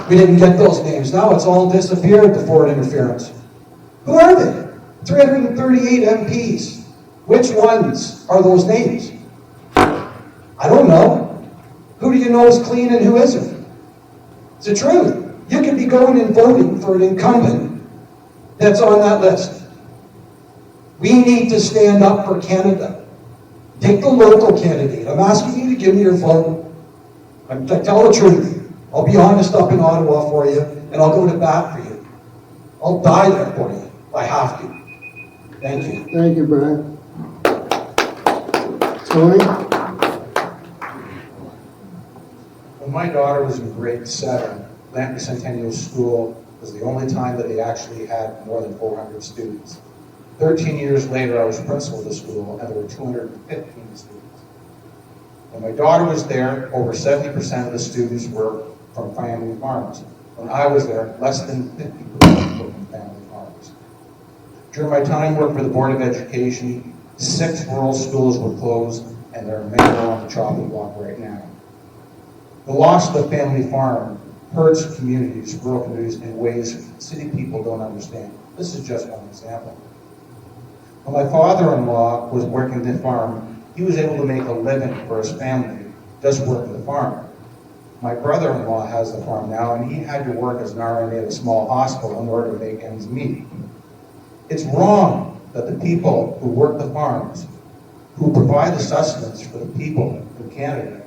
We didn't get those names. Now it's all disappeared, the foreign interference. Who are they? 338 MPs. Which ones are those names? I don't know. Who do you know is clean and who isn't? It's the truth. You could be going and voting for an incumbent that's on that list. We need to stand up for Canada. Take the local candidate. I'm asking you to give me your vote. Tell the truth. I'll be honest up in Ottawa for you, and I'll go to bat for you. I'll die there for you if I have to. Thank you. Thank you, Brian. Tony? When my daughter was in grade 7, Lambton Centennial School was the only time that they actually had more than 400 students. 13 years later, I was principal of the school, and there were 215 students. When my daughter was there, over 70% of the students were from family farms. When I was there, less than 50% were from family farms. During my time working for the Board of Education, 6 rural schools were closed, and there are many more on the chopping block right now. The loss of the family farm hurts communities, rural communities, in ways city people don't understand. This is just one example. When my father-in-law was working the farm, he was able to make a living for his family, just working the farm. My brother-in-law has the farm now, and he had to work as an RNA at a small hospital in order to make ends meet. It's wrong that the people who work the farms, who provide the sustenance for the people in Canada,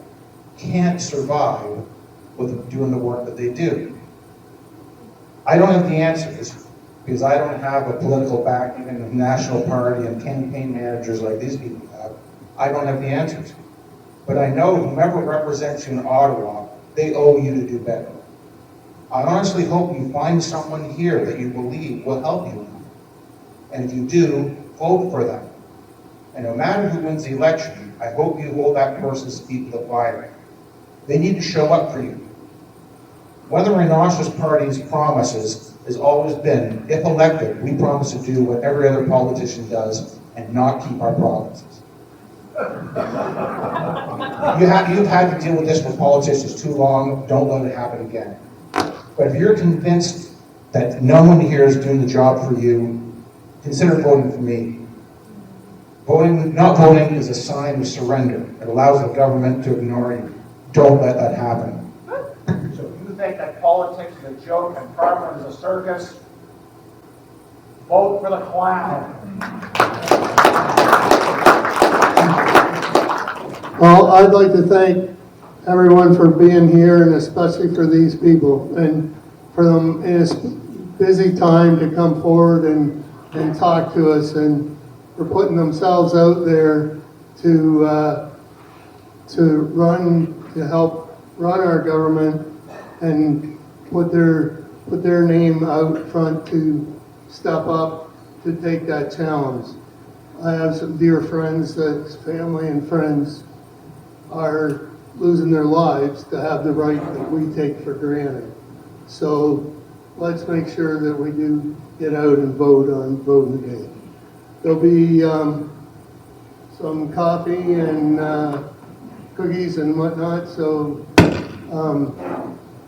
can't survive with doing the work that they do. I don't have the answers, because I don't have a political backing in the national party and campaign managers like these people have. I don't have the answers. But I know whomever represents you in Ottawa, they owe you to do better. I honestly hope you find someone here that you believe will help you. And if you do, vote for them. And no matter who wins the election, I hope you hold that person's feet to the fire. They need to show up for you. One of the Rhinoceros Party's promises has always been, if elected, we promise to do what every other politician does and not keep our promises. You've had to deal with this with politicians too long. Don't let it happen again. But if you're convinced that no one here is doing the job for you, consider voting for me. Not voting is a sign of surrender. It allows the government to ignore you. Don't let that happen. So if you think that politics is a joke and Parliament is a circus, vote for the clown. Well, I'd like to thank everyone for being here, and especially for these people, and for them in this busy time to come forward and talk to us, and for putting themselves out there to help run our government and put their name out front to step up to take that challenge. I have some dear friends that's family and friends are losing their lives to have the right that we take for granted. So let's make sure that we do get out and vote on voting day. There'll be some coffee and cookies and whatnot, so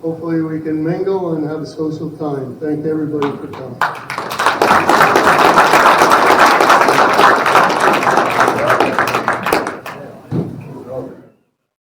hopefully we can mingle and have a social time. Thank everybody for coming.